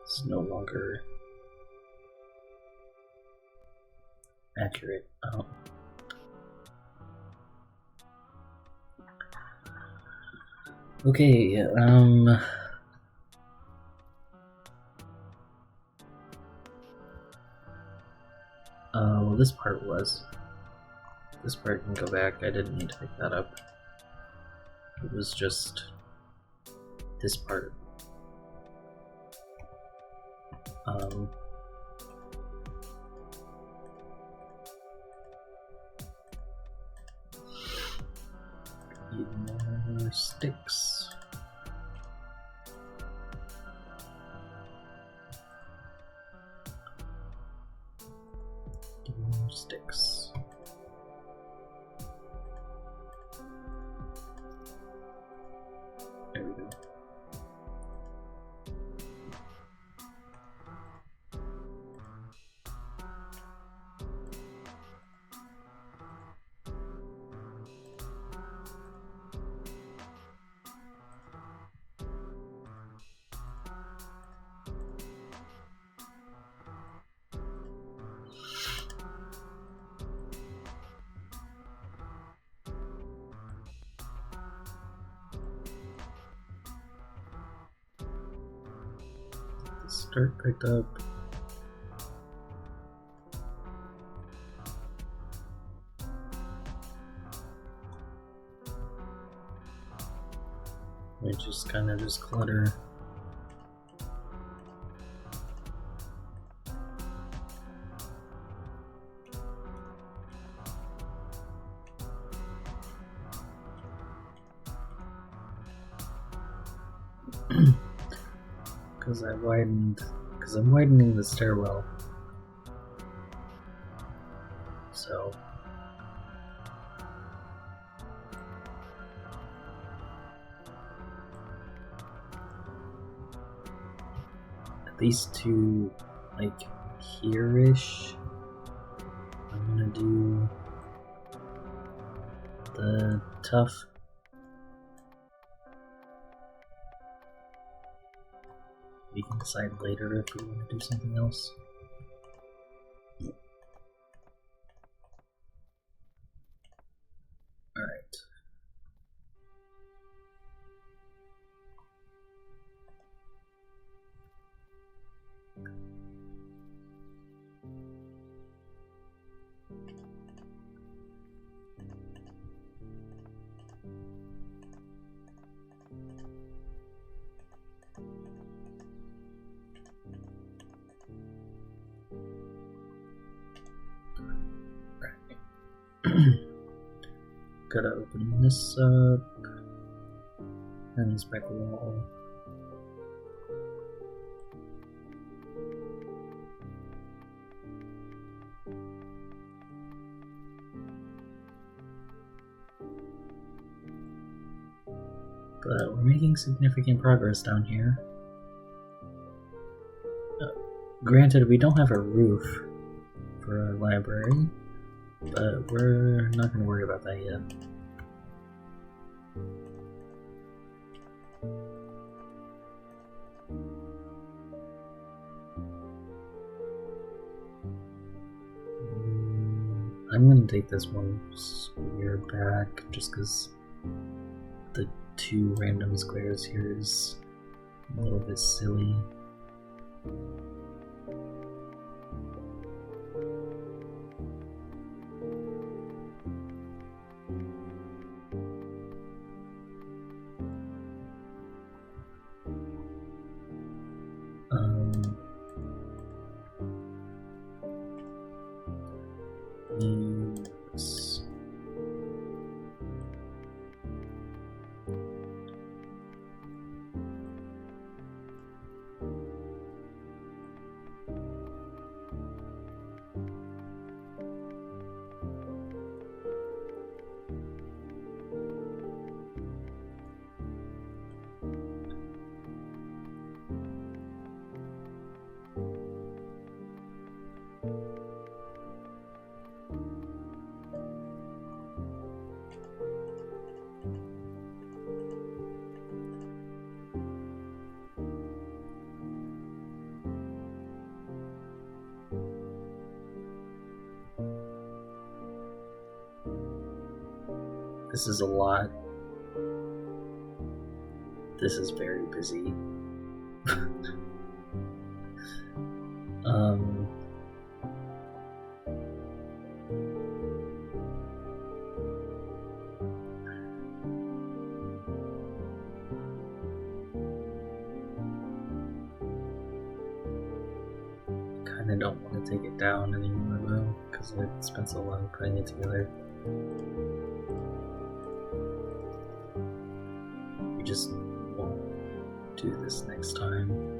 It's no longer accurate. Oh. Okay, well this part was. This part can go back, I didn't need to pick that up. It was just this part. Need more sticks. More sticks. There we go. Start picked up. We just kind of just clutter. Because I'm widening the stairwell. So at least to like here-ish, I'm gonna do the tough. We can decide later if we want to do something else. Alright. Gotta open this up and this back wall. But we're making significant progress down here. Granted, we don't have a roof for our library, but we're not going to worry about that yet. I'm going to take this one square back just because the two random squares here is a little bit silly. Yes. This is a lot. This is very busy. and I don't want to take it down anymore though, because I spent so long putting it together. We just won't do this next time.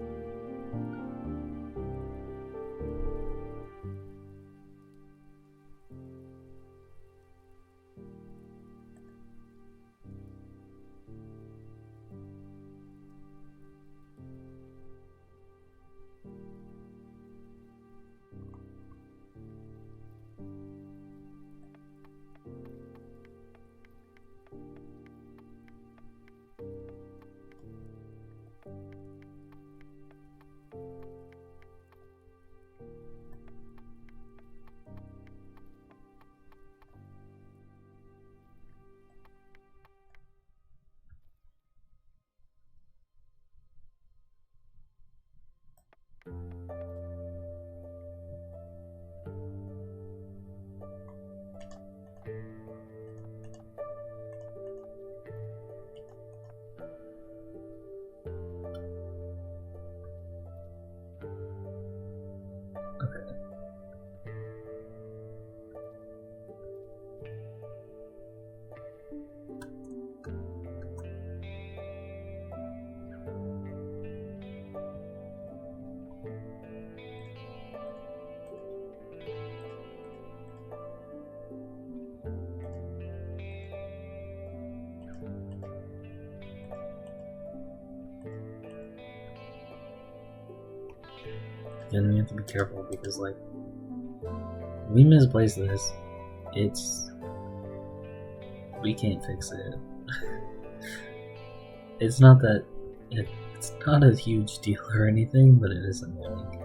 And we have to be careful because, like, we misplace this, we can't fix it. It's not that, it's not a huge deal or anything, but it is annoying.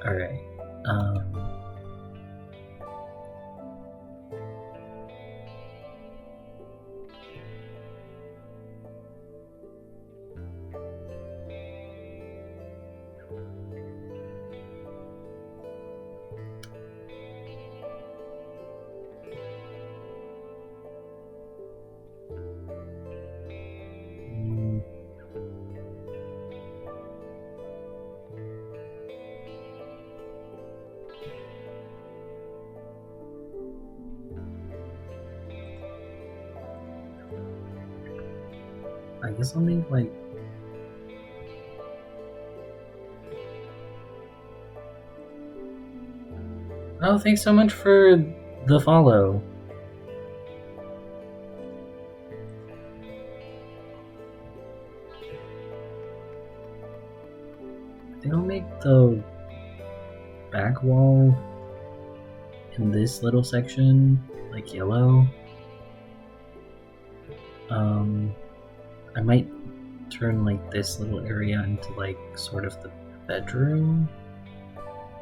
Alright, I guess I'll make, like, oh, thanks so much for the follow. I think I'll make the back wall in this little section, like, yellow. I might turn, like, this little area into, like, sort of the bedroom.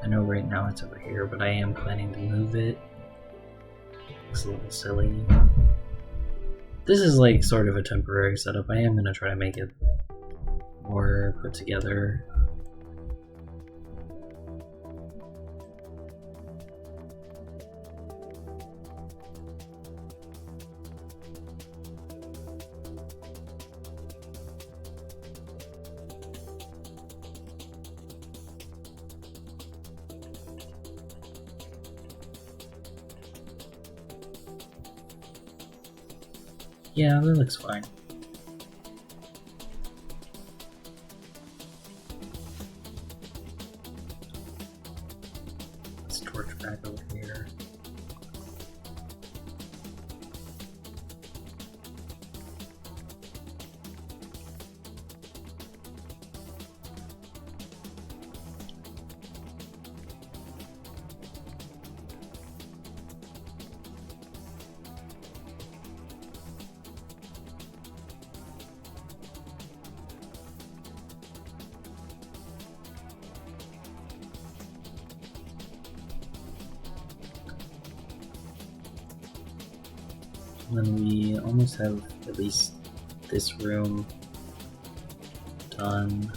I know right now it's over here, but I am planning to move it. Looks a little silly. This is, like, sort of a temporary setup. I am gonna try to make it more put together. Yeah, that looks fine. Let's torch back over here. And then we almost have at least this room done.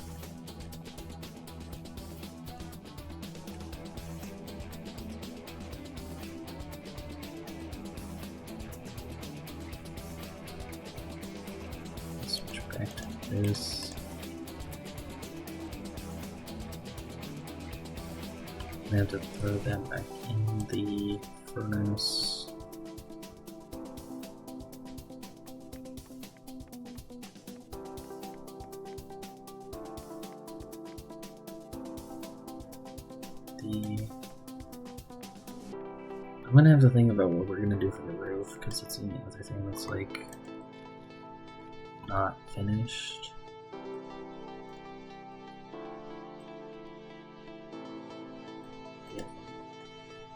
Switch back to this. I have to throw that back in the furnace. I'm gonna have to think about what we're gonna do for the roof, because it's the only other thing that's like not finished. Yeah.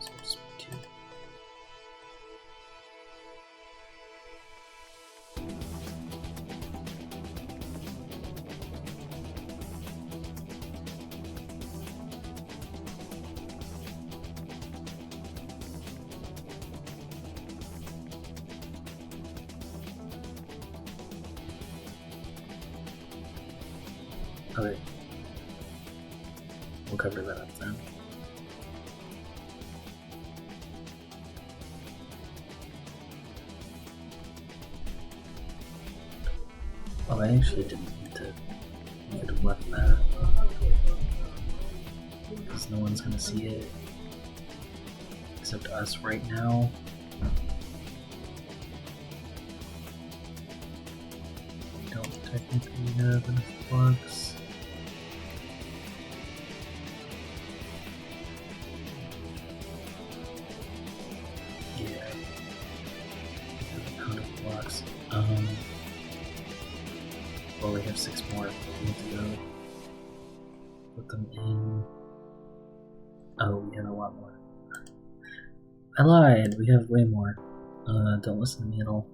So just 2. Okay. We'll cover that up then. Oh, I actually didn't need to make it wet that. Because no one's gonna see it. Except us right now. We don't technically have enough blocks. Well, we have 6 more. We need to go put them in. Oh, we have a lot more. I lied. We have way more. Don't listen to me at all.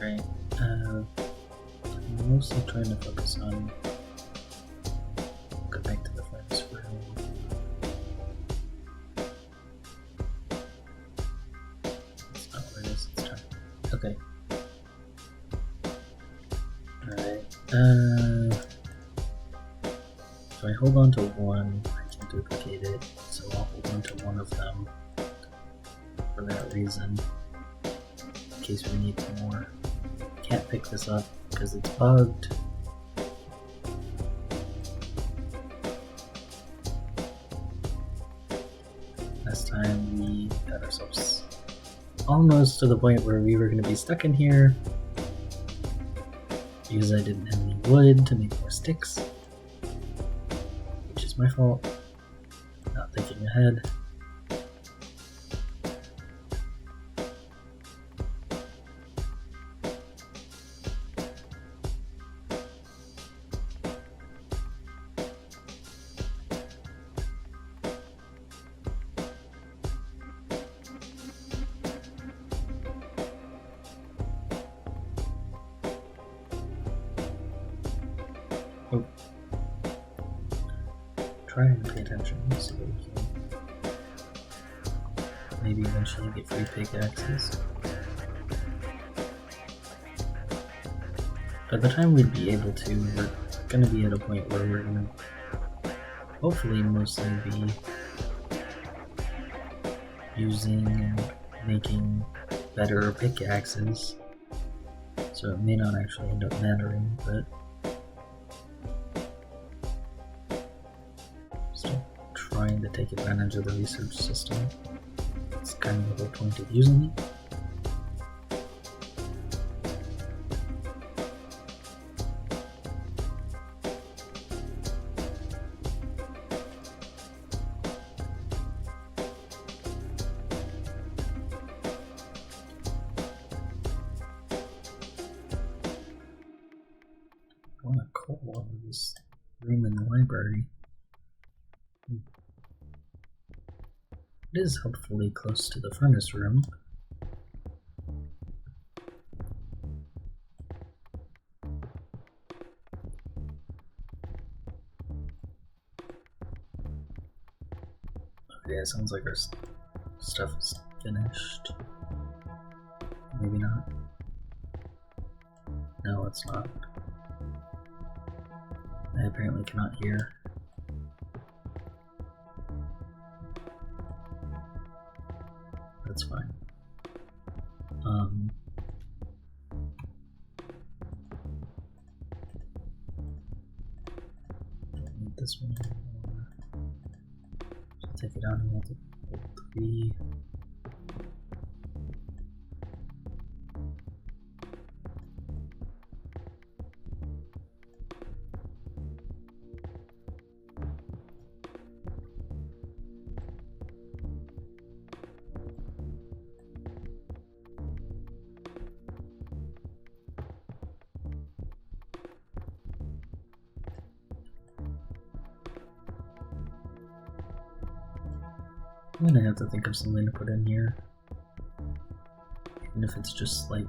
Right. I'm mostly trying to focus on go back to the furnace room. That's not where it is. Let's try. Okay. Alright. So I hold on to 1. I can duplicate it, so I'll hold on to 1 of them for that reason. In case we need more. Can't pick this up because it's bugged. Last time we got ourselves almost to the point where we were going to be stuck in here because I didn't have any wood to make more sticks, which is my fault. Not thinking ahead. Oh. Try and pay attention so that we can maybe eventually get free pickaxes. By the time we'd be able to, we're gonna be at a point where we're gonna hopefully mostly be using and making better pickaxes. So it may not actually end up mattering, but still trying to take advantage of the research system. It's kind of the whole point of using it. I want a coal out of this room in the library. It is helpfully close to the furnace room. Okay, it sounds like our stuff is finished. Maybe not. No, it's not. I apparently cannot hear. That's fine. Don't need this one anymore. Just take it out and we'll take 3. I'm gonna have to think of something to put in here. Even if it's just like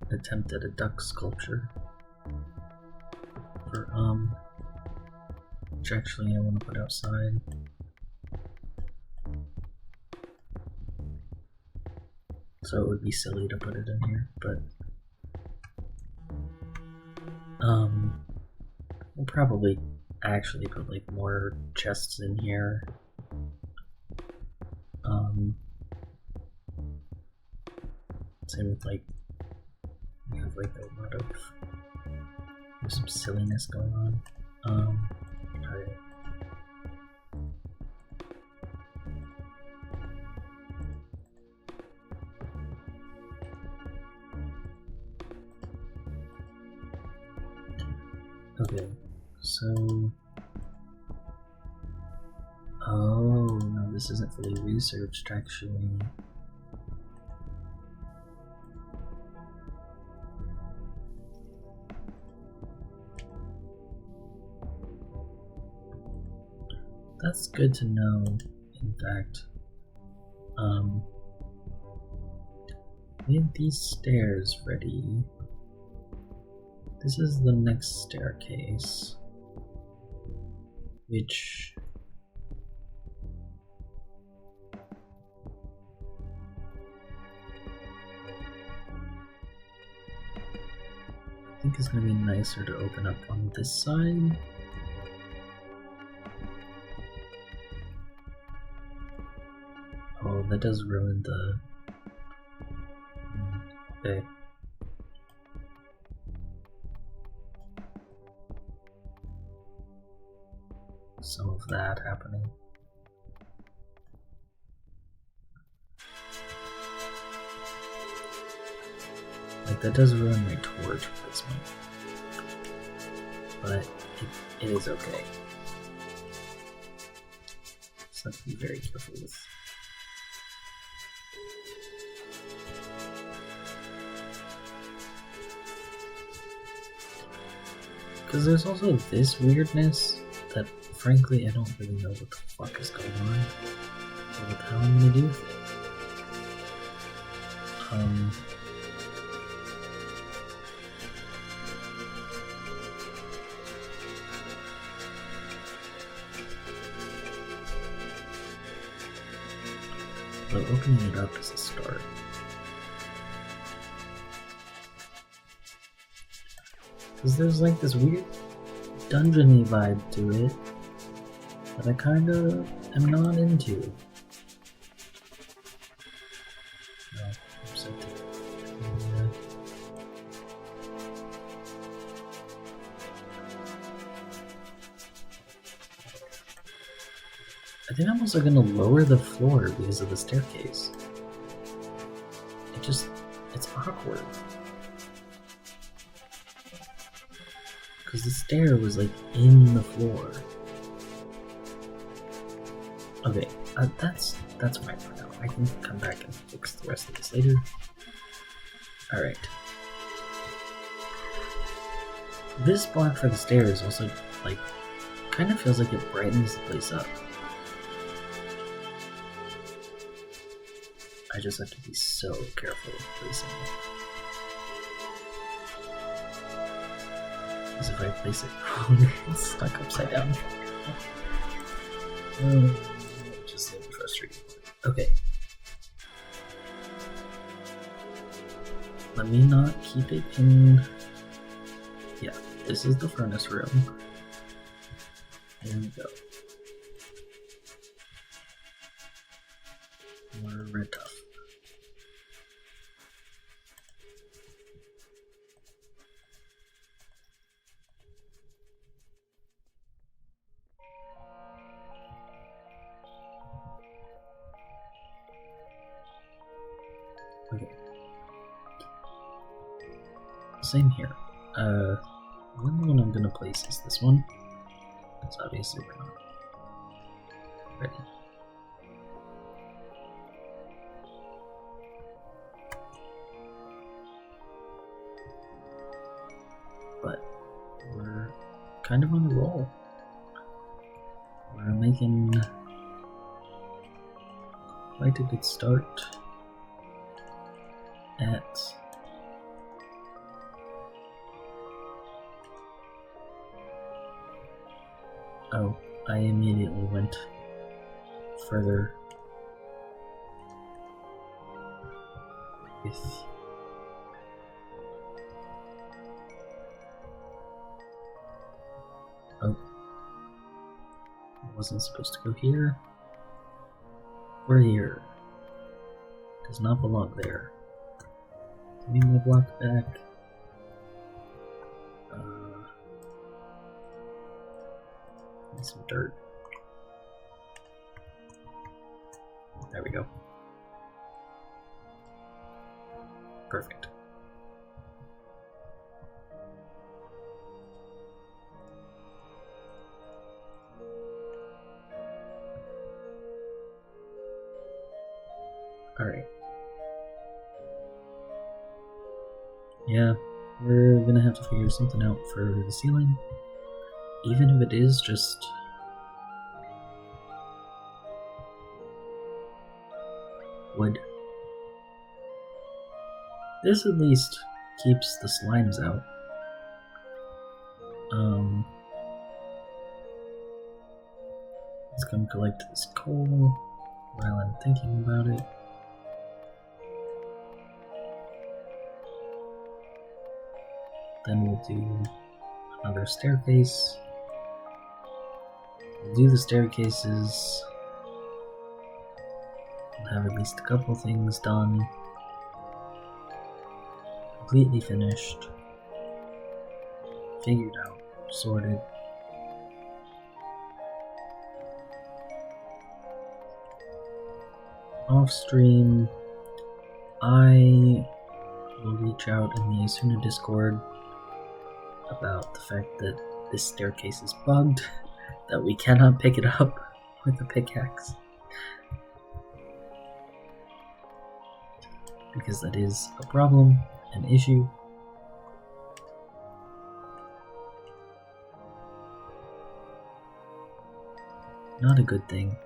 an attempt at a duck sculpture. For which actually I want to put outside. So it would be silly to put it in here, but we'll probably actually put like more chests in here. Same with like we have like a lot of there's some silliness going on. Alright. Okay, so oh no, this isn't fully researched actually. That's good to know, in fact. We have these stairs ready. This is the next staircase, which I think is going to be nicer to open up on this side. Oh, that does ruin the... Okay. Some of that happening. Like, that does ruin my torch placement. But it is okay. So I have to be very careful with. Because there's also this weirdness that, frankly, I don't really know what the fuck is going on, or what the hell I'm gonna do with it. But opening it up is a start. Because there's like this weird dungeon-y vibe to it that I kind of am not into. No, I'm set to I think I'm also gonna lower the floor because of the staircase. It's awkward. Because the stair was like in the floor. Okay, that's fine for now. I can come back and fix the rest of this later. Alright. This block for the stairs also, like, kind of feels like it brightens the place up. I just have to be so careful with placing it. Because if I place it wrong, it's stuck upside down. Just a little frustrating. Okay. Let me not keep it in... Yeah, this is the furnace room. There we go. More red tough. Okay. Same here. The only one I'm gonna place is this one. Because obviously we're not ready. But we're kind of on a roll. We're making quite a good start at oh, I immediately went further with oh, I wasn't supposed to go here. We're here. Does not belong there. Give me my block back. Need some dirt. There we go. Perfect. Alright. Yeah, we're gonna have to figure something out for the ceiling. Even if it is just wood. This at least keeps the slimes out. Let's come collect this coal while I'm thinking about it. Then we'll do another staircase. We'll do the staircases. We'll have at least a couple things done. Completely finished. Figured out. Sorted. Off stream, I will reach out in the Asuna Discord about the fact that this staircase is bugged, that we cannot pick it up with a pickaxe. Because that is a problem, an issue. Not a good thing.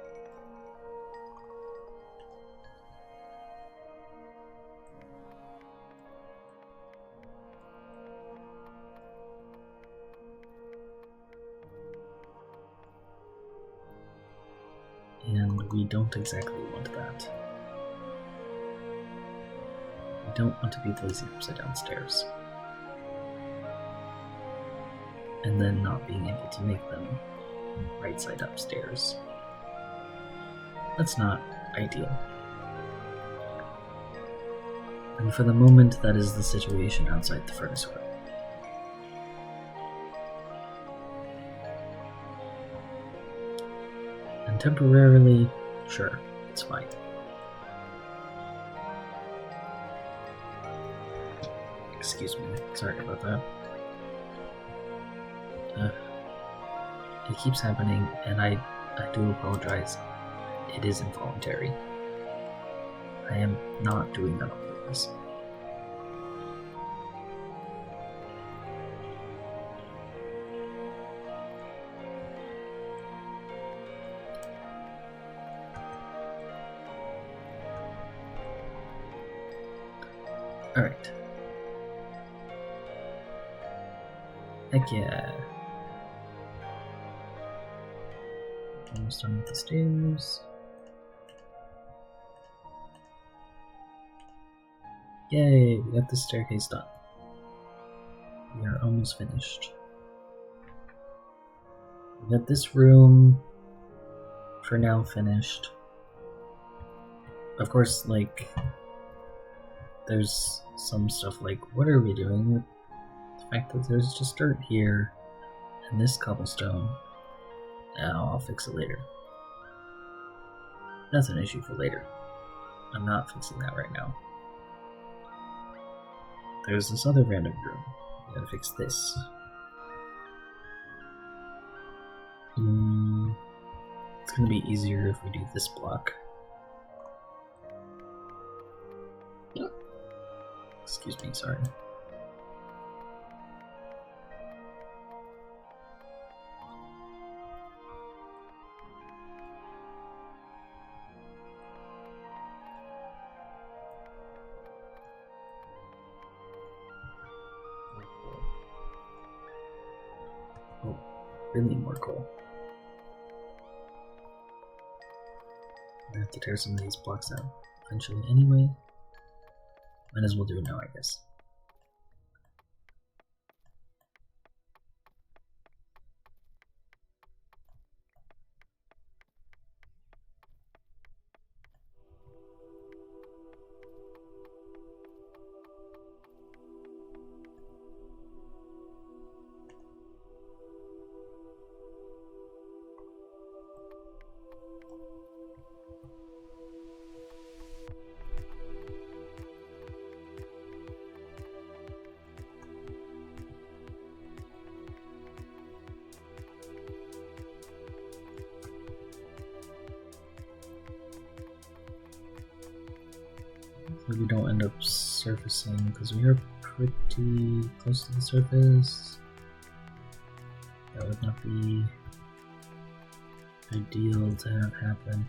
And we don't exactly want that. We don't want to be placing upside down stairs. And then not being able to make them right side upstairs. That's not ideal. And for the moment, that is the situation outside the furnace room. And temporarily, sure, it's fine. Excuse me, sorry about that. It keeps happening, and I do apologize. It is involuntary. I am not doing that on purpose. Alright. Heck yeah. Almost done with the stairs. Yay, we got the staircase done. We are almost finished. We got this room for now finished. Of course, like, there's some stuff like, what are we doing with the fact that there's just dirt here and this cobblestone? Now I'll fix it later. That's an issue for later. I'm not fixing that right now. There's this other random room. I gotta fix this. It's gonna be easier if we do this block. Excuse me, sorry. Oh, really more coal. I have to tear some of these blocks out eventually anyway. Might as well do it now, I guess. So we don't end up surfacing because we are pretty close to the surface. That would not be ideal to have happen.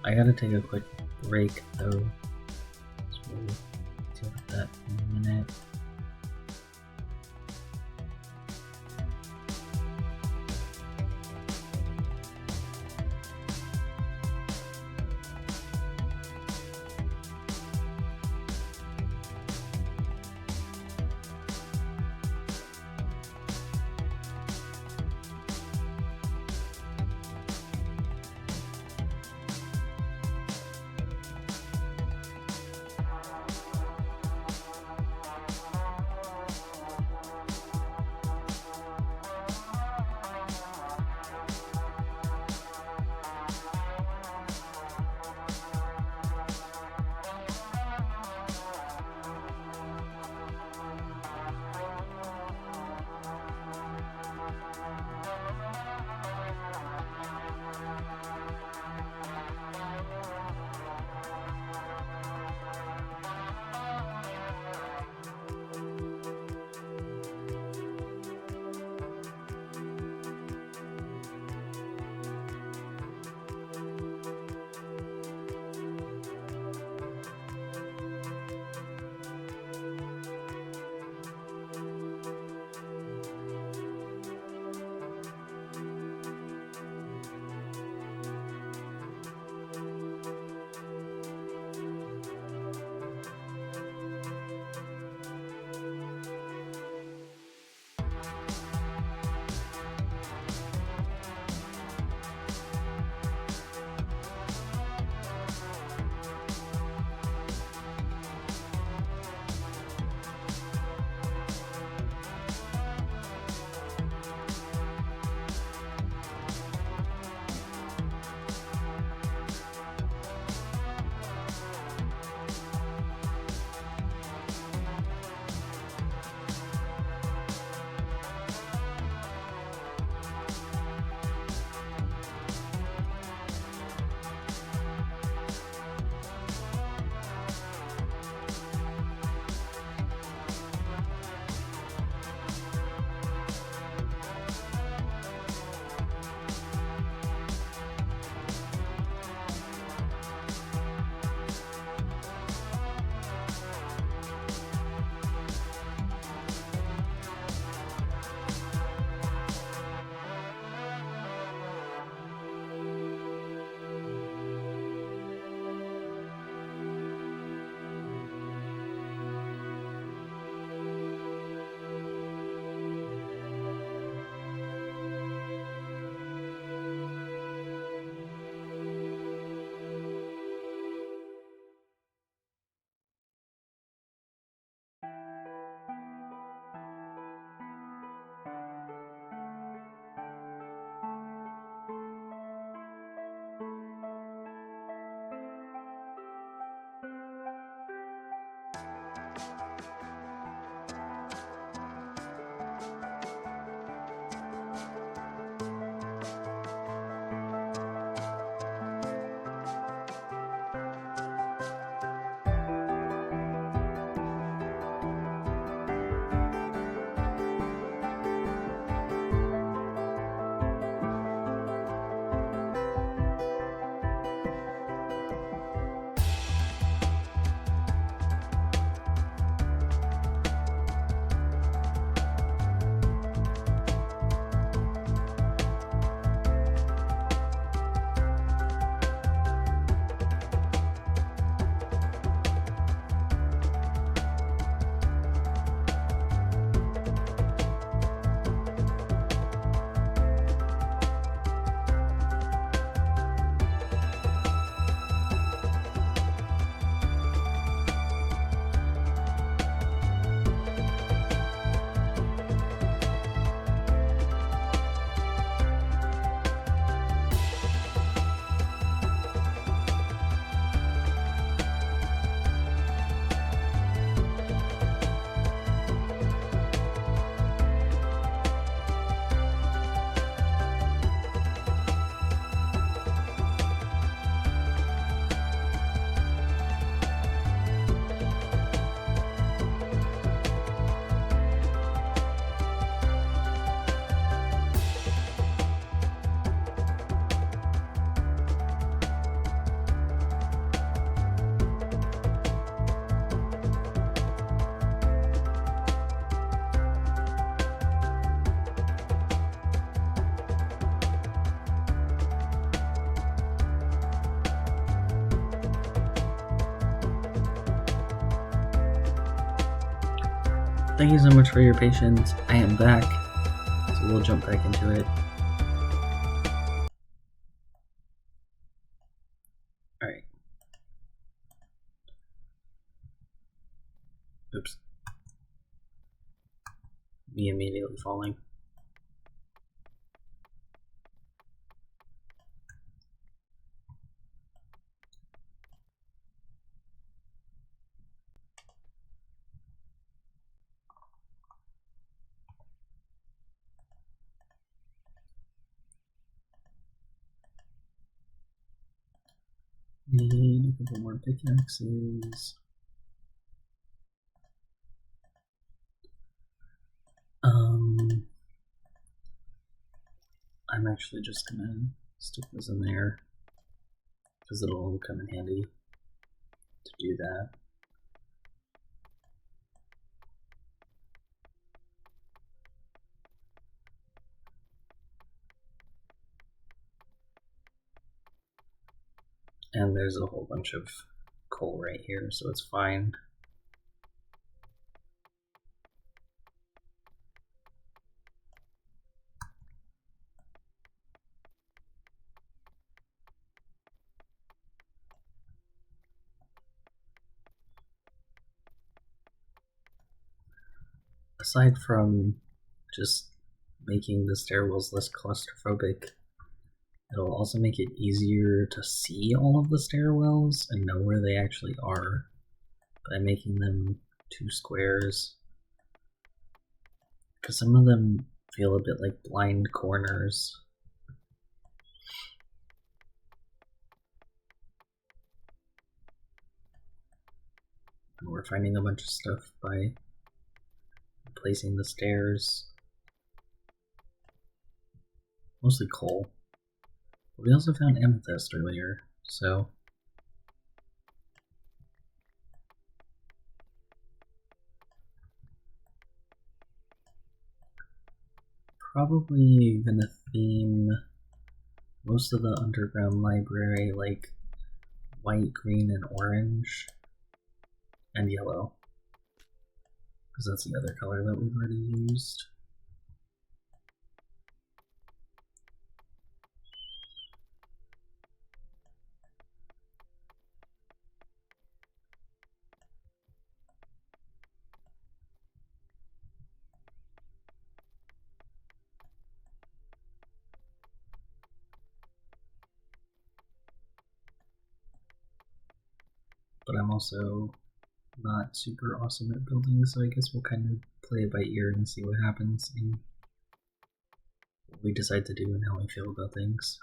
I gotta take a quick break though, so we'll deal with that in a minute. thank you so much for your patience. I am back, so we'll jump back into it. Alright. Oops. Me immediately falling. Need a couple more pickaxes. I'm actually just gonna stick this in there because it'll come in handy to do that. And there's a whole bunch of coal right here, so it's fine. Aside from just making the stairwells less claustrophobic, it'll also make it easier to see all of the stairwells and know where they actually are by making them 2 squares. Because some of them feel a bit like blind corners. And we're finding a bunch of stuff by placing the stairs. Mostly coal. But we also found amethyst earlier, so probably gonna theme most of the underground library like white, green, and orange, and yellow, because that's the other color that we've already used. But I'm also not super awesome at building, so I guess we'll kind of play it by ear and see what happens and what we decide to do and how we feel about things.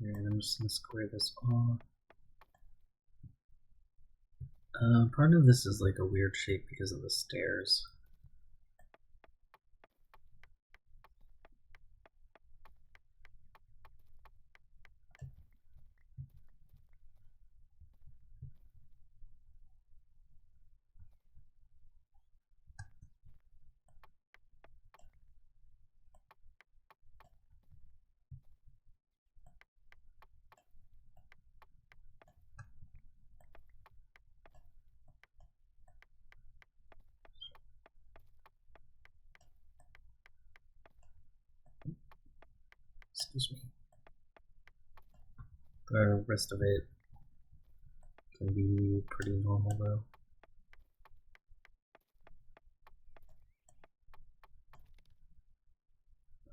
And I'm just going to square this off. Part of this is like a weird shape because of the stairs. Excuse me. The rest of it can be pretty normal though.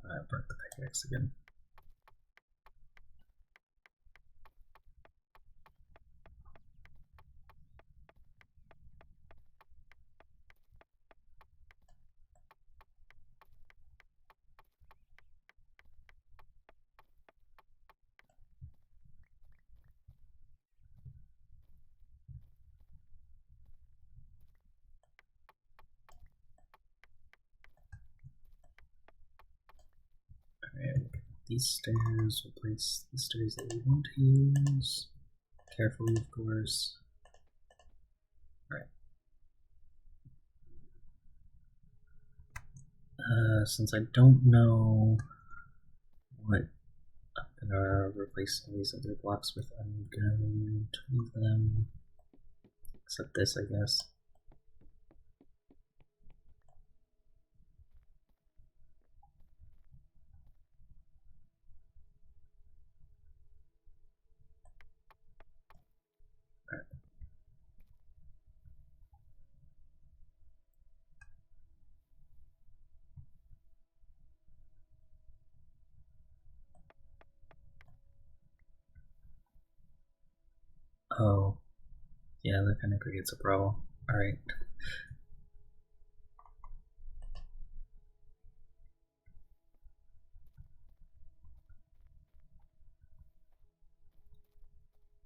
I burnt the pickaxe again. Alright, these stairs, we'll place the stairs that we want to use. Carefully, of course. Alright. Since I don't know what I'm gonna replace all these other blocks with, I'm going to leave them, except this, I guess. Oh, yeah, that kind of creates a problem. Alright.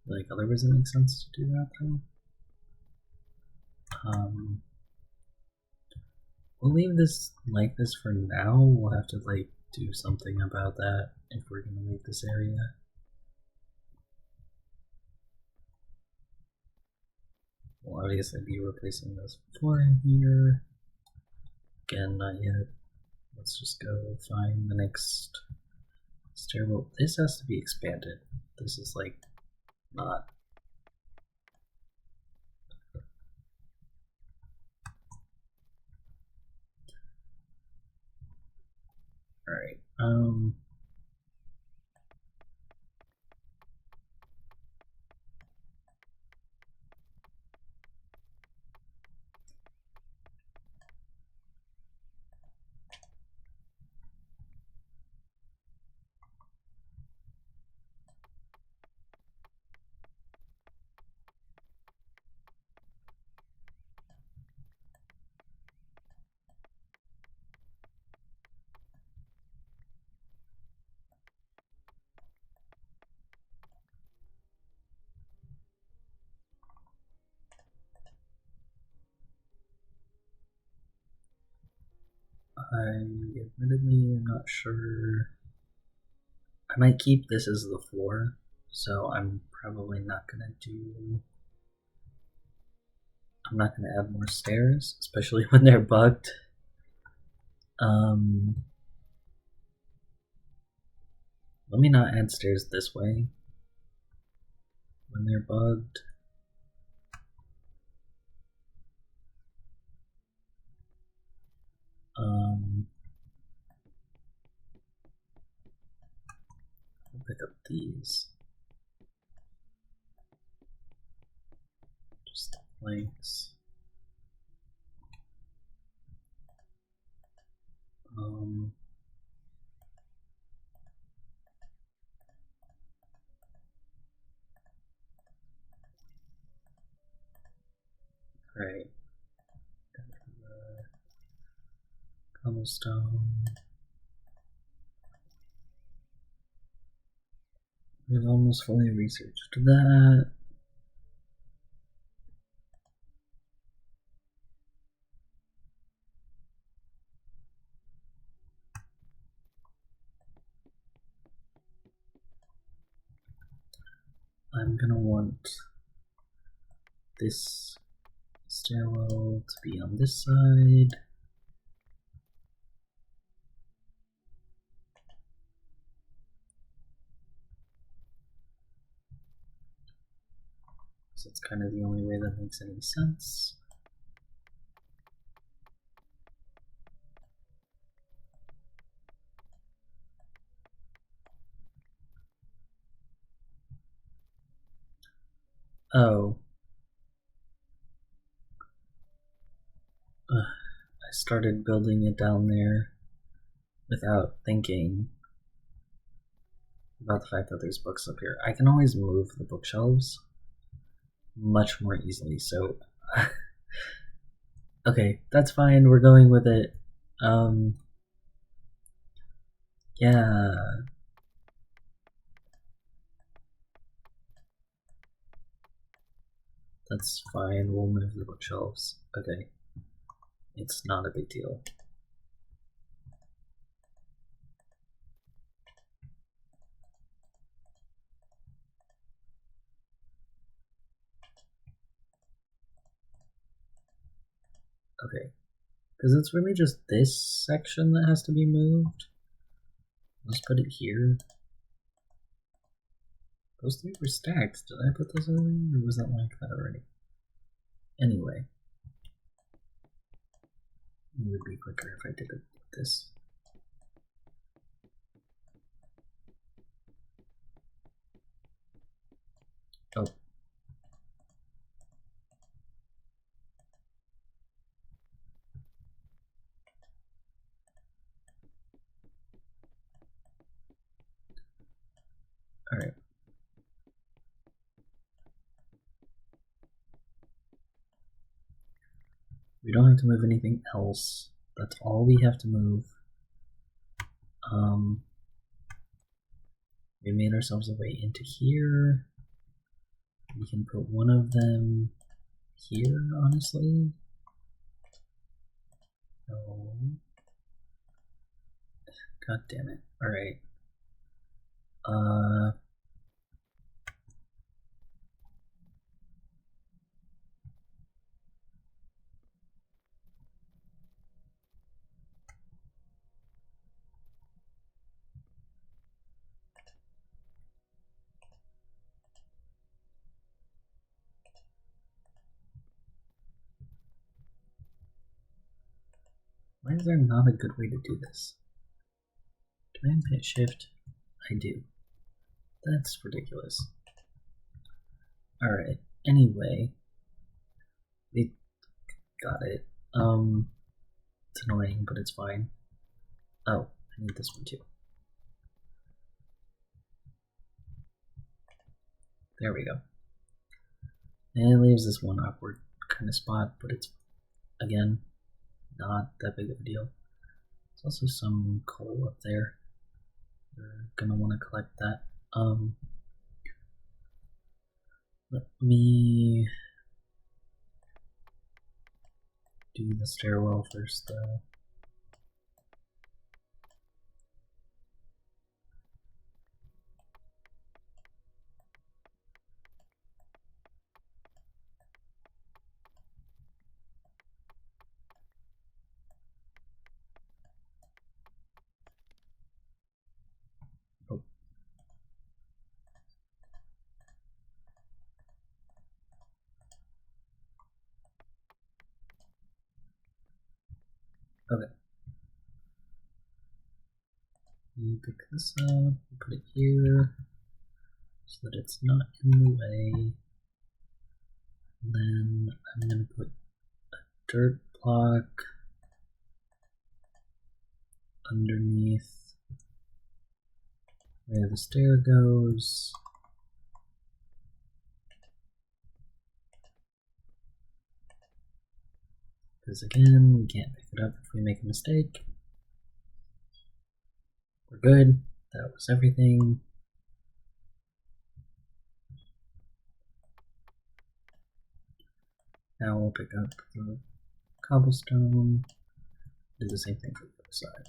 Like, otherwise it makes sense to do that, though. We'll leave this like this for now. We'll have to, like, do something about that if we're gonna leave this area. We'll obviously be replacing this floor in here. Again, not yet. Let's just go find the next stairwell. This has to be expanded. This is, like, not. Alright, I admittedly am not sure. I might keep this as the floor, so I'm probably not gonna do. I'm not gonna add more stairs, especially when they're bugged. Let me not add stairs this way when they're bugged. I'll pick up these. Just the planks. Right. Cobblestone. We've almost fully researched that. I'm gonna want this stairwell to be on this side. So it's kind of the only way that makes any sense. Oh. I started building it down there without thinking about the fact that there's books up here. I can always move the bookshelves much more easily, so okay, that's fine, we're going with it. Yeah. That's fine, we'll move the bookshelves. Okay. It's not a big deal. Okay. Because it's really just this section that has to be moved. Let's put it here. Those three were stacked. Did I put this earlier, or was that like that already? Anyway. It would be quicker if I did it like this. Oh. Alright. We don't have to move anything else. That's all we have to move. We made ourselves a way into here. We can put one of them here, honestly. No. God damn it. Alright. Why is there not a good way to do this? Do I hit shift? I do. That's ridiculous. Alright, anyway. We got it. It's annoying, but it's fine. Oh, I need this one too. There we go. And it leaves this one awkward kind of spot, but it's, again, not that big of a deal. There's also some coal up there. We're gonna want to collect that. Let me do the stairwell first, though. Oh. Okay. You pick this up, put it here, so that it's not in the way. And then I'm going to put a dirt block underneath where the stair goes. Because again, we can't pick it up if we make a mistake. We're good. That was everything. Now we'll pick up the cobblestone. Do the same thing for the other side.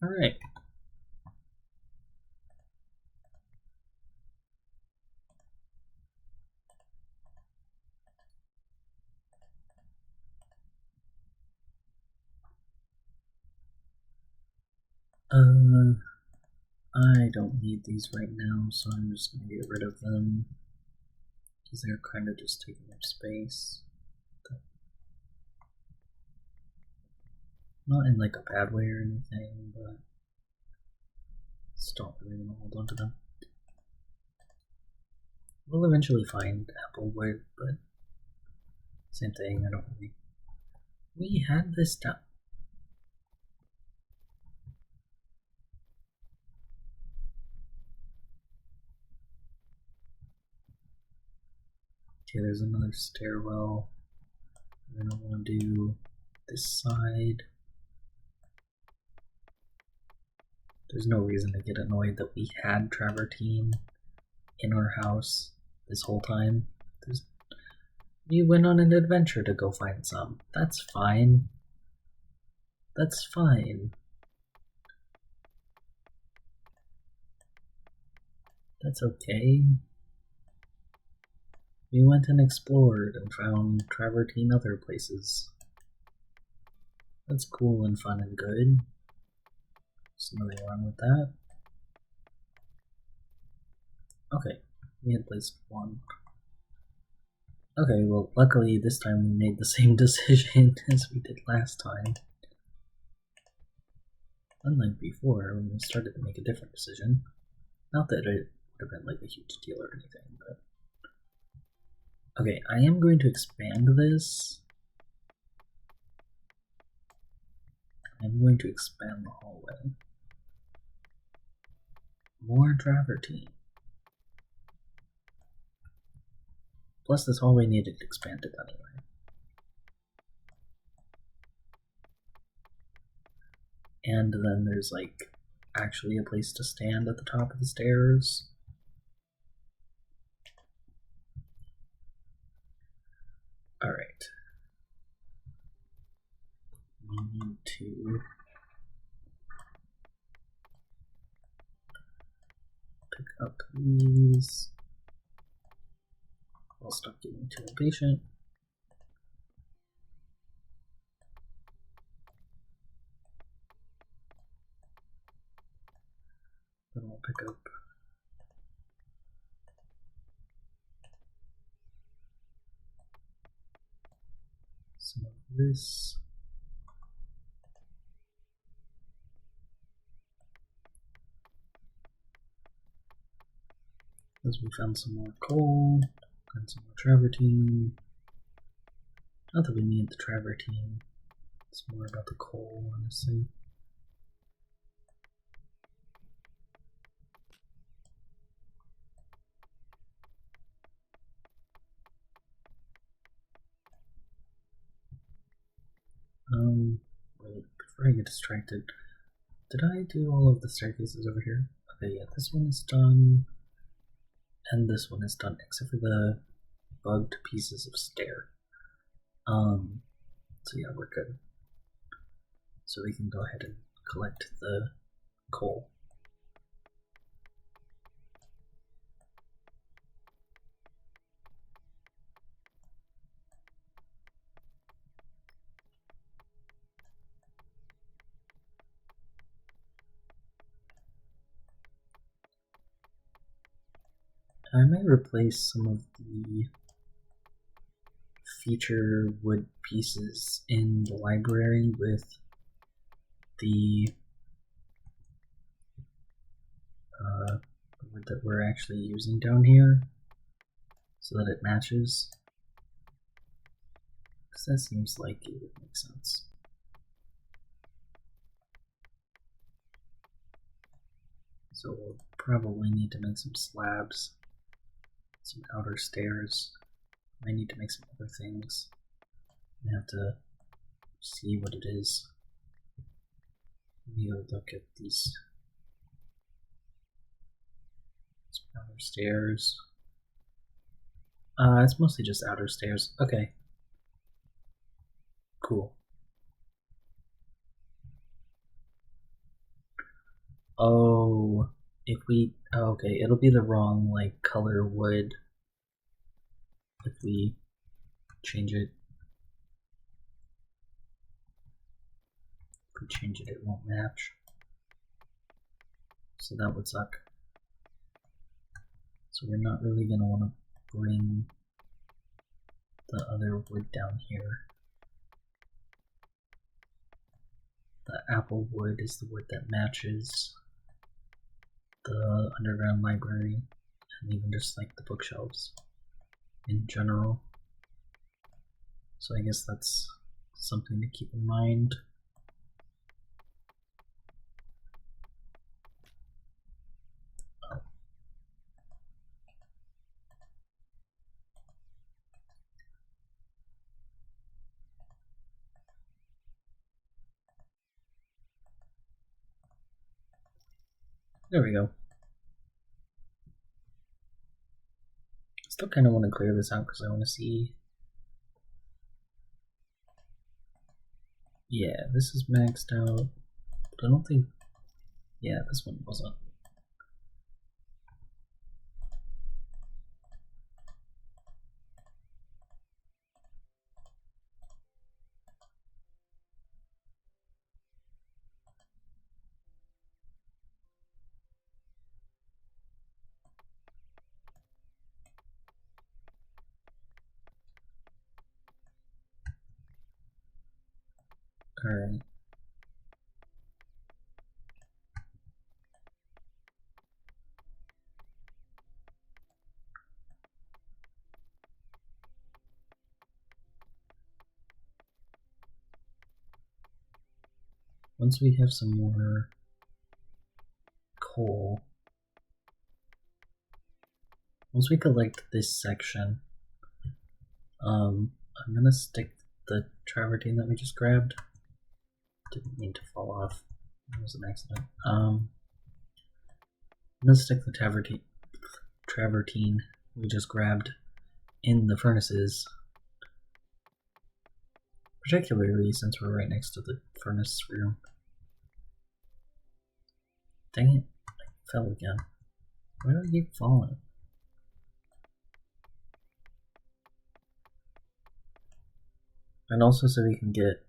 Alright. I don't need these right now, so I'm just going to get rid of them. Because they're kind of just taking up space. Not in like a bad way or anything, but still really want to hold on to them. We'll eventually find apple wood, but same thing, I don't really. We had this down. Okay, there's another stairwell. We're gonna want to do this side. There's no reason to get annoyed that we had travertine in our house this whole time. You went on an adventure to go find some. That's fine. That's fine. That's okay. We went and explored and found travertine other places. That's cool and fun and good. There's nothing wrong with that. Okay, we had placed one. Okay, well, luckily this time we made the same decision as we did last time. Unlike before, when we started to make a different decision. Not that it would have been like a huge deal or anything, but... Okay, I am going to expand this. I'm going to expand the hallway. More travertine. Plus this hallway needed expanded anyway. And then there's like actually a place to stand at the top of the stairs. Alright. We need to pick up these. I'll stop getting too impatient. Then we'll pick up some of this. As we found some more coal and some more travertine. Not that we need the travertine, it's more about the coal, honestly. Wait, before I get distracted, did I do all of the staircases over here? Okay, yeah, this one is done, and this one is done, except for the bugged pieces of stair. So yeah, we're good. So we can go ahead and collect the coal. I might replace some of the feature wood pieces in the library with the wood that we're actually using down here so that it matches. Because that seems like it would make sense. So we'll probably need to make some slabs, some outer stairs. I need to make some other things. I have to see what it is. Let me go look at these. Some outer stairs. It's mostly just outer stairs. Okay. Cool. Oh, if we... Oh, okay, it'll be the wrong, like, color wood if we change it. If we change it, it won't match. So that would suck. So we're not really going to want to bring the other wood down here. The apple wood is the wood that matches the underground library and even just like the bookshelves in general. So I guess that's something to keep in mind. There we go. Still kind of want to clear this out because I want to see Yeah, this is maxed out, but I don't think, yeah, this one wasn't. Alright. Once we have some more coal, once we collect this section, I'm gonna stick the travertine that we just grabbed. Didn't mean to fall off. It was an accident. I'm gonna stick the travertine we just grabbed in the furnaces, particularly since we're right next to the furnace room. Dang it, I fell again. Why do I keep falling? And also so we can get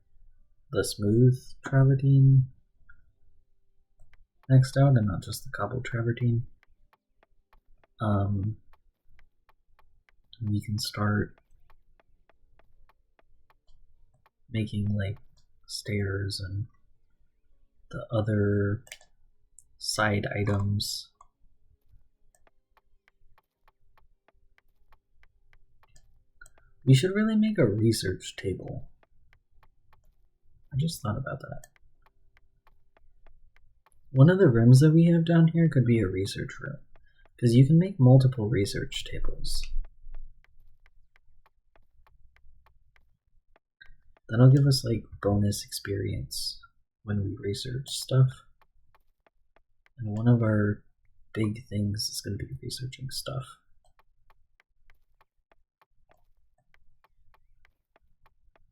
the smooth travertine next out and not just the cobbled travertine. We can start making like stairs and the other side items. We should really make a research table. I just thought about that. One of the rooms that we have down here could be a research room, because you can make multiple research tables. That'll give us like bonus experience when we research stuff. And one of our big things is going to be researching stuff.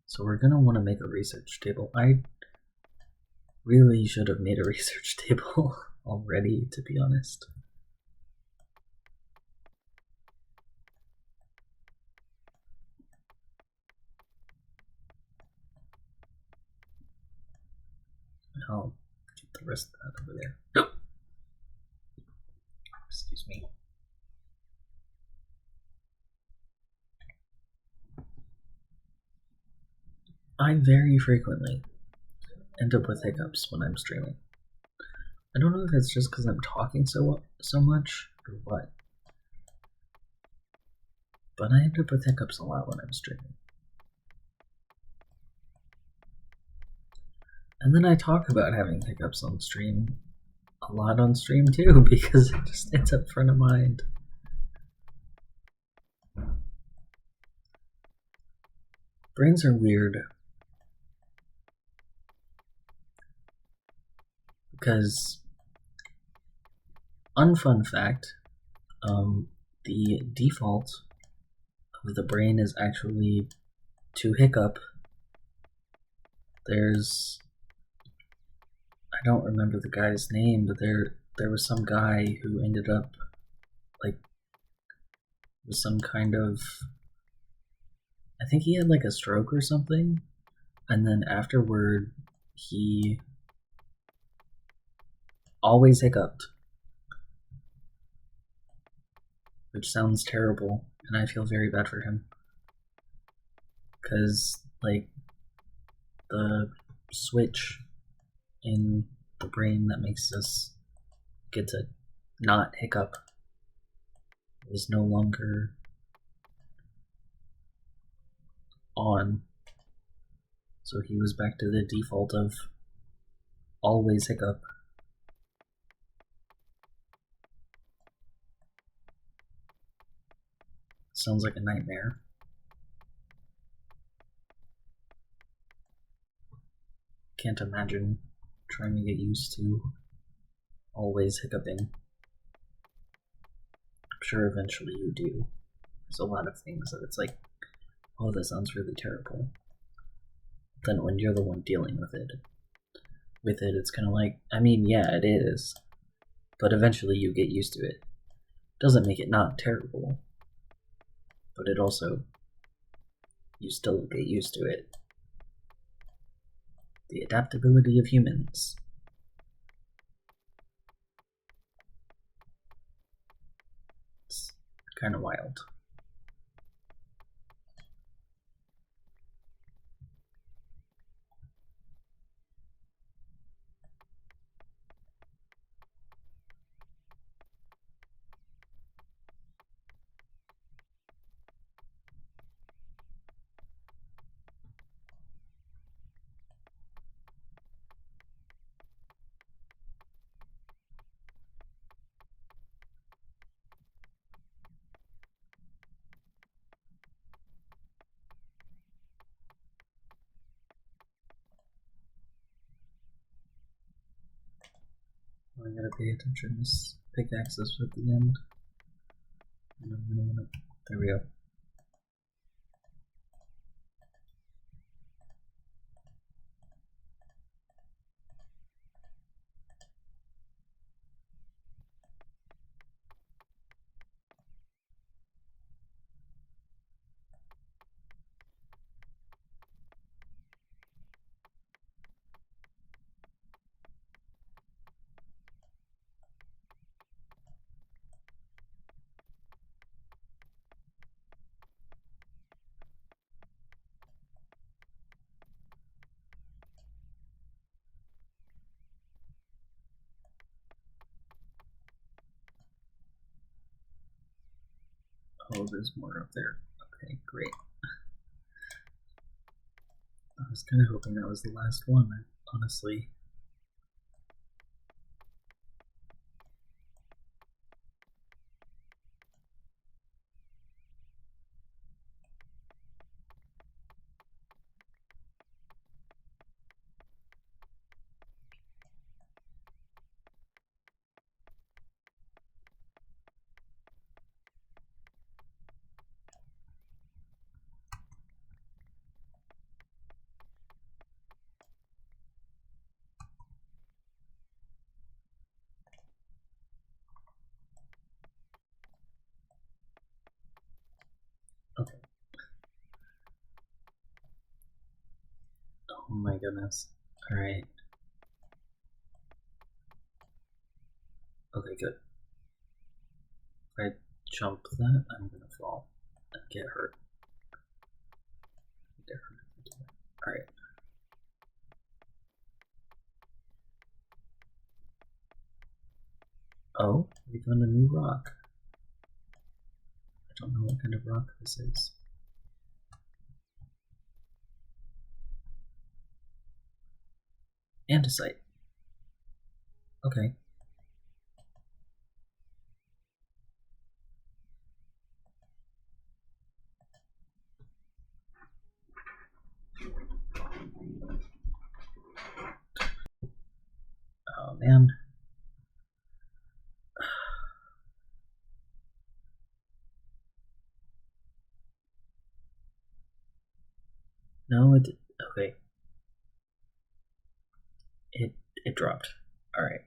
So we're going to want to make a research table. I really should have made a research table already, to be honest. I'll get the rest of that over there. Nope. Excuse me. I very frequently end up with hiccups when I'm streaming. I don't know if it's just because I'm talking so much or what, but I end up with hiccups a lot when I'm streaming. And then I talk about having hiccups on stream a lot on stream too, because it just ends up front of mind. Brains are weird. Because, unfun fact, the default of the brain is actually to hiccup. There's, I don't remember the guy's name, but there was some guy who ended up like with some kind of, I think he had like a stroke or something, and then afterward he always hiccuped, which sounds terrible, and I feel very bad for him, because like the switch in the brain that makes us get to not hiccup is no longer on, so he was back to the default of always hiccup. Sounds like a nightmare. Can't imagine trying to get used to always hiccuping. I'm sure eventually you do. There's a lot of things that it's like, oh, that sounds really terrible. than when you're the one dealing with it. With it, it's kind of like, I mean, yeah, it is, but eventually you get used to it. Doesn't make it not terrible, but it also, you still get used to it. The adaptability of humans. It's kind of wild. I gotta pay attention. This pickaxe is at the end. There we go. Oh, there's more up there. Okay, great. I was kind of hoping that was the last one, honestly. Okay. Oh my goodness. Alright. Okay, good. If I jump that, I'm gonna fall and get hurt. Get hurt. Alright. Oh, we found a new rock. I don't know what kind of rock this is. Andesite. Okay. Oh man. No, it. Okay. It dropped. Alright.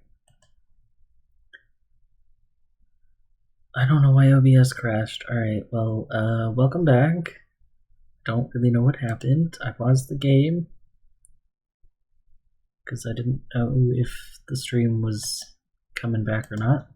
I don't know why OBS crashed. Alright, well, welcome back. Don't really know what happened. I paused the game because I didn't know if the stream was coming back or not.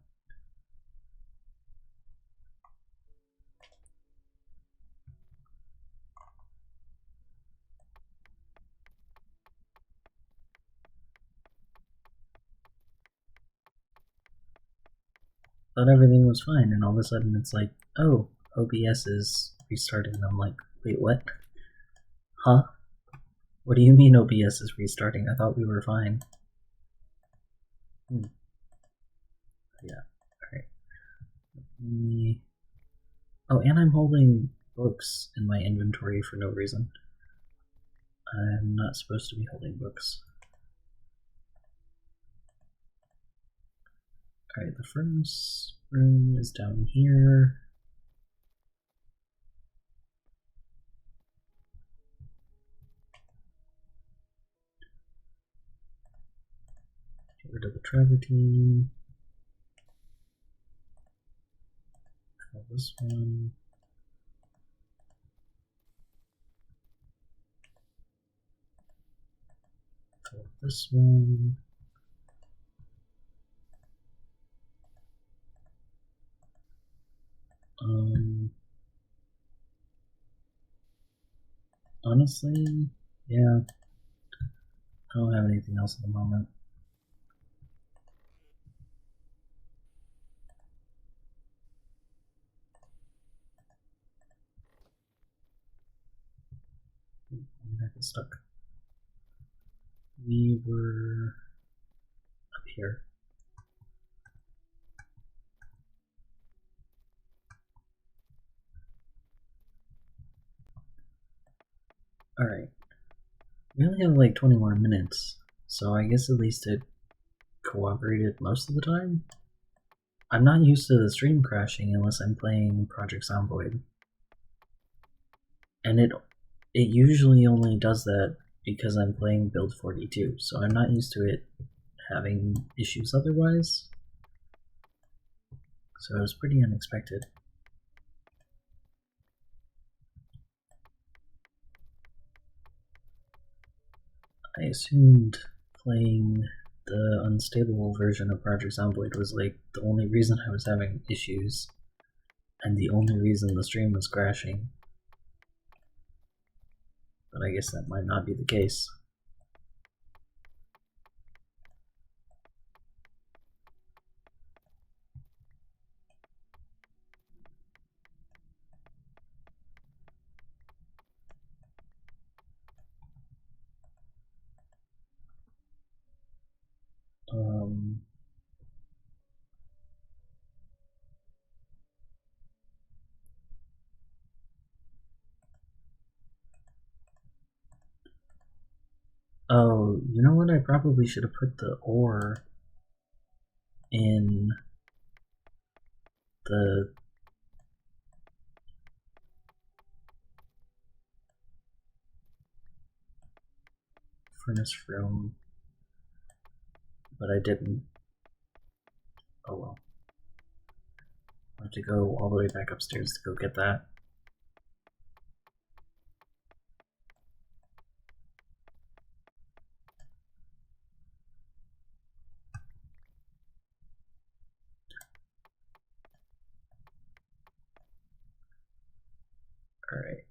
Thought everything was fine, and all of a sudden it's like, oh, OBS is restarting. And I'm like, wait, what? Huh? What do you mean OBS is restarting? I thought we were fine. Yeah, alright. Oh, and I'm holding books in my inventory for no reason. I'm not supposed to be holding books. Alright, the furnace room is down here. travertine. Fill this one. Fill this one. Honestly, yeah, I don't have anything else at the moment. I got stuck. We were up here. Alright. We only have like 20 more minutes, so I guess at least it cooperated most of the time. I'm not used to the stream crashing unless I'm playing Project Zomboid. And it usually only does that because I'm playing build 42, so I'm not used to it having issues otherwise. So it was pretty unexpected. I assumed playing the unstable version of Project Zomboid was like the only reason I was having issues and the only reason the stream was crashing. But I guess that might not be the case. Oh, you know what? I probably should have put the ore in the furnace room, but I didn't. Oh well. I have to go all the way back upstairs to go get that. Alright.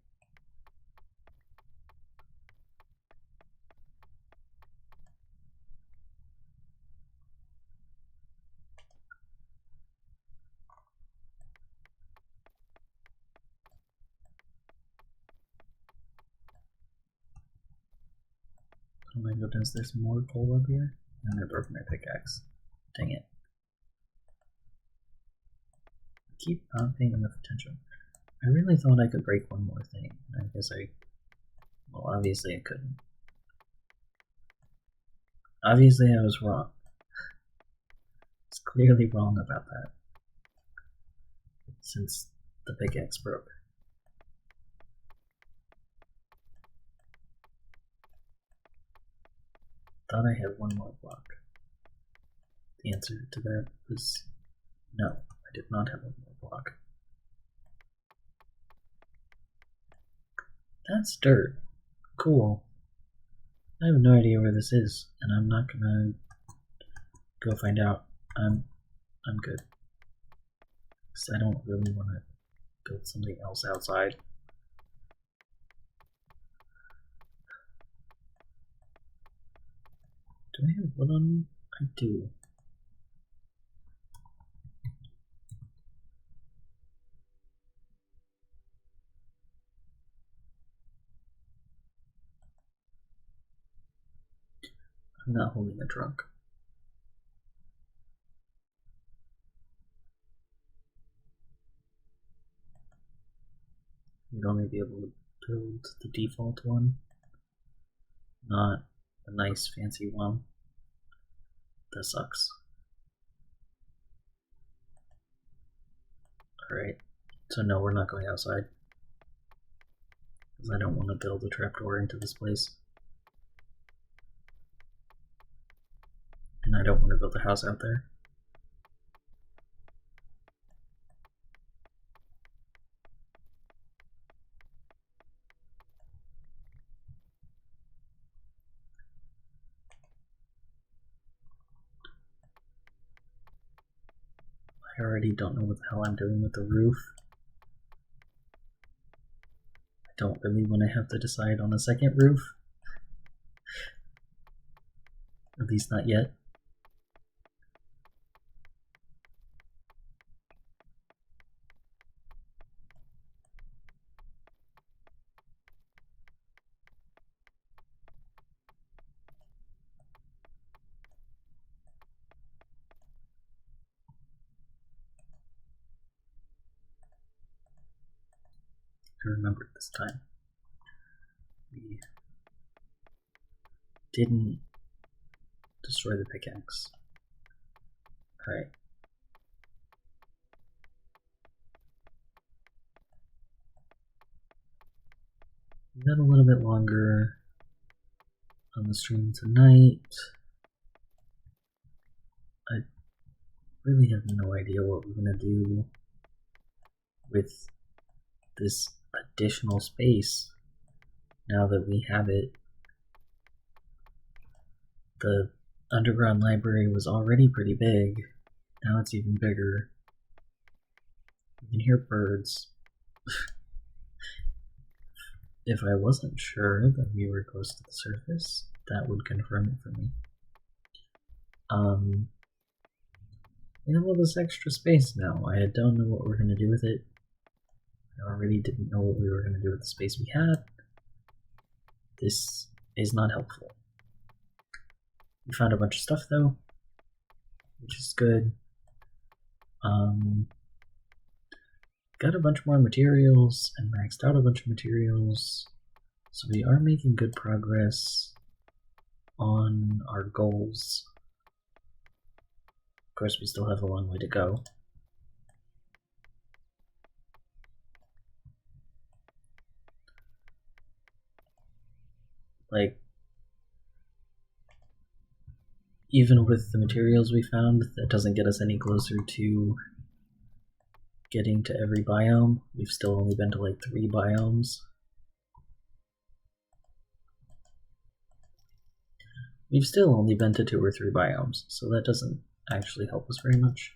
Oh my goodness, there's more coal up here? And I broke my pickaxe. Dang it. I keep not paying enough attention. I really thought I could break one more thing. I guess well, obviously I couldn't. Obviously I was wrong. It's clearly wrong about that. Since the pickaxe broke. Thought I had one more block. The answer to that was no, I did not have one more block. That's dirt. Cool. I have no idea where this is, and I'm not gonna go find out. I'm good. Because I don't really want to build something else outside. Do I have wood on me? I do. I'm not holding a trunk. You'd only be able to build the default one, not a nice fancy one. That sucks. Alright, so no, we're not going outside. Because I don't want to build a trapdoor into this place. And I don't want to build a house out there. I already don't know what the hell I'm doing with the roof. I don't really want to have to decide on a second roof. At least not yet. I remembered this time. We didn't destroy the pickaxe. Alright. We got a little bit longer on the stream tonight. I really have no idea what we're gonna do with this additional space now that we have it. The underground library was already pretty big. Now it's even bigger. You can hear birds. If I wasn't sure that we were close to the surface, that would confirm it for me. We have all this extra space now. I don't know what we're going to do with it. I already didn't know what we were going to do with the space we had. This is not helpful. We found a bunch of stuff though, which is good. Got a bunch more materials and maxed out a bunch of materials. So we are making good progress on our goals. Of course, we still have a long way to go. Like, even with the materials we found, that doesn't get us any closer to getting to every biome. We've still only been to like 3 biomes. We've still only been to 2 or 3 biomes, so that doesn't actually help us very much.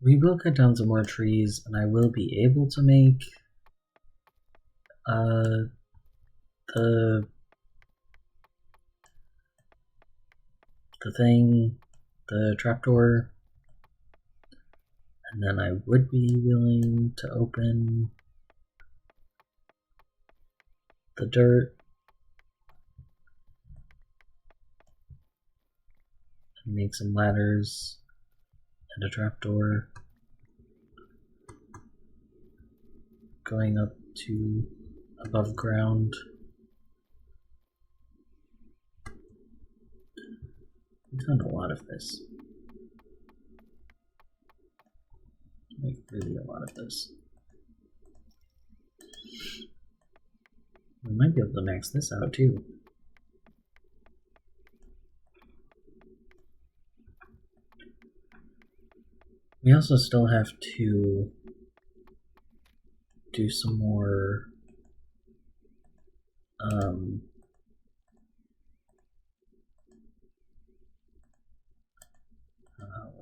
We will cut down some more trees, and I will be able to make the trapdoor, and then I would be willing to open the dirt and make some ladders and a trapdoor going up to above ground. We've done a lot of this. Like, really a lot of this. We might be able to max this out too. We also still have to do some more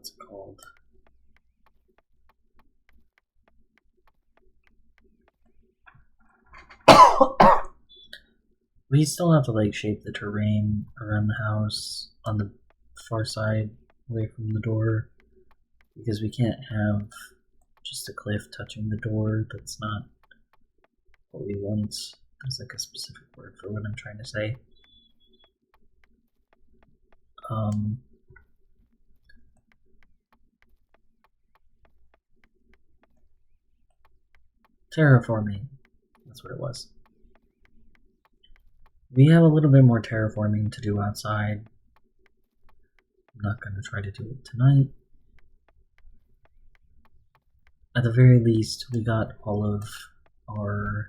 what's it called? We still have to like shape the terrain around the house on the far side away from the door, because we can't have just a cliff touching the door. That's not what we want. There's like a specific word for what I'm trying to say. Terraforming. That's what it was. We have a little bit more terraforming to do outside. I'm not going to try to do it tonight. At the very least, we got all of our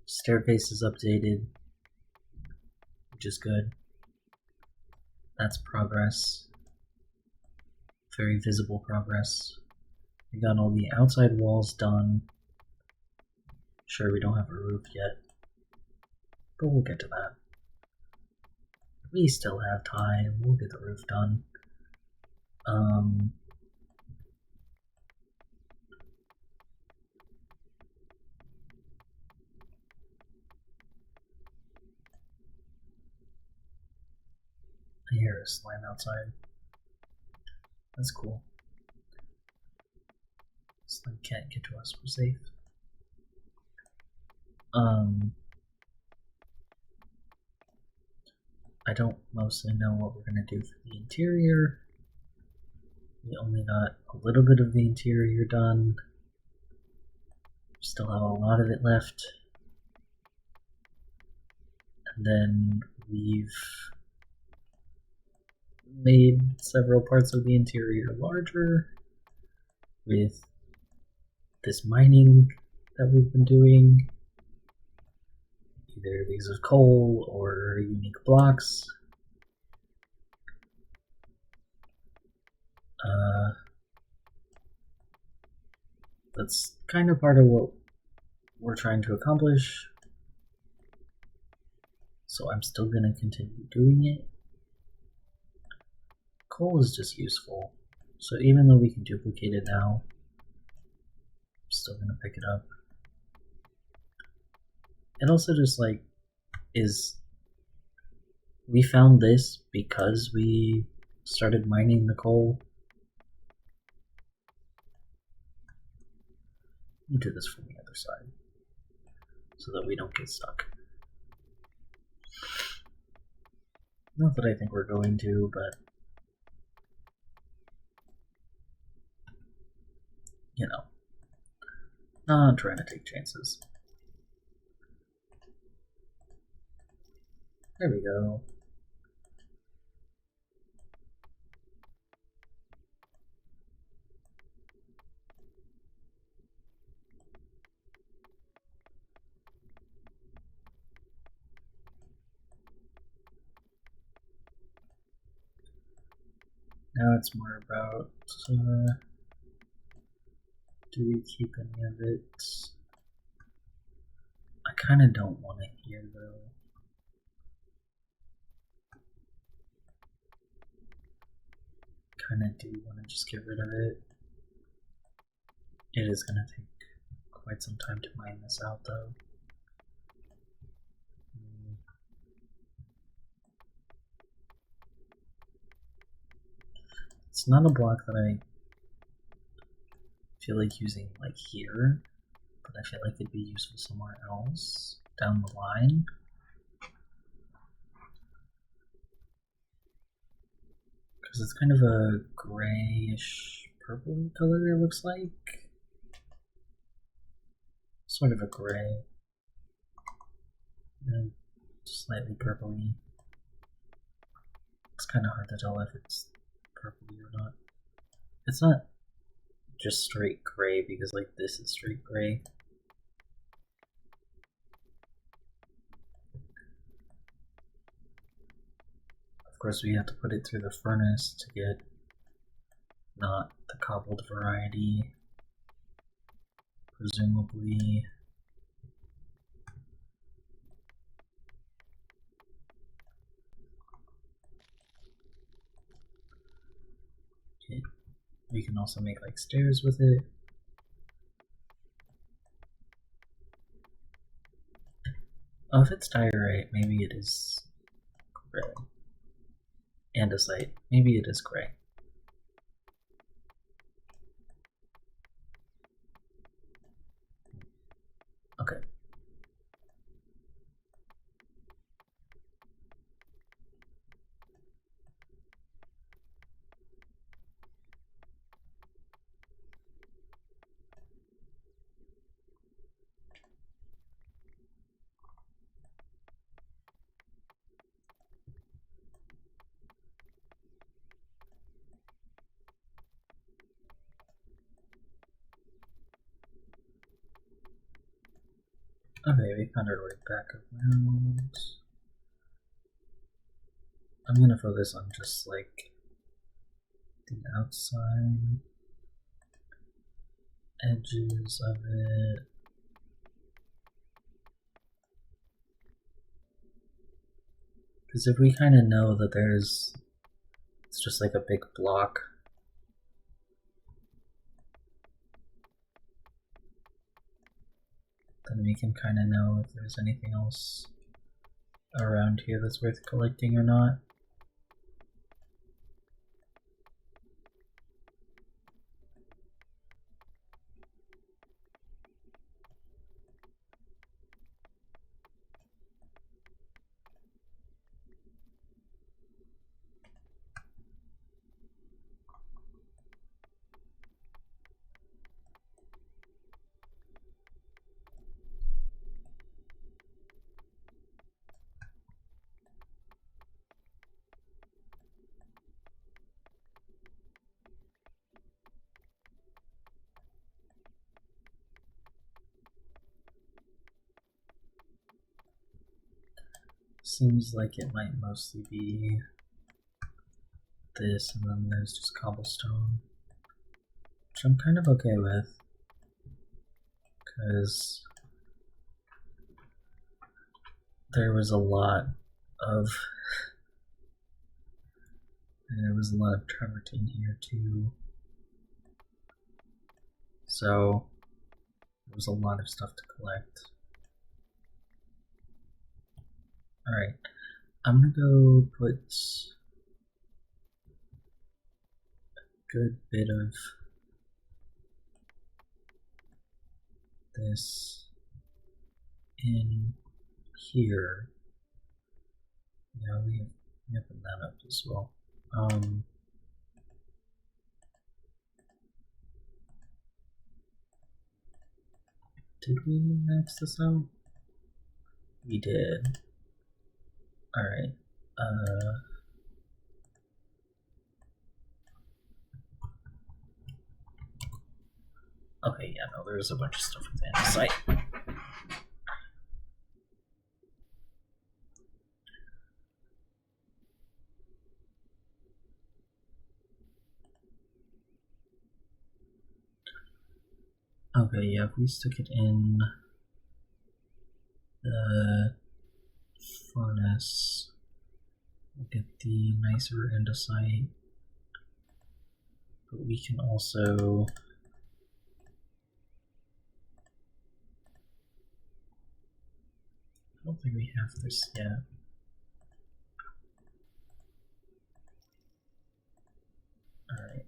staircases updated, which is good. That's progress. Very visible progress. We got all the outside walls done. Sure, we don't have a roof yet, but we'll get to that. We still have time. We'll get the roof done. I hear a slime outside. That's cool. Slime can't get to us. We're safe. I don't mostly know what we're gonna do for the interior. We only got a little bit of the interior done. We still have a lot of it left. And then we've made several parts of the interior larger with this mining that we've been doing. Either these are coal or unique blocks. That's kind of part of what we're trying to accomplish. So I'm still going to continue doing it. Coal is just useful. So even though we can duplicate it now, I'm still going to pick it up. It also just like is, we found this because we started mining the coal. We'll do this from the other side so that we don't get stuck. Not that I think we're going to, but you know, not trying to take chances. There we go. Now it's more about, do we keep any of it? I kind of don't want it here though. Kind of do want to just get rid of it. It is going to take quite some time to mine this out though. It's not a block that I feel like using like here, but I feel like it'd be useful somewhere else down the line. Because it's kind of a grayish purple color, it looks like. Sort of a gray. And slightly purpley. It's kind of hard to tell if it's purpley or not. It's not just straight gray because like this is straight gray. Of course we have to put it through the furnace to get not the cobbled variety, presumably. can also make like stairs with it. Oh, if it's diorite, maybe it is gray. Andesite, maybe it is gray. Okay. Okay, we found our way back around. I'm gonna focus on just like the outside edges of it. Because if we kind of know that it's just like a big block, then we can kind of know if there's anything else around here that's worth collecting or not. Seems like it might mostly be this, and then there's just cobblestone, which I'm kind of okay with, because there was a lot of travertine here too, so there was a lot of stuff to collect. Alright, I'm gonna go put a good bit of this in here. Yeah, we open that up as well. Did we max this out? We did. Alright. Okay, yeah, no, there's a bunch of stuff with andesite. Okay, yeah, if we stick it in the furnace, we'll get the nicer andesite, but we can also I don't think we have this yet. Alright.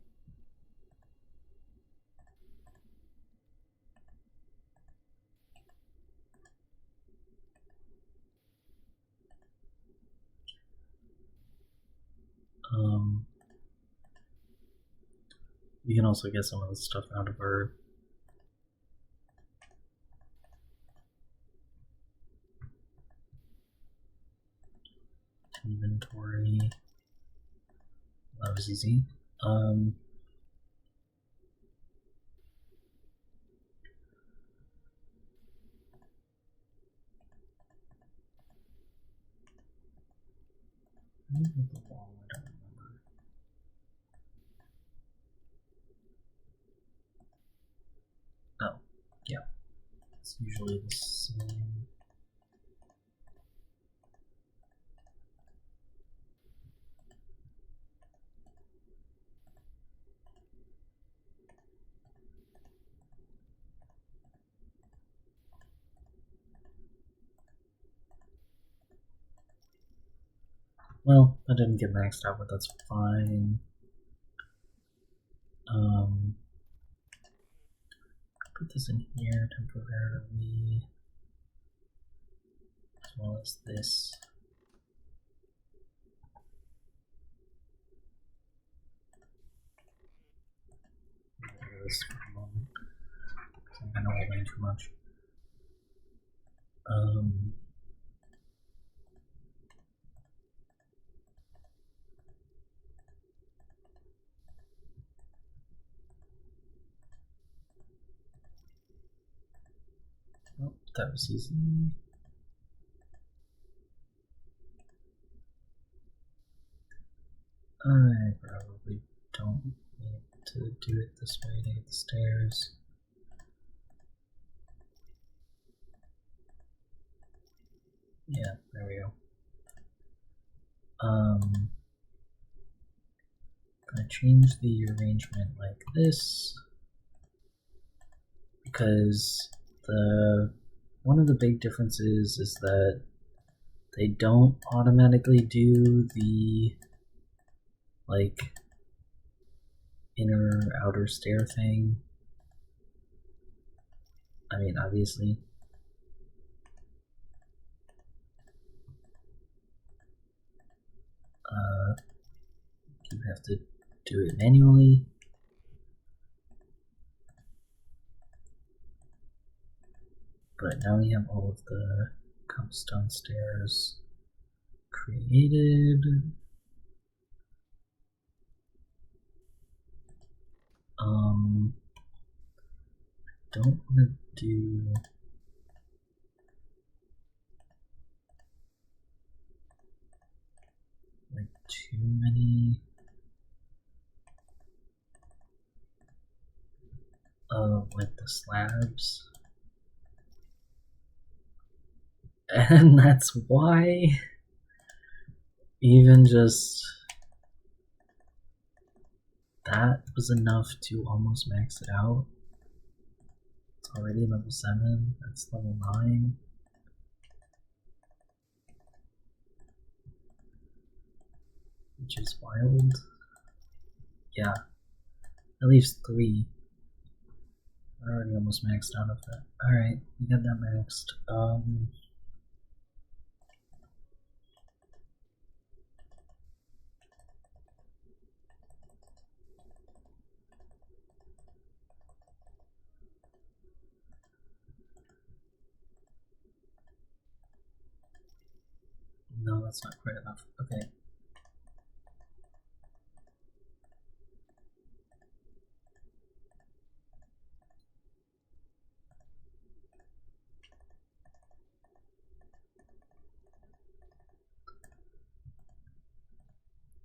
We can also get some of this stuff out of our inventory. That was easy. The wall, I don't remember. Oh, yeah. It's usually the same. Well, I didn't get maxed out, but that's fine. Put this in here temporarily, as well as this. This for a moment. I don't want to range too much. Oh, that was easy. I probably don't need to do it this way to get the stairs. Yeah, there we go. Gonna change the arrangement like this because one of the big differences is that they don't automatically do the like inner outer stair thing. I mean, obviously. You have to do it manually. But now we have all of the cobblestone stairs created. I don't want to do like too many of like the slabs. And that's why even just that was enough to almost max it out. It's already level 7, that's level 9. Which is wild. Yeah, that leaves 3. I already almost maxed out of that. Alright, we got that maxed. No, that's not quite enough. Okay.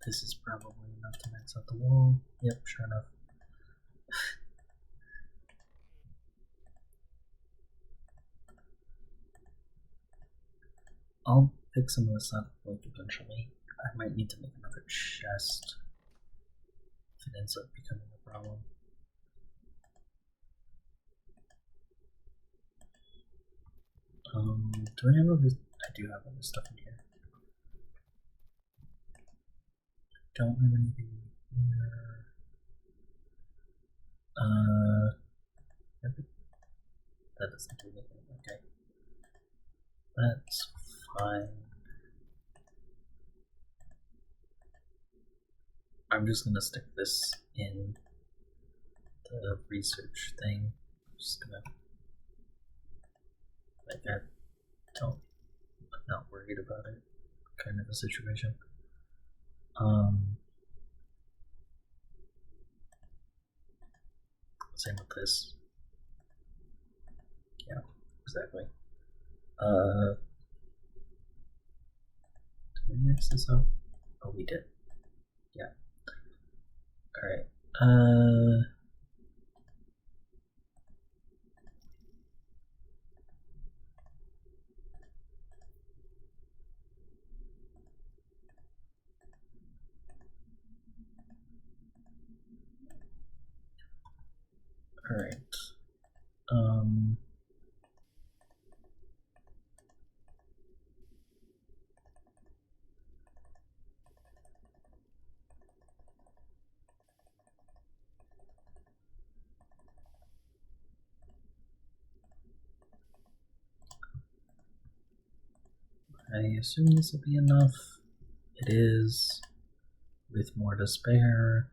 This is probably enough to max out the wall. Yep, sure enough. I'll pick some of this up like eventually. I might need to make another chest if it ends up becoming a problem. Do I have other? I do have other stuff in here. Don't have anything here. That doesn't do anything. Okay, that's fine. I'm just gonna stick this in the research thing. I'm just gonna like I'm not worried about it kind of a situation. Same with this. Yeah, exactly. Did we mix this up? Oh, we did. Yeah. Alright. Alright. I assume this will be enough. It is, with more to spare.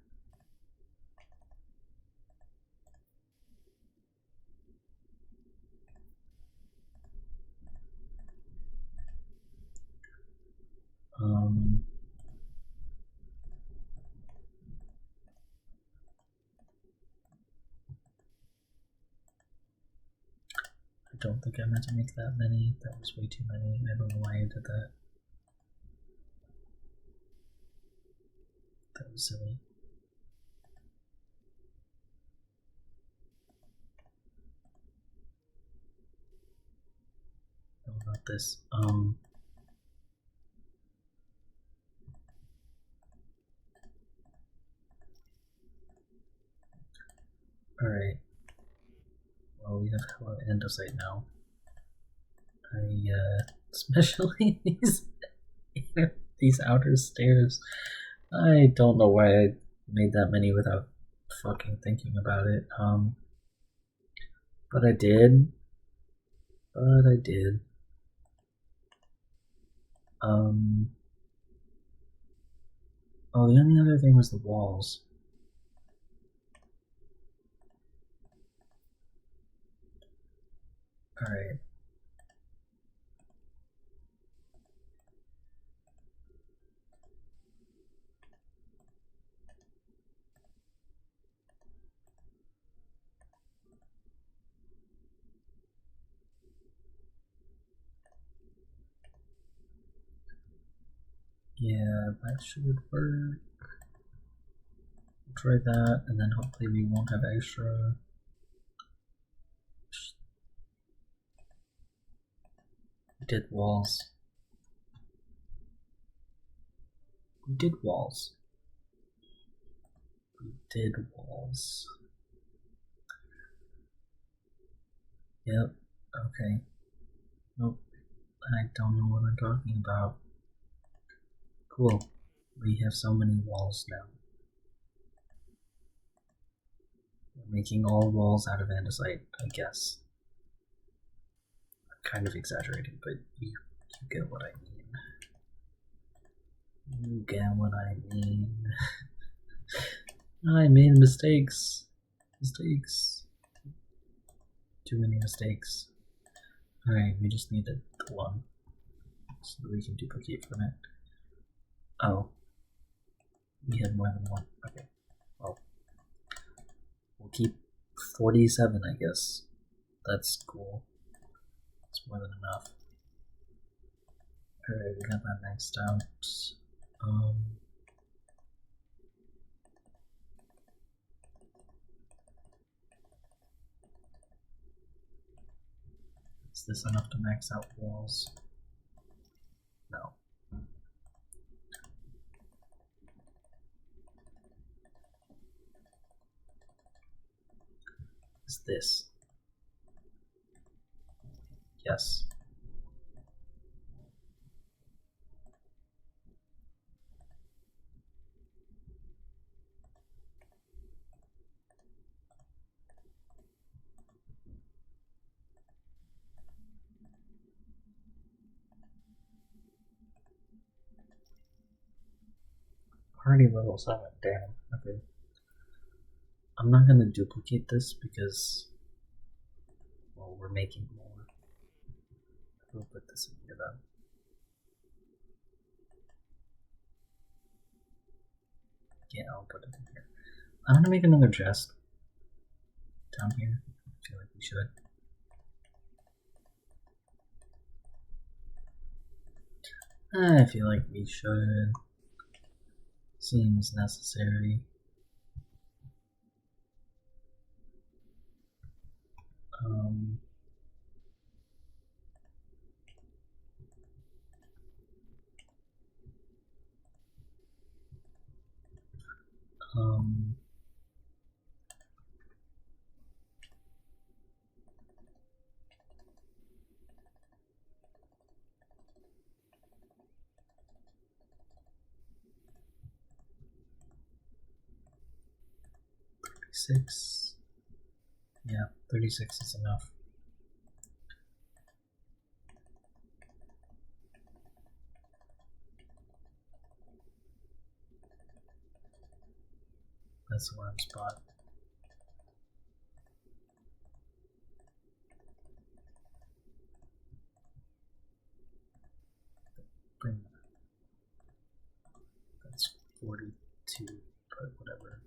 I don't think I meant to make that many. That was way too many. I don't know why I did that. That was silly. No, not this. Alright. Well, we have hello andesite now. Especially these outer stairs. I don't know why I made that many without fucking thinking about it. But I did. Oh, the only other thing was the walls. Alright. Yeah, that should work. We'll try that, and then hopefully we won't have extra. We did walls. We did walls. We did walls. Yep, okay. Nope, I don't know what I'm talking about. Cool. We have so many walls now. We're making all walls out of andesite, I guess. I'm kind of exaggerating, but you get what I mean. You get what I mean. I made mistakes. Too many mistakes. Alright, we just need the one. So that we can duplicate from it. Oh. We had more than one. Okay. Well. We'll keep 47, I guess. That's cool. It's more than enough. Alright, we got that maxed out. Is this enough to max out walls? No. Is this? Yes. Already level 7, damn. Okay. I'm not gonna duplicate this because, well, we're making more. We'll put this in here though. Yeah, I'll put it in here. I'm gonna make another chest down here. I feel like we should. I feel like we should. Seems necessary. Um, um, 36. Yeah, 36 is enough. That's the wrong spot. Bring that. That's 42, but whatever.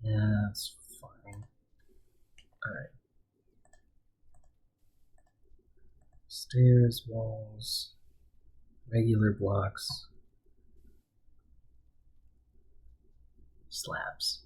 Yeah, that's fine. Alright. Stairs, walls, regular blocks, slabs.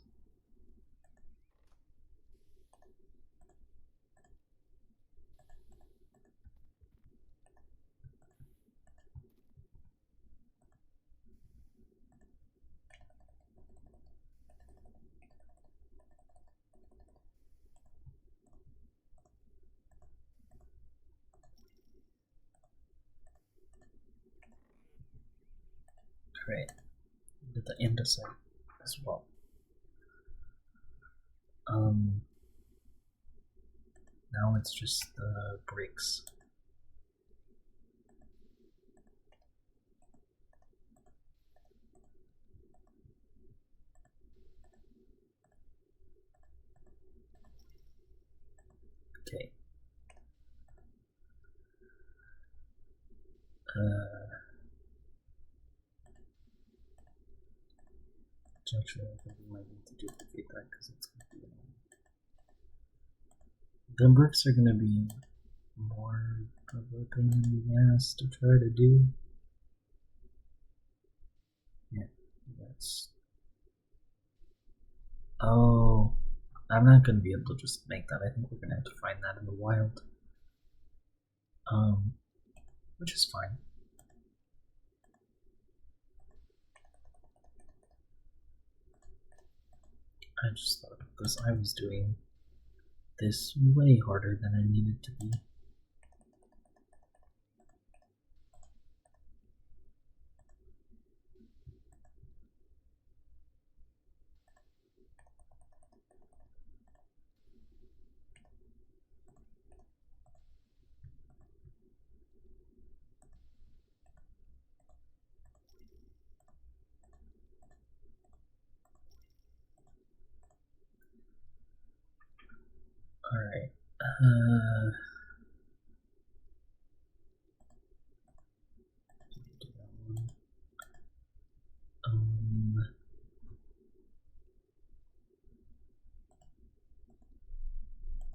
Great. Did the andesite as well. Now it's just the bricks. Okay. Actually, I think we might need to duplicate that because it's going to be annoying. The bricks are going to be more of a pain in the ass to try to do. Yeah, that's... Oh, I'm not going to be able to just make that. I think we're going to have to find that in the wild. Which is fine. I just thought because I was doing this way harder than I needed to be. Alright. Do that one.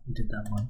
We did that one.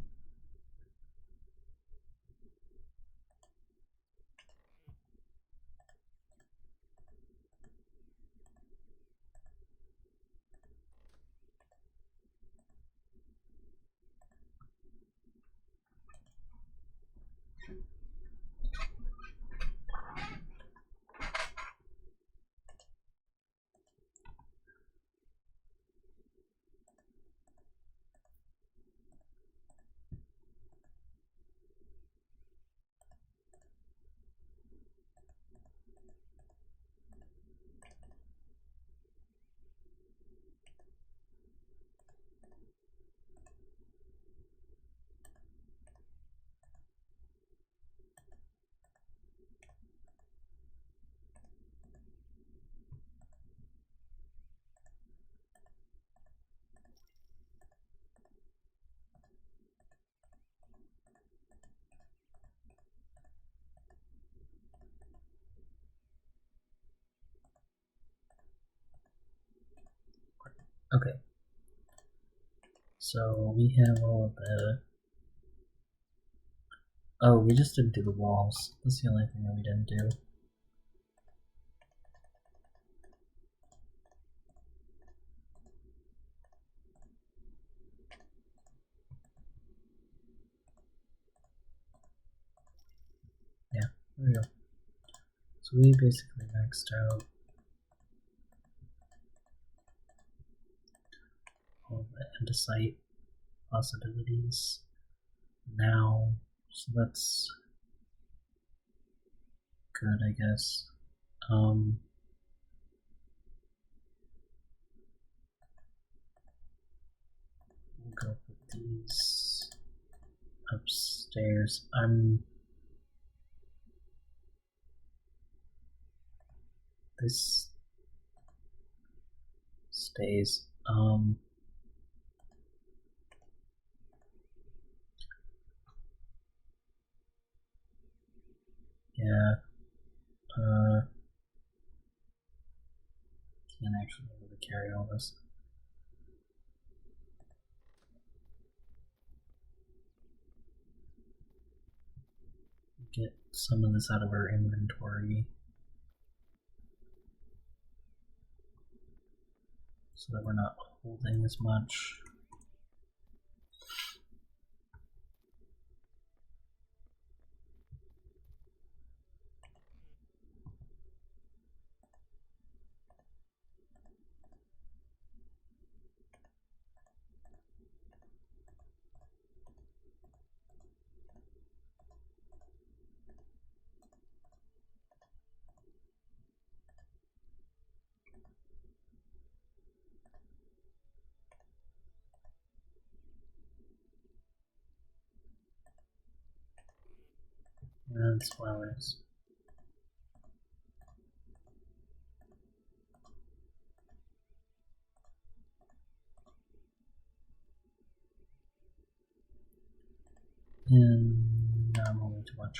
Okay. So we have all of the... Oh, we just didn't do the walls. That's the only thing that we didn't do. Yeah, there we go. So we basically maxed out all the andesite possibilities now. So that's good, I guess. We'll go put these upstairs. This days. Yeah. Can't actually be able to carry all this. Get some of this out of our inventory so that we're not holding as much. And flowers. And now I'm holding too much.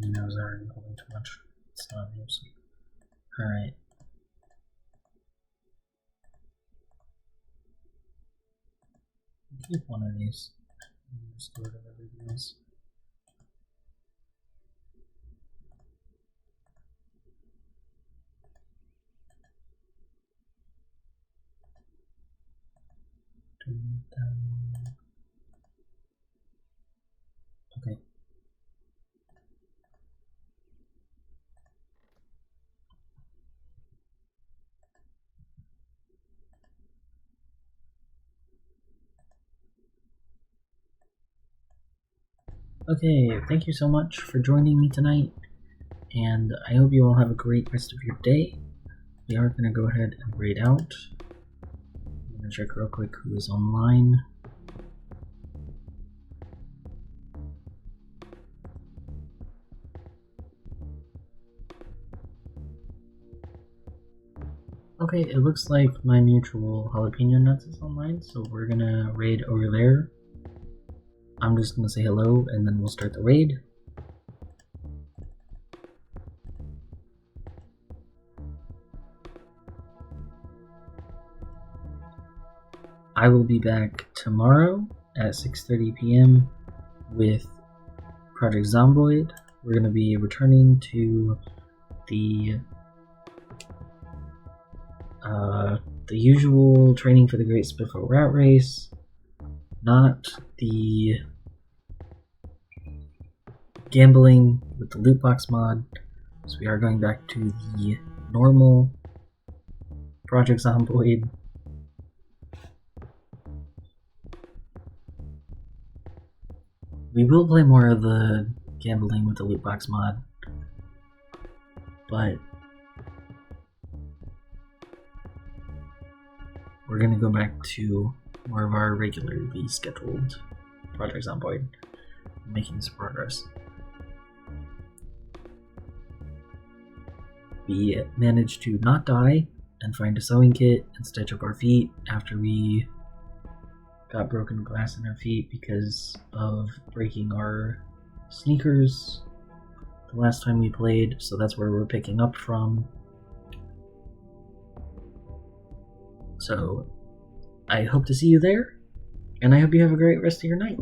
And I was already holding too much. It's not useful. Alright. Keep one of these. Just get rid of everything else. Okay. Okay, thank you so much for joining me tonight, and I hope you all have a great rest of your day. We are going to go ahead and raid out. I'm going to check real quick who is online. Okay, it looks like my mutual jalapeno nuts is online, so we're going to raid over there. I'm just going to say hello, and then we'll start the raid. I will be back tomorrow at 6:30 p.m. with Project Zomboid. We're going to be returning to the usual training for the Great Spitful Rat Race, not the gambling with the loot box mod. So we are going back to the normal Project Zomboid. We will play more of the gambling with the loot box mod, but we're gonna go back to more of our regularly scheduled Project Zomboid, making some progress. We managed to not die and find a sewing kit and stitch up our feet after we got broken glass in our feet because of breaking our sneakers the last time we played, so that's where we're picking up from. So I hope to see you there, and I hope you have a great rest of your night.